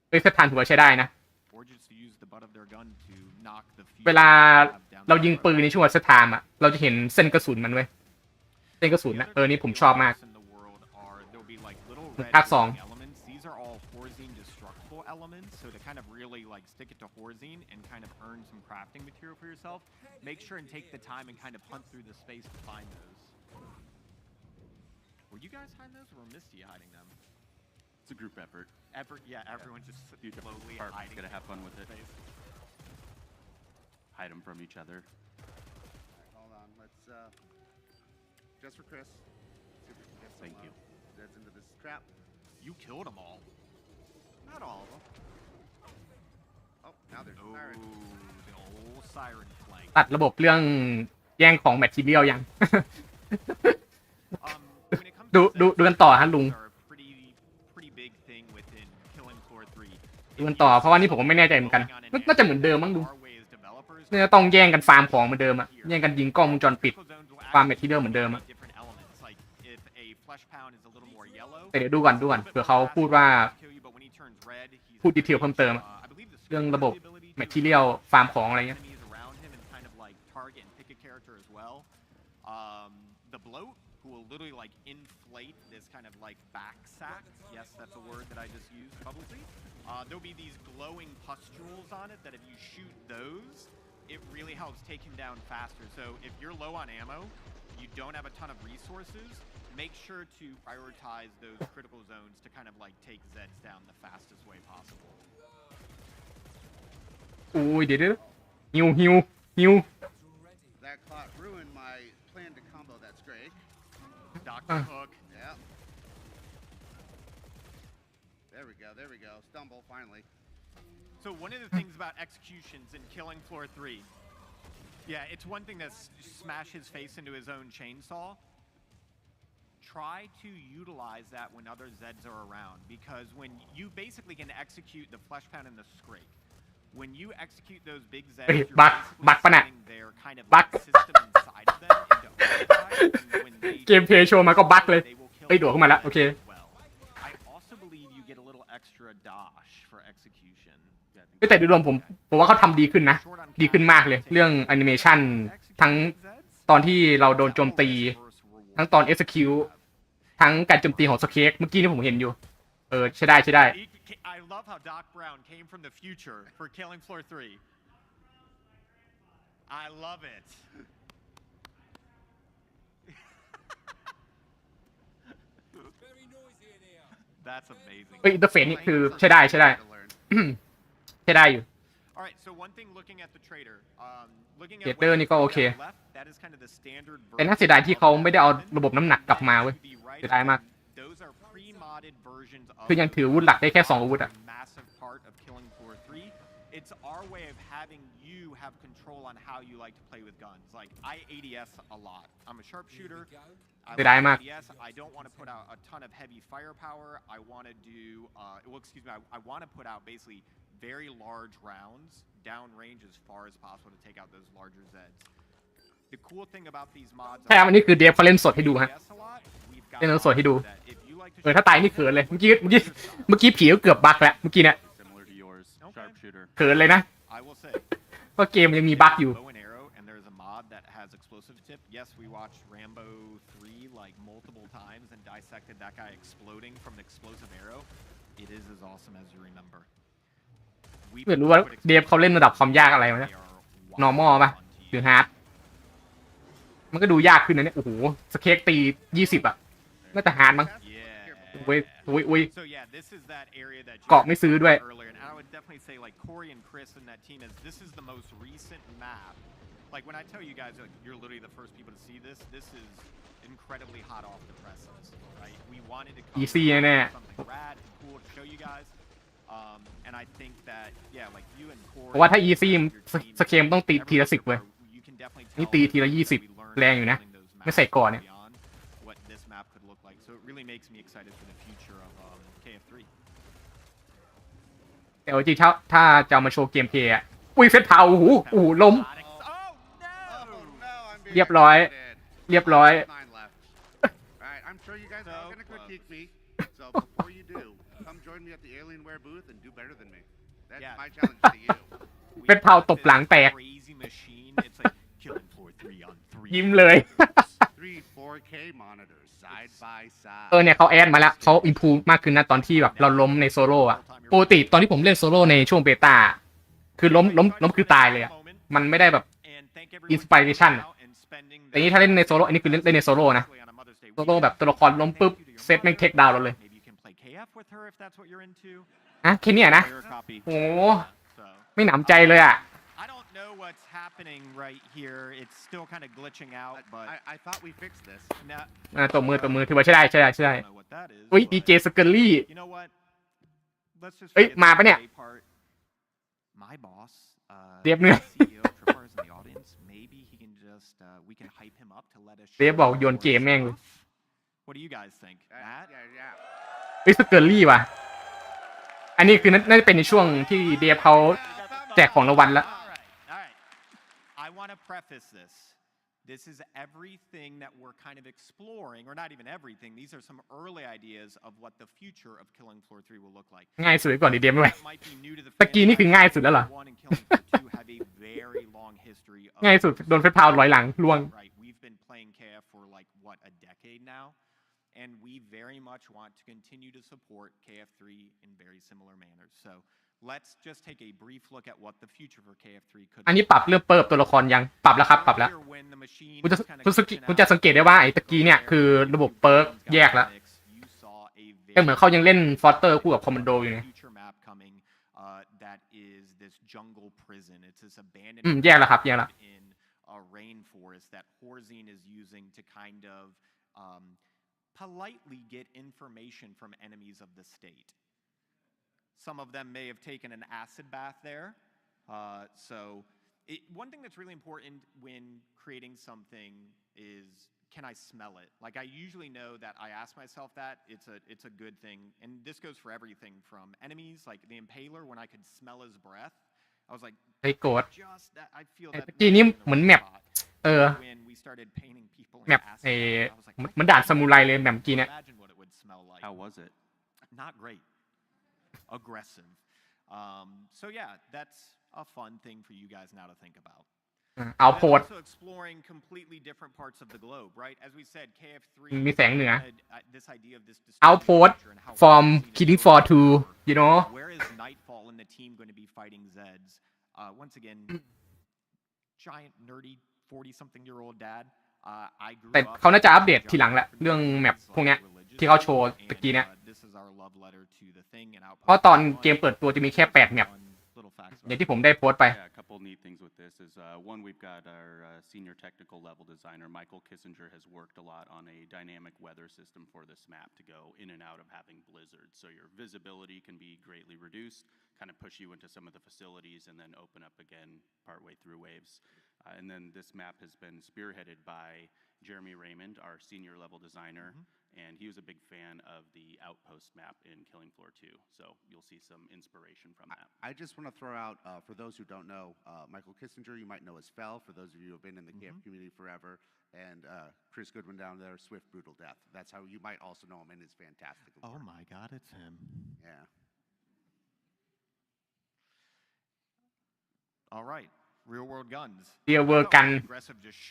เฮ้ยเซตทานถือว่าใช้ได้นะเวลาเรายิงปืนในช่วงเซตไทม์อะเราจะเห็นเส้นกระสุนมันเว้ยเส้นกระสุนนะนี่ผมชอบมากภาค2 elements, so to kind of really like stick it to Horzine and kind of earn some crafting material for yourself, make sure and take the time and kind of hunt through the space to find those. Were you guys hiding those or were Misty hiding them? It's a group effort. Yeah, everyone just slowly hiding. Gonna have fun with it. Hide them from each other. Alright, hold on. Let's just for Chris. See if we can get some, Thank you. Zeds into this trap. You killed them all. Not all of them. Oh, now there's a siren. The old siren flag. ตัดระบบเรื่องแย่งของแมททีเรียลยัง ดูกันต่อฮะลุงดูกันต่อเพราะว่านี่ผมก็ไม่แน่ใจเหมือนกันน่าจะเหมือนเดิมมั้งลุงน่าจะต้องแย่งกันฟาร์มของเหมือนเดิมอะแย่งกันยิงกล้องวงจรปิดฟาร์มแมททีเรียลเหมือนเดิมอะแต่เดี๋ยวดูก่อนเผื่อเขาพูดดีเทลเพิ่มเติมเรื่องระบบแมททีเรียลฟาร์มของอะไรเงี้ย The bloat who will literally like inflate this kind of like back sack. Yes, that's a word that I just used publicly. There'll be these glowing pustules on it that if you shoot those, it really helps take him down faster. So if you're low on ammo, you don't have a ton of resources, make sure to prioritize those critical zones to kind of like take Zeds down the fastest way possible. โอ้ยเดี๋ยวฮิว That clock ruined my plan to combo that Scrake. Dr. Hook. Yeah. There we go. Stumble, finally. So one of the things about executions in killing floor 3, Yeah, it's one thing to smash his face into his own chainsaw. Try to utilize that when other Zeds are around, because when you basically can execute the flesh pound and the scrape, when you execute those big Zeds, you're basically setting their kind of system inside of them into overdrive, and when they เกมเพลย์โชว์มาก็บั๊กเลยเฮ้ยโดดเข้ามาแล้วโอเค I also believe you get a little extra dosh for execution. แต่โดยรวมผมว่าเขาทำดีขึ้นนะดีขึ้นมากเลยเรื่องแอนิเมชันทั้งตอนที่เราโดนโจมตีทั้งตอน execute ทั้งการโจมตีของสเค้กเมื่อกี้ที่ผมเห็นอยู่ใช่ได้ I love how Doc Brown came from the future for Killing Floor 3. I love it. That's amazing. เฮ้ยอินเตอร์เฟซนี่คือใช่ได้ ใช่ได้อยู่ All right, so one thing looking at the trader, looking at เดอร์นี่ก็โอเค that is kind of the standard แต่น่าเสียดายที่เขาไม่ได้เอาระบบน้ำหนักกลับมาเว้ยเสียดายมาก Those are pre-modded versions of คือยังถืออาวุธหลักได้แค่2อาวุธอะ massive part of Killing Floor 3. It's our way of having you have control on how you like to play with guns. Like I ADS a lot. I'm a sharpshooter. I like ADS. I don't want to put out a ton of heavy firepower. I want to do I want to put out basically very large rounds downrange as far as possible to take out those larger Zeds. The cool thing about these mods ใช่อันนี้คือเดฟเขาเล่นสดให้ดูฮะเล่นสดให้ดูถ้าตายนี่เขินเลยเมื่อกี้ผีก็เกือบบั๊กแล้วเมื่อกี้เนี่ยเขินเลยนะเพราะเกมยังมีบั๊กอยู่ has explosive tip. Yes, we watched Rambo 3 like multiple times and dissected that guy exploding from the explosive arrow. It is as awesome as you remember. ไม่รู้ว่าเดฟเขาเล่นระดับความยากอะไรวะเนี่ย normal ป่ะหรือ hard มันก็ดูยากขึ้นนะเนี่ยโอ้โหสเค้กตี20อ่ะน่าจะ hard มั้งเว้ยเกาะไม่ซื้อด้วย I would definitely say like Corey and Chris and that team is this is the most recent map. Like when I tell you guys, like, you're literally the first people to see this. This is incredibly hot off the presses, right? We wanted to come easy with แน่ something rad and cool to show you guys. And I think that yeah, like you and Corey. เพราะว่าถ้า easy สเกมต้องตีทีละ10เว้ยนี่ตีทีละ20แรงอยู่นะไม่ใส่ก่อนเนี่ย What this map could look like. So it really makes me excited for the future of KF3. แต่จริงๆถ้าจะเอามาโชว์เกมเพลย์อ่ะอุ้ยเฟสเผาโอ้โหล้มเรียบร้อย I'm sure you guys are going to critique me. So before you do, come join me at the Alienware booth and do better than me. That's my challenge to you. เฟสเผาตบหลังแตกยิ้มเลย 4K monitors side by side. เนี่ยเขาแอดมาแล้วเขาอิมพูมากขึ้นนะตอนที่แบบเราล้มในโซโล่อะปกติตอนที่ผมเล่นโซโล่ในช่วงเบต้าคือล้มคือตายเลยอะมันไม่ได้แบบอินสปิเรชั่นแต่นี้ถ้าเล่นในโซโล่อันนี้คือเล่นในโซโล่นะโซโล่แบบตัวละครล้มปุ๊บเซตแม่งเทคดาวน์เราเลยอะแค่นี้นะโอ้ไม่หนำใจเลยอะwhat's happening right here. It's still kind of glitching out, but I thought we fixed this. ตบมือถือว่าใช่ได้อุ้ยดีเจสเกอรี่ You know what? Let's just เอ้ยมาปะเนี่ย My boss เรียบเนื้อ Maybe he can just we can hype him up to let us เรียบบอกโยนเกมแม่งเลย What do you guys think? Matt? Yeah. เฮ้ยสเกอรี่ว่ะอันนี้คือน่าจะเป็นในช่วงที่เดฟเขาแจกของรางวัลแล้ว I want to preface this. This is everything that we're kind of exploring, or not even everything. These are some early ideas of what the future of Killing Floor 3 will look like. ง่ายสุดก่อนดีเดมไม่ตะกี้นี่คือง่ายสุดแล้วเหรอ ง่ายสุดโดนเฟสพาวร้อยหลังล่วง We've been playing KF for like what a decade now, and we very much want to continue to support KF3 in very similar manners. So. Let's just take a brief look at what the future for KF3 could. อันนี้ปรับเรื่องเปิดตัวละครยังปรับแล้วครับปรับแล้วคุณจะสังเกตได้ว่าไอ้ตะกี้เนี่ยคือระบบเปิร์กแยกแล้วแต่เหมือนเขายังเล่นฟอสเตอร์คู่กับคอมมานโดอยู่ไงแยกแล้วครับแยกแล้ว rainforest that Horzine is using to kind of politely get information from enemies of the state. Some of them may have taken an acid bath there, so one thing that's really important when creating something is, can I smell it? Like I usually know that I ask myself that it's a good thing, and this goes for everything from enemies, like the Impaler. When I could smell his breath, I was like, ไอ้โกรธ just that I feel ไอ้ that. เมื่อกี้นี้เหมือนแมป When we started painting people แมป in ไอ้ acid, I was like, เหมือนด่านซามูไรเลยแมปเมื่อกี้เนี่ย imagine what it would smell like. How was it? Not great. Aggressive. So yeah, that's a fun thing for you guys now to think about. เอาโพด Also exploring completely different parts of the globe, right? As we said, KF3 มีแสงเหนือ this idea of this Outpost from Killing Floor 2 you know where is Nightfall and the team going to be fighting Zeds? Once again, giant nerdy 40-something-year-old dad. I grew แต่ up เขาน่าจะอัปเดตทีหลังแหละเรื่องแมปพวกเนี้ยที่เขาโชว์ตะกี้เนี่ย This is our love letter to the thing and Outpost. เพราะตอนเกมเปิดตัวจะมีแค่8แมปอย่างที่ผมได้โพสต์ไป Yeah, a couple neat things with this is one, we've got our senior technical level designer Michael Kissinger has worked a lot on a dynamic weather system for this map to go in and out of having blizzards, so your visibility can be greatly reduced, kind of push you into some of the facilities and then open up again partway through waves. And then this map has been spearheaded by Jeremy Raymond, our senior level designer, and he was a big fan of the Outpost map in Killing Floor 2, so you'll see some inspiration from that. I just want to throw out, for those who don't know, Michael Kissinger, you might know as Fell, for those of you who have been in the KF community forever, and Chris Goodwin down there, Swift Brutal Death. That's how you might also know him in his fantastic work. Oh my God, it's him. Yeah. All right, real world guns. Real world gun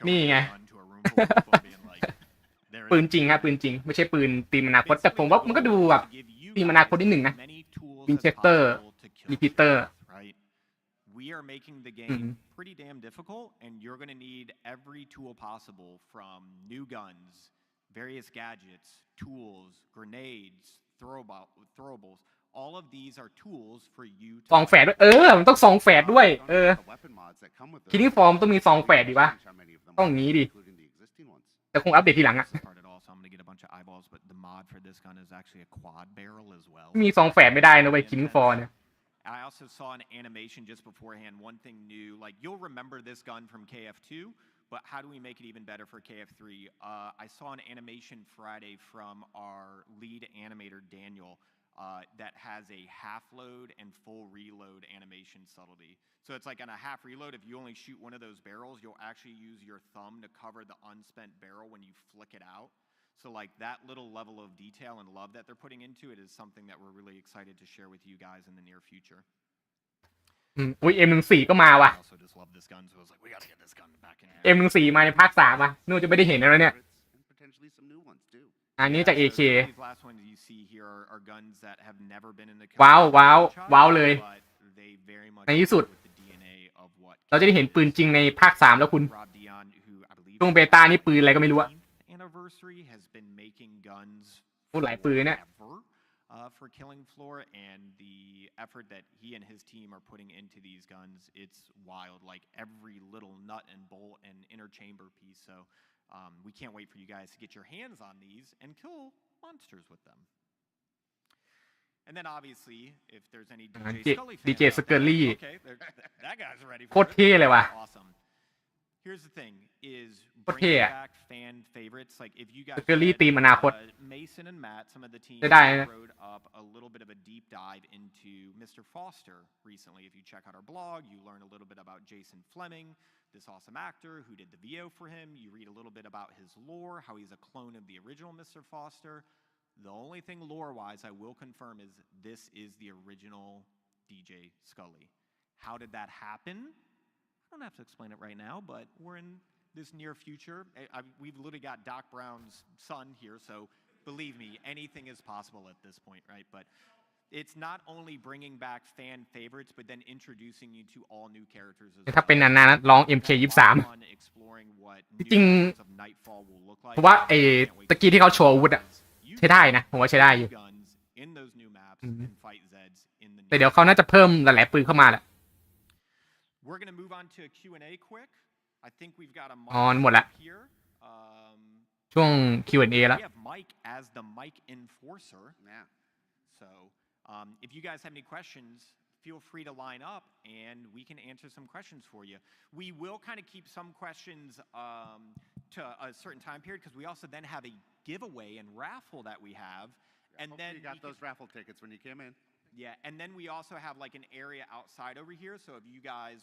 นี่ไง ปืนจริงครับปืนจริงไม่ใช่ปืนตีมอนาคตแต่ผมว่ามันก็ดูแบบตีมอนาคตนิดหนึ่งนะ Winchester Repeater We are making the game pretty damn difficult, and you're going to need every tool possible from new guns, various gadgets, tools, grenades, throwables. All of these are tools for you to ซองแฝดด้วยมันต้องซองแฝดด้วยคิดนี่ฟอร์มต้องมีซองแฝดดีวะต้องงี้ดิแต่คงอัปเดตทีหลังอะมีซองแฝดไม่ได้นะเว้ยคิดนี่ฟอร์เนี่ย I also saw an animation just beforehand, one thing new, like you'll remember this gun from KF2, but how do we make it even better for KF3? I saw an animation Friday from our lead animator, Daniel, that has a half load and full reload animation subtlety. So it's like on a half reload, if you only shoot one of those barrels, you'll actually use your thumb to cover the unspent barrel when you flick it out. So like that little level of detail and love that they're putting into it is something that we're really excited to share with you guys in the near future. อุ้ย M14 ก็มาว่ะ M14 มาในภาค3ว่ะนู่นจะไม่ได้เห็นแล้วเนี่ยอันนี้จาก AK ว้าวว้าวว้าวเลยในที่สุดเราจะได้เห็นปืนจริงในภาค3แล้วคุณช่วงเบต้านี่ปืนอะไรก็ไม่รู้อะพูดหลายปืนเนี่ย for Killing Floor and the effort that he and his team are putting into these guns, it's wild. Like every little nut and bolt and inner chamber piece. So we can't wait for you guys to get your hands on these and kill monsters with them. And then obviously, if there's any DJ Scully, okay, that guy's ready. โคตรเท่เลยว่ะ Awesome. Here's the thing: is โคตรเท่ bringing back fan favorites. Like if you guys, Scully ตีมอนาคต Mason and Matt, some of the team wrote up a little bit of a deep dive into Mr. Foster recently. If you check out our blog, you learn a little bit about Jason Fleming, this awesome actor who did the VO for him. You read a little bit about his lore, how he's a clone of the original Mr. Foster. The only thing lore-wise I will confirm is this is the original DJ Scully. How did that happen? I don't have to explain it right now, but we're in this near future. We've literally got Doc Brown's son here, so believe me, anything is possible at this point, right? But it's not only bringing back fan favorites, but then introducing you to all new characters as well. ถ้าเป็นนานๆร้อง MK23 จริงๆเพราะว่าไอ้ตะกี้ที่เขาโชว์อาวุธอะใช้ได้นะผมว่าใช้ได้อยู่แต่เดี๋ยวเขาน่าจะเพิ่มหลายๆปืนเข้ามาแหละอ๋อหมดละช่วง Q&A แล้ว if you guys have any questions feel free to line up and we can answer some questions for you. We will kind of keep some questions to a certain time period because we also then have a giveaway and raffle that we have. And then you got those raffle tickets when you came in. Yeah, and then we also have like an area outside over here. So if you guys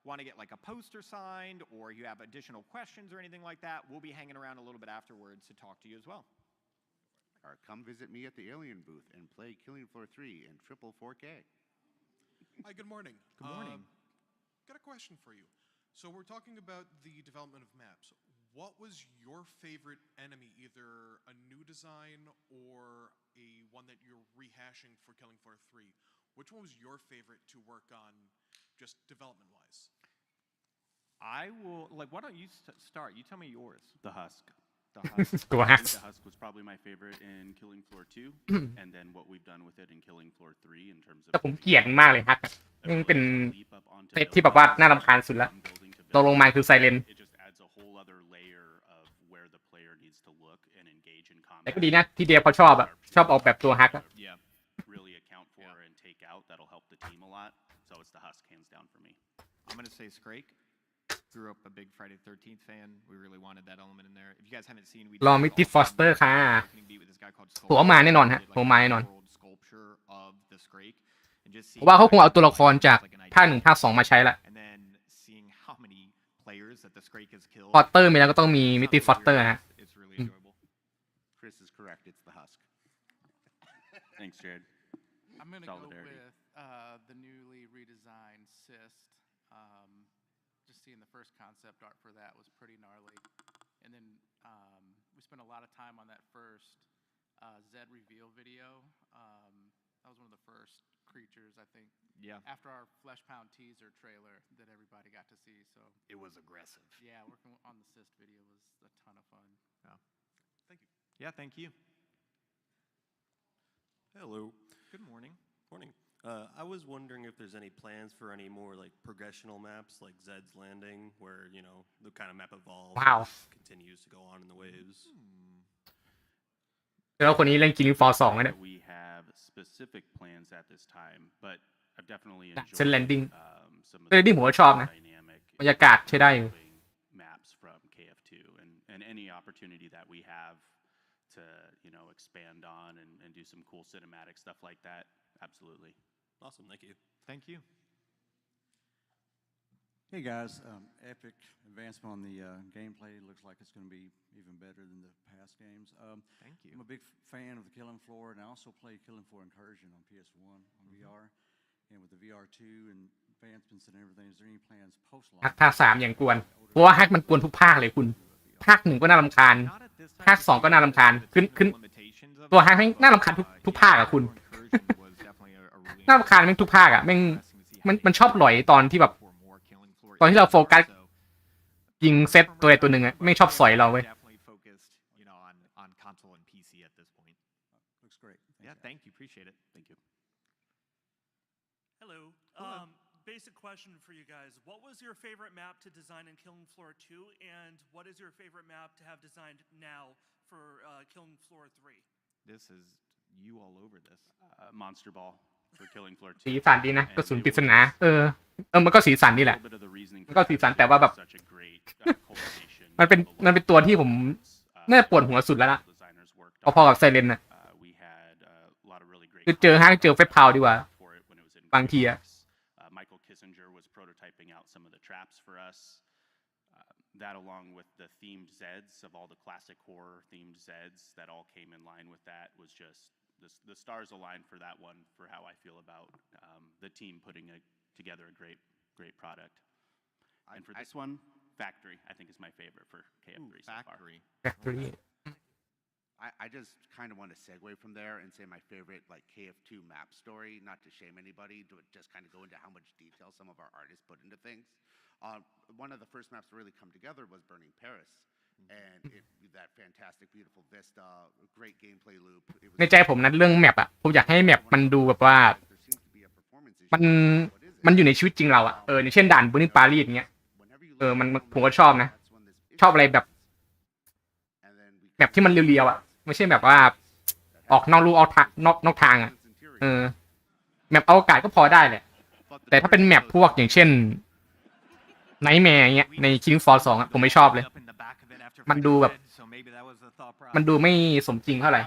want to get like a poster signed or you have additional questions or anything like that, we'll be hanging around a little bit afterwards to talk to you as well. Or come visit me at the Alien booth and play Killing Floor 3 in triple 4K. Hi, good morning. Good morning. Got a question for you. So we're talking about the development of maps. What was your favorite enemy, either a new design or a one that you're rehashing for Killing Floor 3? Which one was your favorite to work on, just development-wise? I will, like, why don't you start? You tell me yours. The Husk. The Husk. The Husk. The Husk was probably my favorite in Killing Floor 2, and then what we've done with it in Killing Floor 3 in terms of. แต่ผมเกลียดมากเลยฮักยังเป็นเซตที่แบบว่าน่ารำคาญสุดละตัวลงมาคือไซเลน It just adds a whole other layer of where the player needs to look and engage in combat. แต่ก็ดีนะที่เดียเขาชอบออกแบบตัวฮัก Yeah, really account for and take out. That'll help the team a lot. So it's the Husk hands down for me. I'm gonna say Scrake. Grew up a big Friday the 13th fan. We really wanted that element in there. If you guys haven't seen, we รอมิติฟอสเตอร์ค่ะ with this guy called ผมว่ามาแน่นอนฮะผมมาแน่นอน sculpture of the Scrake and just เพราะว่าเขาคงเอาตัวละครจากภาค1ภาค2มาใช้ละ and then seeing how many players that the Scrake has killed. ฟอสเตอร์มีแล้วก็ต้องมีมิติฟอสเตอร์ฮะ It's really enjoyable. Chris is correct. It's the Husk. Thanks, Jared. I'm gonna go Solidarity. with the newly redesigned Cyst. Just seeing the first concept art for that was pretty gnarly, and then we spent a lot of time on that first Zed reveal video. That was one of the first creatures, I think. Yeah. After our Flesh Pound teaser trailer that everybody got to see, so it was aggressive. Yeah, working on the Cyst video was a ton of fun. Yeah. Thank you. Yeah, thank you. Hello. Good morning. Morning. I was wondering if there's any plans for any more like progressional maps like Zed's Landing, where you know the kind of map evolves, continues to go on in the waves. แล้วคนนี้เล่น Killing Floor 2เนี่ย We have specific plans at this time, but I've definitely เส้น enjoyed Landing some of เส้น Landing ผมก็ชอบนะบรรยากาศใช้ได้อยู่ maps from KF2 and any opportunity that we have to expand on and do some cool cinematic stuff like that. Absolutely. Awesome, thank you. Thank you. Hey guys, epic advancement on the gameplay. Looks like it's going to be even better than the past games. Thank you. I'm a big fan of the Killing Floor, and I also play Killing Floor Incursion on PS1 on VR, and with the VR2 and advancements and everything. Is there any plans post-launch? ภาค3อย่างกวนเพราะว่าฮักมันกวนทุกภาคเลยคุณภาค1ก็น่ารำคาญภาค2ก็น่ารำคาญขึ้นตัวฮักไม่น่ารำคาญทุกภาคอะคุณ น่ารำคาญแม่งทุกภาคอะแม่งมันชอบหลอยตอนที่แบบตอนที่เราโฟกัสยิงเซตตัวใดตัวหนึ่งอะแม่งชอบสอยเราเว้ย on console and PC at this point. Looks great. Yeah, thank you. Appreciate it. Thank you. Hello. Basic question for you guys. What was your favorite map to design in Killing Floor 2, and what is your favorite map to have designed now for Killing Floor 3? This is you all over this. Monster Ball for Killing Floor 2. สีสันดีนะกระสุนปริศนามันก็สีสันนี่แหละมันก็สีสันแต่ว่าแบบมันเป็นตัวที่ผมน่าปวดหัวสุดแล้วล่ะพอๆกับไซเลนน่ะคือเจอฮักเจอเฟสพาวดีกว่าบางทีอะ Michael Kissinger was prototyping out some of the traps for us. That along with the themed Zeds of all the classic horror themed Zeds that all came in line with that was just the stars aligned for that one for how I feel about the team putting together a great product. And for this one, Factory I think is my favorite for KF3 so far. Factory. I just kind of want to segue from there and say my favorite like KF2 map story, not to shame anybody, but just kind of go into how much detail some of our artists put into things. One of the first maps to really come together was Burning Paris, and that fantastic, beautiful vista, great gameplay loop. ในใจผมนั้นเรื่องแมปอะผมอยากให้แมปมันดูแบบว่ามันอยู่ในชีวิตจริงเราอะอย่างเช่นด่านบูนิปารีสอย่างเงี้ยมันผมก็ชอบนะชอบอะไรแบบที่มันเรียวๆอะไม่ใช่แบบว่าออกนอกลู่ออกนอกทางอะแมปอวกาศก็พอได้แหละ แต่ถ้าเป็นแมปพวกอย่างเช่นไนท์แมร์เงี้ยใน Killing Floor 2อะผมไม่ชอบเลยมันดูแบบมันดูไม่สมจริงเท่าไหร่อ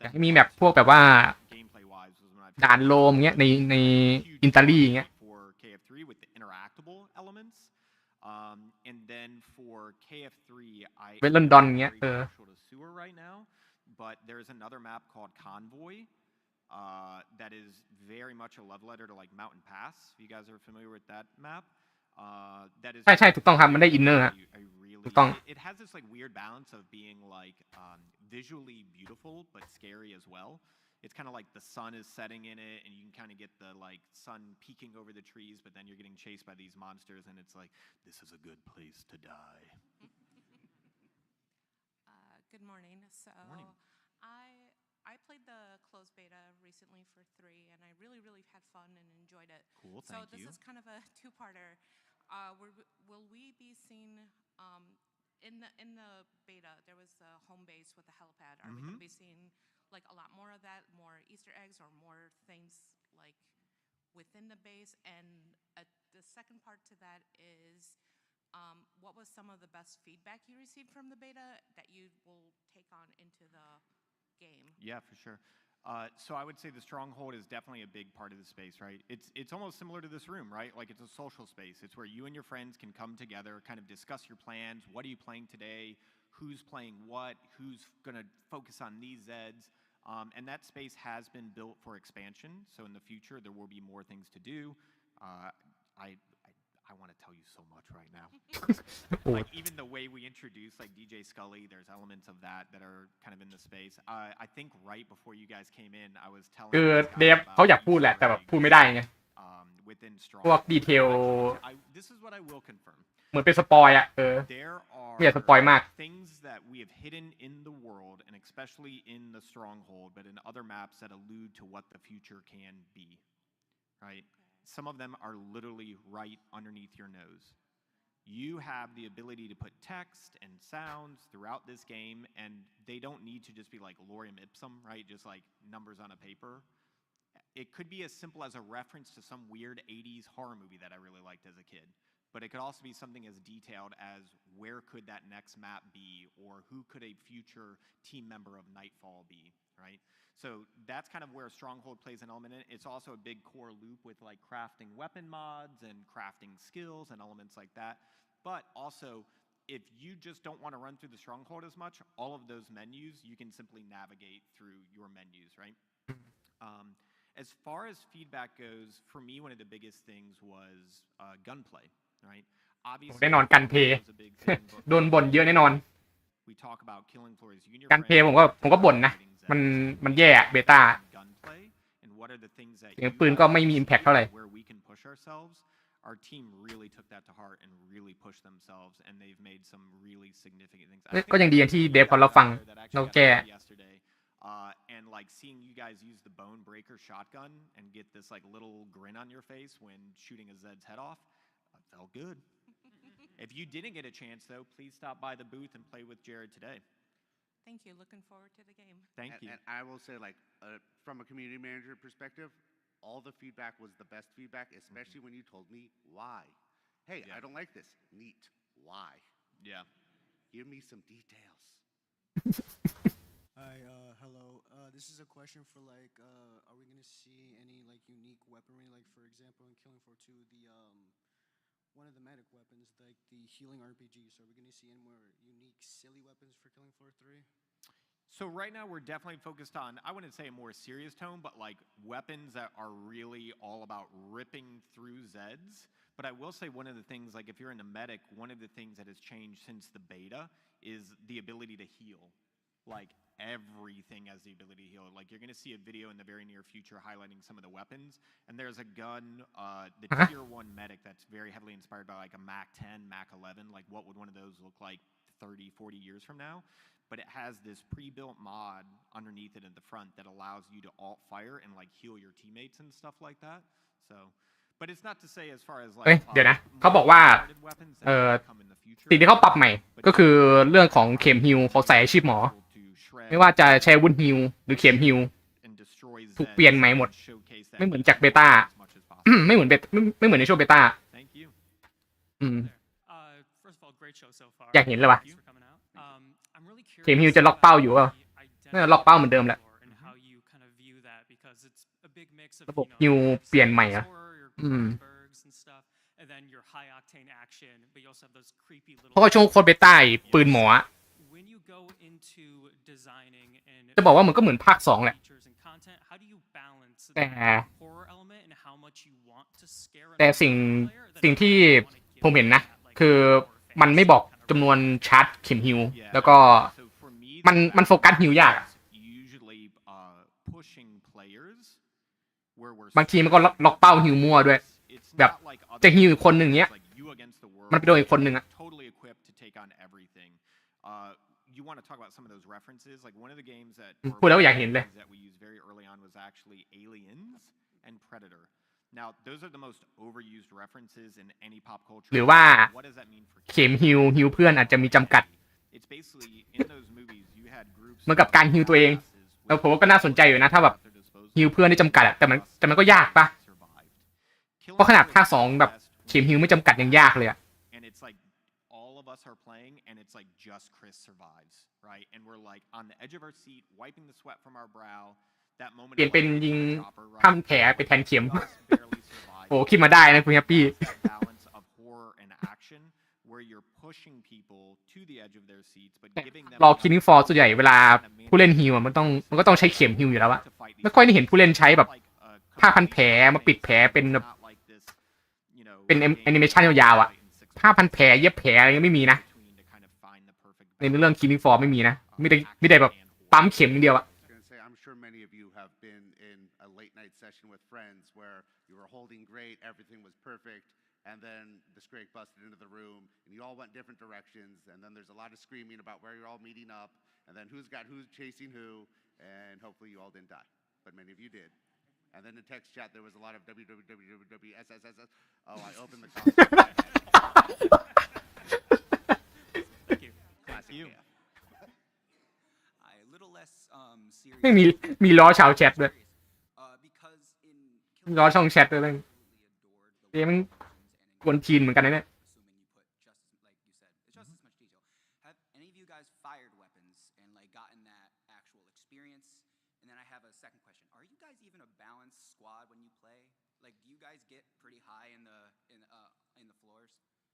ยากให้มีแมปพวกแบบว่าด่านโลมเงี้ยในอิตาลีเงี้ยเวลลอนดอนเงี้ยBut there's another map called Convoy that is very much a love letter to like Mountain Pass. If you guys are familiar with that map, that is ใช่ถูกต้องครับมันได้อินเนอร์ถูกต้อง It has this like weird balance of being like visually beautiful but scary as well. It's kind of like the sun is setting in it, and you can kind of get the like sun peeking over the trees, but then you're getting chased by these monsters, and it's like this is a good place to die. Good morning. So I played the closed beta recently for 3, and I really had fun and enjoyed it. Cool, so thank this you. is kind of a two-parter. Will we be seeing in the beta? There was the home base with the helipad. Are we going to be seeing like a lot more of that, more Easter eggs, or more things like within the base? And the second part to that is. What was some of the best feedback you received from the beta that you will take on into the game? Yeah, for sure. So I would say the Stronghold is definitely a big part of the space, right? It's almost similar to this room, right? Like it's a social space. It's where you and your friends can come together, kind of discuss your plans. What are you playing today? Who's playing what? Who's going to focus on these Zeds? And that space has been built for expansion. So in the future, there will be more things to do. I want to tell you so much right now. Like even the way we introduce like DJ Scully, there's elements of that are kind of in the space. I think right before you guys came in, I was telling คือเดฟเขาอยากพูดแหละแต่แบบพูดไม่ได้ไงพวกดีเทล This is what I will confirm. เหมือนเป็นสปอยอะไม่อยากสปอยมาก Things that we have hidden in the world, and especially in the Stronghold, but in other maps that allude to what the future can be, right? Some of them are literally right underneath your nose. You have the ability to put text and sounds throughout this game, and they don't need to just be like lorem ipsum, right? Just like numbers on a paper. It could be as simple as a reference to some weird 80s horror movie that I really liked as a kid. But it could also be something as detailed as where could that next map be, or who could a future team member of Nightfall be, right? So that's kind of where Stronghold plays an element in it. It's also a big core loop with like crafting weapon mods and crafting skills and elements like that. But also, if you just don't want to run through the Stronghold as much, all of those menus, you can simply navigate through your menus, right? As far as feedback goes, for me, one of the biggest things was gunplay, right? Obviously, แน่นอนกันเพย์โดนบ่นเยอะแน่นอนกันเพย์ผมก็บ่นนะมันแย่เบต้าเสียงปืนก็ไม่มี impact เท่าไหร่ Our team really took that to heart and really pushed themselves, and they've made some really significant things. ก็ยังดีที่เดฟพอเราฟังเราแก้ And like seeing you guys use the bone breaker shotgun and get this like little grin on your face when shooting a Zed's head off, that felt good. If you didn't get a chance though, please stop by the booth and play with Jared today. Thank you. Looking forward to the game. Thank you. And I will say, like, from a community manager perspective, all the feedback was the best feedback, especially when you told me why. Hey, I don't like this. Neat. Why? Yeah. Give me some details. Hi, hello. This is a question for like, are we gonna see any like unique weaponry? Like for example, in Killing Floor 2, the one of the medic weapons, like the healing RPGs. Are we gonna see any more unique, silly weapons for Killing Floor 3? So right now we're definitely focused on, I wouldn't say a more serious tone, but like weapons that are really all about ripping through Zeds. But I will say one of the things, like if you're in a medic, one of the things that has changed since the beta is the ability to heal. Like everything has the ability to heal. Like you're going to see a video in the very near future highlighting some of the weapons. And there's a gun, the tier 1 medic that's very heavily inspired by like a Mac 10, Mac 11. Like what would one of those look like 30, 40 years from now? But it has this pre-built mod underneath it in the front that allows you to alt fire and like heal your teammates and stuff like that. So, but it's not to say as far as like เดี๋ยวนะเขาบอกว่าสิ่งที่เขาปรับใหม่ก็คือเรื่องของเข็มฮิวเขาใส่อาชีพหมอไม่ว่าจะใช้อาวุธฮิวหรือเข็มฮิว ถูกเปลี่ยนใหม่หมดไม่เหมือนจากเบต้า ไม่เหมือนไม่เหมือนในช่วงเบต้าอยากเห็นเลยว่ะเข็มฮิวจะล็อกเป้าอยู่อ่ะน่าจะล็อกเป้าเหมือนเดิมแหละระบบฮิวเปลี่ยนใหม่อ่ะเพราะว่าช่วงโคดเบต้าปืนหมอจะบอกว่ามันก็เหมือนภาค2แหละแต่สิ่งที่ผมเห็นนะคือมันไม่บอกจำนวนชาร์จเข็มฮิวแล้วก็มันโฟกัสฮิวยากบางทีมันก็ล็อกเป้าฮิวมั่วด้วยแบบจะฮิวอีกคนหนึ่งเนี้ยมันไปโดนอีกคนหนึ่งอะพูดแล้วอยากเห็นเลยหรือว่าเข็มฮิวเพื่อนอาจจะมีจำกัดเหมือนกับการฮิวตัวเองแล้วผมว่าก็น่าสนใจอยู่นะถ้าแบบฮิวเพื่อนได้จำกัดแต่มันก็ยากปะเพราะขนาดภาค2แบบเข็มฮิวไม่จำกัดยังยากเลยอะเปลี่ยนเป็นยิงข้ามแผลไปแทนเข็มโอ้คิดมาได้นะคุณแฮปปี้รอคินนิ่งฟอร์ส่วนใหญ่เวลาผู้เล่นฮิวมันก็ต้องใช้เข็มฮิวอยู่แล้วอะไม่ค่อยได้เห็นผู้เล่นใช้แบบผ้าพันแผลมาปิดแผลเป็นแอนิเมชันยาวๆอะผ้าพันแผลเย็บแผลอะไรยังไม่มีนะในเรื่องคินนิ่งฟอร์ไม่มีนะไม่ได้แบบปั๊มเข็มเดียวอะAnd then the Scrake busted into the room, and you all went different directions, and then there's a lot of screaming about where you're all meeting up, and then who's chasing who, and hopefully you all didn't die, but many of you did. And then in text chat, there was a lot of www.SSSS. Oh, I opened the console. Thank you. A little less serious. ไม่มีล้อชาวแชทด้วยล้อช่องแชทด้วยเลยมันกวนทีนเหมือนกันนะเนี่ย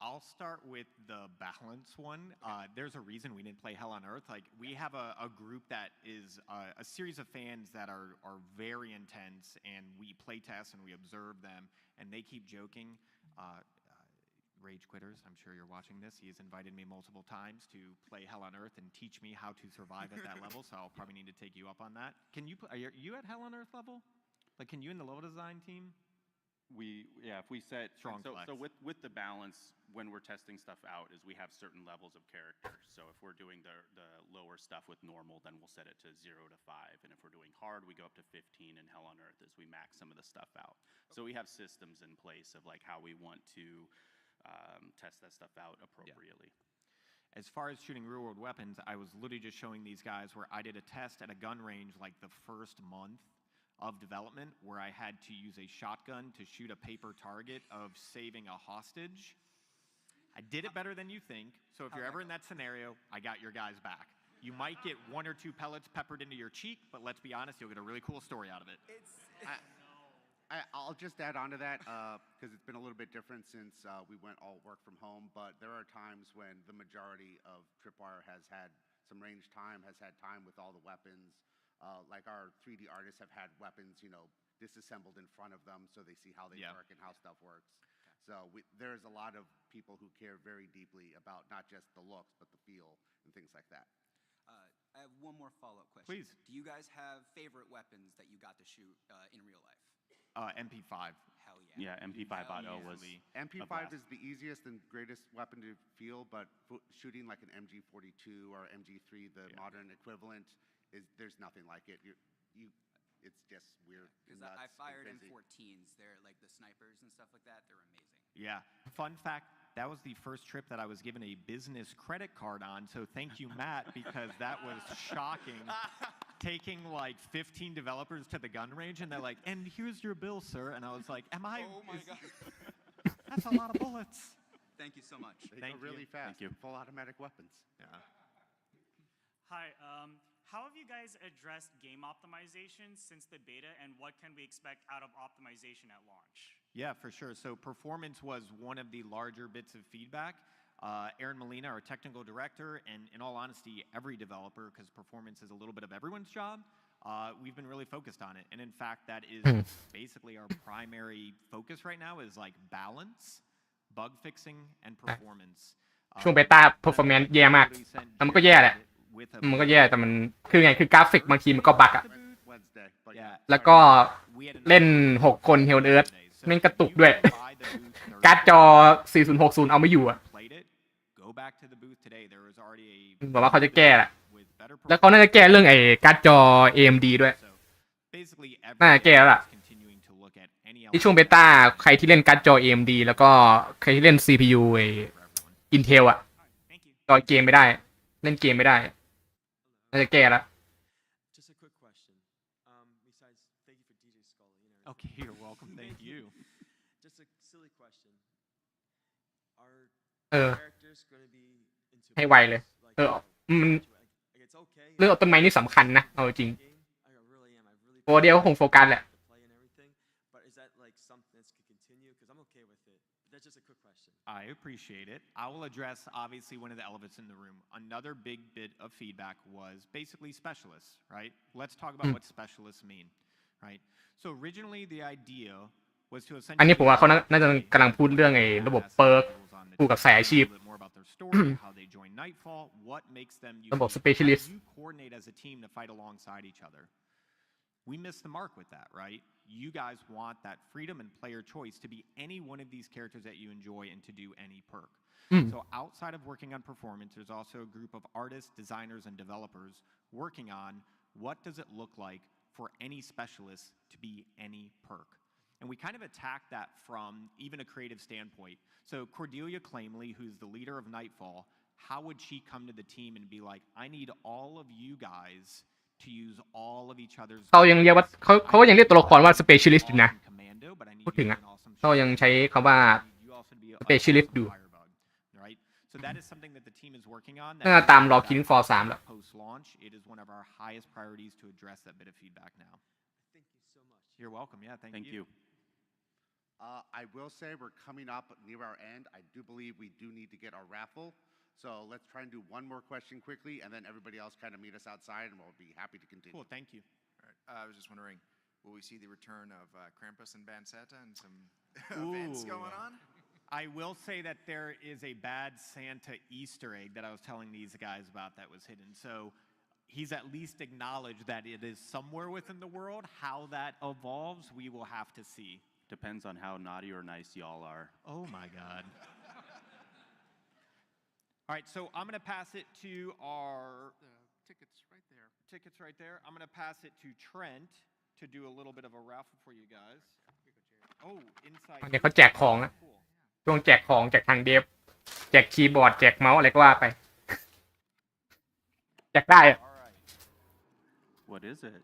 I'll start with the balance one. There's a reason we didn't play Hell on Earth. Like, we have a group that is a series of fans that are very intense, and we play test and we observe them, and they keep joking. Rage Quitters, I'm sure you're watching this. He has invited me multiple times to play Hell on Earth and teach me how to survive at that level, so I'll probably need to take you up on that. Can you are you at Hell on Earth level? Like, can you in the level design team? If we set strong so with the balance when we're testing stuff out is we have certain levels of character. So if we're doing the lower stuff with normal, then we'll set it to 0 to 5, and if we're doing hard, we go up to 15. And Hell on Earth as we max some of the stuff out. So we have systems in place of like how we want to test that stuff out appropriately. As far as shooting real-world weapons, I was literally just showing these guys where I did a test at a gun range like the first month of development where I had to use a shotgun to shoot a paper target of saving a hostage. I did it better than you think, so if you're ever in that scenario, I got your guys back. You might get 1 or 2 pellets peppered into your cheek, but let's be honest, you'll get a really cool story out of it. I'll just add on to that because it's been a little bit different since we went all work from home, but there are times when the majority of Tripwire has had some range time, has had time with all the weapons. Like our 3D artists have had weapons, disassembled in front of them so they see how they work and how stuff works. So there's a lot of people who care very deeply about not just the looks, but the feel and things like that. I have one more follow-up question. Please. Do you guys have favorite weapons that you got to shoot in real life? MP5. Hell yeah. Yeah, MP5.0 was MP5 is the easiest and greatest weapon to feel, but shooting like an MG42 or MG3, the modern equivalent, there's nothing like it. It's just weird. Because I fired M14s. They're like the snipers and stuff like that. They're amazing. Yeah. Fun fact, that was the first trip that I was given a business credit card on, so thank you, Matt, because that was shocking. taking like 15 developers to the gun range, and they're like, "And here's your bill, sir." And I was like, "Am I?" Oh my God. That's a lot of bullets. Thank you so much. They Thank go really you. fast. Thank you. Full automatic weapons. Yeah. Hi, how have you guys addressed game optimization since the beta, and what can we expect out of optimization at launch? Yeah, for sure. So performance was one of the larger bits of feedback. Aaron Molina, our technical director, and in all honesty, every developer, because performance is a little bit of everyone's job, we've been really focused on it. And in fact, that is basically our primary focus right now is like balance, bug fixing, and performance. ช่วงเบต้า performance แย่มากแต่มันก็แย่แหละมันก็แย่แต่มันคือไงคือกราฟิกบางทีมันก็บั๊กอะแล้วก็เล่น6คน Hell Earth แม่งกระตุกด้วยการ์ดจอ4060เอาไม่อยู่อะบอกว่าเขาจะแก้แหละแล้วเขาน่าจะแก้เรื่องไอ้การ์ดจอ AMD ด้วยน่าจะแก้แล้วล่ะที่ช่วงเบต้าใครที่เล่นการ์ดจอ AMD แล้วก็ใครที่เล่น CPU ไอ้ Intel อะจอยเกมไม่ได้เล่นเกมไม่ได้น่าจะแก้แล้ว Just a quick question. Besides, thank you for DJ Skull. Okay, you're welcome. Thank you. Just a silly question. Are เออ characters going to be into ให้ไวเลยมันเรื่องต้นไม้นี่สำคัญนะเอาจริงโปรเดียวคงโฟกัสแหละ But is that like something that's going to continue? Because I'm okay with it. But that's just a quick question. I appreciate it. I will address, obviously, one of the elephants in the room. Another big bit of feedback was basically specialists, right? Let's talk about what specialists mean, right? So originally, the idea was to essentially... อันนี้ผมว่าเขาน่าจะกำลังพูดเรื่องไอ้ระบบเปิร์กคู่กับสายอาชีพ how they join Nightfall, what makes them ระบบ unique, specialist how you coordinate as a team to fight alongside each other. We missed the mark with that, right? You guys want that freedom and player choice to be any one of these characters that you enjoy and to do any perk. So outside of working on performance, there's also a group of artists, designers, and developers working on what does it look like for any specialist to be any perk. And we kind of attacked that from even a creative standpoint. So Cordelia Claimley, who's the leader of Nightfall, how would she come to the team and be like, I need all of you guys to use all of each other's เขายังเรียกว่าเขายังเรียกตัวละครว่า specialist อยู่นะพูดถึงอ่ะเขายังใช้คำว่า specialist ดู right? So that is something that the team is working on. ตามรอ Killing Floor 3แล้ว Post launch, it is one of our highest priorities to address that bit of feedback now. Thank you so much. You're welcome. Yeah, thank you. I will say we're coming up near our end. I do believe we do need to get our raffle. So let's try and do one more question quickly, and then everybody else kind of meet us outside, and we'll be happy to continue. Cool, thank you. All right. I was just wondering, will we see the return of Krampus and Bansetta and some events going on? I will say that there is a bad Santa Easter egg that I was telling these guys about that was hidden. So he's at least acknowledged that it is somewhere within the world. How that evolves, we will have to see. Depends on how naughty or nice y'all are. Oh my God. All right, so I'm going to pass it to our... tickets right there. Tickets right there. I'm going to pass it to Trent to do a little bit of a raffle for you guys. Oh, inside... เดี๋ยวเขาแจกของนะช่วงแจกของแจกทางเดฟแจกคีย์บอร์ดแจกเมาส์อะไรก็ว่าไปแจกได้อะ What is it?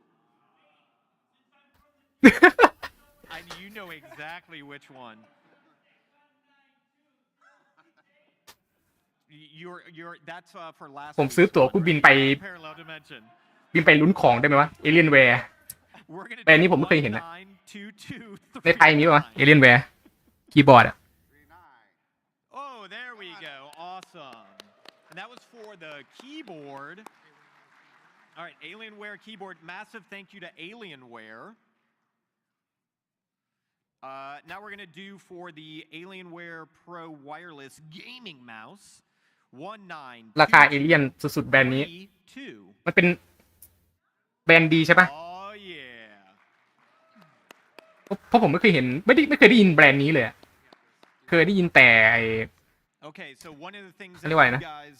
You know exactly which one. That's for last. ผมซื้อตั๋วกูบินไปลุ้นของได้ไหมวะ Alienware แบรนด์นี้ผมไม่เคยเห็นนะในไทยมีป่ะ Alienware คีย์บอร์ดอะ Oh, there we go. Awesome. And that was for the keyboard. All right, Alienware keyboard. Massive thank you to Alienware. Now we're going to do for the Alienware Pro Wireless Gaming Mouse 19 ราคาเอเลี่ยนสุดๆแบรนด์นี้มันเป็นแบรนด์ดีใช่ปะ Oh yeah เพราะผมไม่เคยเห็นไม่เคยได้ยินแบรนด์นี้เลยเคยได้ยินแต่Okay, so one of the things that you guys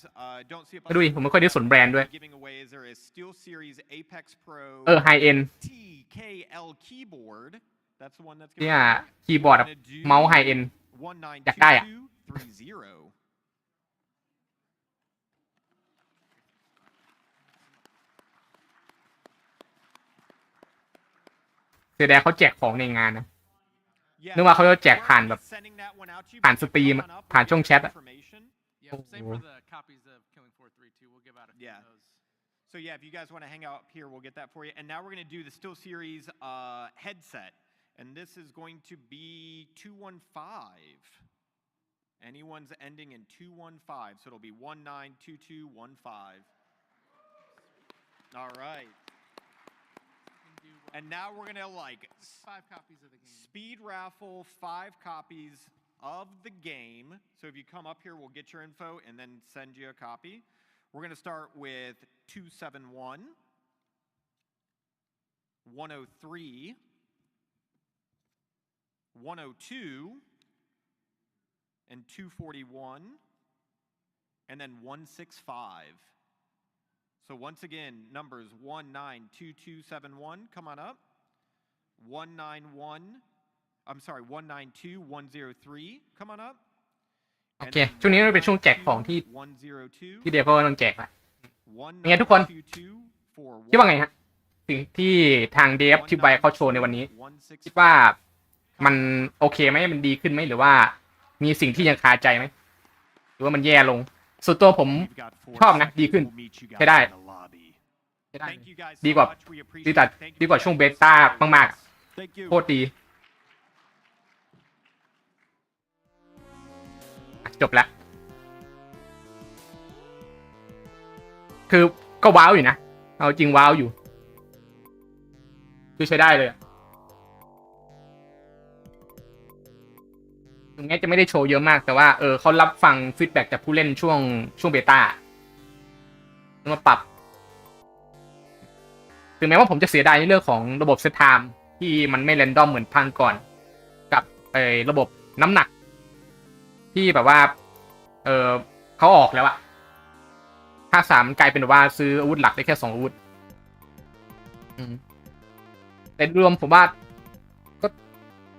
don't see ดูดิผมไม่ค่อยได้สนแบรนด์ด้วย giving away is there is Steel Series Apex Pro high end TKL keyboard. That's the one that's เนี่ยคีย์บอร์ดเมาส์ไฮเอ็นอยากได้อ่ะ 192230. เสียดายเขาแจกของในงานนะนึกว่าเขาจะแจกผ่านแบบผ่านสตรีมผ่านช่องแชทอะ Yeah, same for the copies of Killing Floor 3 too. We'll give out a few of those. So yeah, if you guys want to hang out up here, we'll get that for you. And now we're going to do the Still Series headset. And this is going to be 215. Anyone's ending in 215. So it'll be 192215. All right. And now we're going to 5 copies of the game. Speed raffle 5 copies of the game. So if you come up here, we'll get your info and then send you a copy. We're going to start with 271, 103, 102, and 241, and then 165. So once again, numbers 192271, come on up. 192 103, come on up. โอเคช่วงนี้มันเป็นช่วงแจกของที่เดฟกำลังแจกแหละยังไงทุกคนคิดว่าไงฮะสิ่งที่ทางเดฟที่ใบเขาโชว์ในวันนี้คิดว่ามันโอเคไหมมันดีขึ้นไหมหรือว่ามีสิ่งที่ยังคาใจไหมหรือว่ามันแย่ลงส่วนตัวผมชอบนะดีขึ้นใช้ได้ดีกว่าช่วงเบต้ามากๆโคตรดีจบแล้วคือก็ว้าวอยู่นะเอาจริงว้าวอยู่คือใช้ได้เลยถึงแม้จะไม่ได้โชว์เยอะมากแต่ว่าเขารับฟังฟีดแบ็กจากผู้เล่นช่วงเบต้ามาปรับถึงแม้ว่าผมจะเสียดายในเรื่องของระบบเซตไทม์ที่มันไม่เรนดอมเหมือนพังก่อนกับระบบน้ำหนักที่แบบว่าเขาออกแล้วอะภาค 3มันกลายเป็นว่าซื้ออาวุธหลักได้แค่2อาวุธแต่รวมผมว่าก็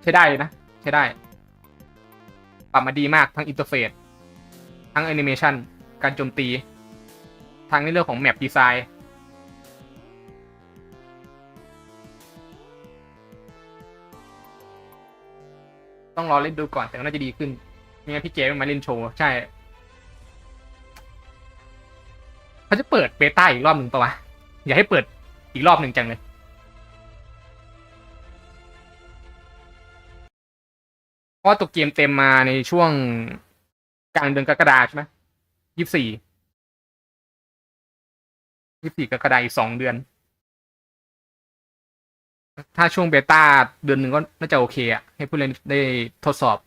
ใช้ได้เลยนะใช้ได้ปรับมาดีมากทั้งอินเทอร์เฟซทั้งแอนิเมชันการโจมตีทั้งในเรื่องของแมปดีไซน์ต้องรอเล่นดูก่อนแต่น่าจะดีขึ้นไม่งั้นพี่เจมาเล่นโชว์ใช่เขาจะเปิดเบต้าอีกรอบหนึ่งปะวะอยากให้เปิดอีกรอบหนึ่งจังเลยเพราะตัวเกมเต็มมาในช่วงกลางเดือนกรกฎาคมใช่ไหม24กรกฎาคมอีก2 เดือนถ้าช่วงเบต้าเดือนหนึ่งก็น่าจะโอเคอะให้ผู้เล่นได้ทดสอบ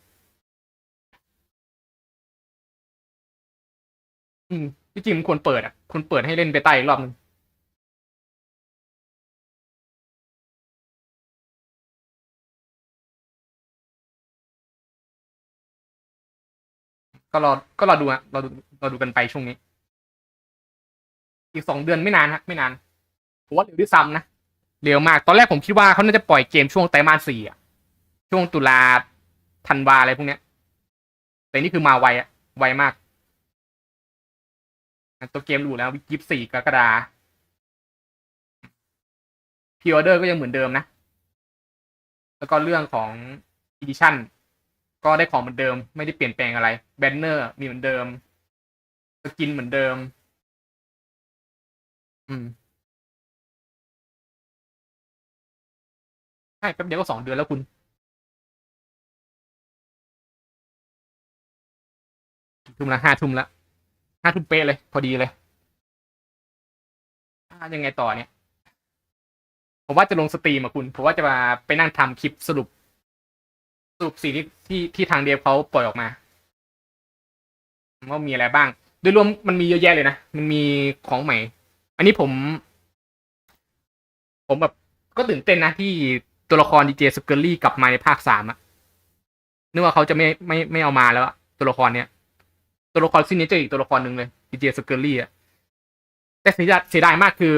ที่จริงมันควรเปิดควรเปิดให้เล่นเบต้าอีกรอบนึงก็รอดูรอดูกันไปช่วงนี้อีก2 เดือนไม่นานฮะไม่นานผมว่าเร็วด้วยซ้ำนะเร็วมากตอนแรกผมคิดว่าเขาน่าจะปล่อยเกมช่วงไตรมาส 4ช่วงตุลาธันวาอะไรพวกเนี้ยแต่นี่คือมาไวมากตัวเกมรู้แล้ว24กรกฎาคมพรีออเดอร์ก็ยังเหมือนเดิมนะแล้วก็เรื่องของอีดิชั่นก็ได้ของเหมือนเดิมไม่ได้เปลี่ยนแปลงอะไรแบนเนอร์มีเหมือนเดิมสกินเหมือนเดิมใช่แป๊บเดียวก็2 เดือนแล้วคุณทุ่มละ5 ทุ่มละ5 ทุ่มเป๊ะเลยพอดีเลยยังไงต่อเนี่ยผมว่าจะลงสตรีมคุณผมว่าจะมาไปนั่งทำคลิปสรุปสิ่งที่ทางเดฟเขาปล่อยออกมาว่ามีอะไรบ้างโดยรวมมันมีเยอะแยะเลยนะมันมีของใหม่อันนี้ผมแบบก็ตื่นเต้นนะที่ตัวละครดีเจสเกอร์ลี่กลับมาในภาค 3นึกว่าเขาจะไม่เอามาแล้วตัวละครเนี้ยตัวละครซิกเนเจอร์อีกตัวละครหนึ่งเลยดีเจสเกอร์ลี่แต่เสียดายมากคือ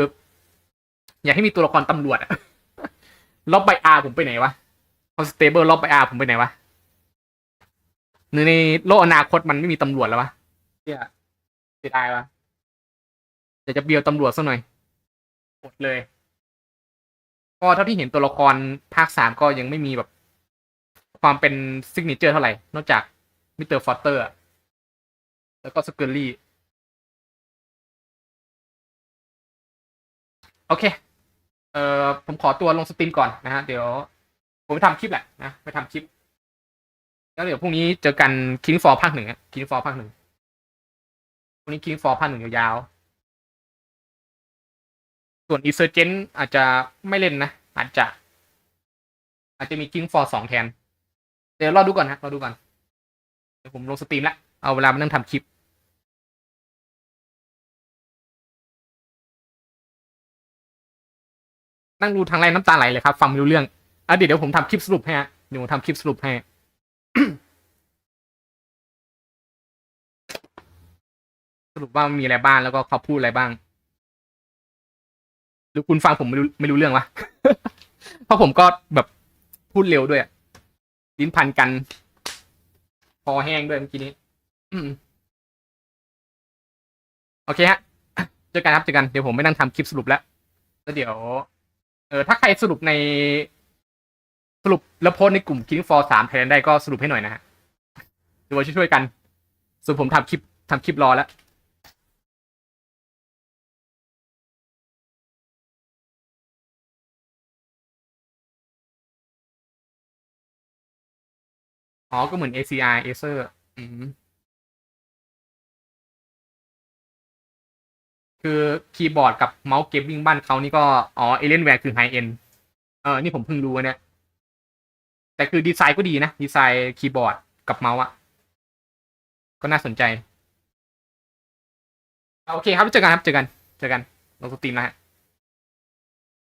อยากให้มีตัวละครตำรวจล็อบไบอาร์ผมไปไหนวะคอนสเตเบิลล็อบไบอาร์ผมไปไหนวะในโลกอนาคตมันไม่มีตำรวจแล้ววะเสียดายวะอยากจะเบียวตำรวจซะหน่อยหมดเลย ก็เท่าที่เห็นตัวละครภาค 3ก็ยังไม่มีแบบความเป็นซิกเนเจอร์เท่าไหร่นอกจากมิสเตอร์ฟอสเตอร์แล้วก็สเกอร์ลี่โอเคผมขอตัวลงสตรีมก่อนนะฮะเดี๋ยวผมไปทำคลิปแหละนะไปทำคลิปแล้วเดี๋ยวพรุ่งนี้เจอกันคิงฟอร์ภาค 1อ่ะคิงฟอร์ภาค 1พรุ่งนี้คิงฟอร์ภาค 1ยาวๆส่วนอีเซอร์เจนอาจจะไม่เล่นนะอาจจะมีคิงฟอร์2แทนเดี๋ยวรอดูก่อนฮะรอดูก่อนเดี๋ยวผมลงสตรีมแล้วเอาเวลามานั่งทำคลิปนั่งดูทางไรน้ำตาไหลเลยครับฟังไม่รู้เรื่องเดี๋ยวผมทำคลิปสรุปให้ฮะเดี๋ยวผมทำคลิปสรุปให้ สรุปว่ามีอะไรบ้างแล้วก็เขาพูดอะไรบ้างหรือคุณฟังผมไม่รู้เรื่องวะ เพราะผมก็แบบพูดเร็วด้วยลิ้นพันกันคอแห้งด้วยเมื่อกี้นี้โอเคฮะเจอกันครับเจอกันเดี๋ยวผมไม่นั่งทำคลิปสรุปแล้วเดี๋ยวถ้าใครสรุปแล้วโพสในกลุ่ม King for 3 Thailand ได้ก็สรุปให้หน่อยนะฮะเดี๋ยวช่วยกันส่วนผมทำคลิปรอแล้วก็เหมือน ACR Acer คือคีย์บอร์ดกับเมาส์เกมมิ่งบ้านเขานี่ก็Alienware คือไฮเอ็นนี่ผมเพิ่งรู้เนี่ยแต่คือดีไซน์ก็ดีนะดีไซน์คีย์บอร์ดกับเมาส์ก็น่าสนใจโอเคครับเจอกันลงสตรีมแล้วฮะ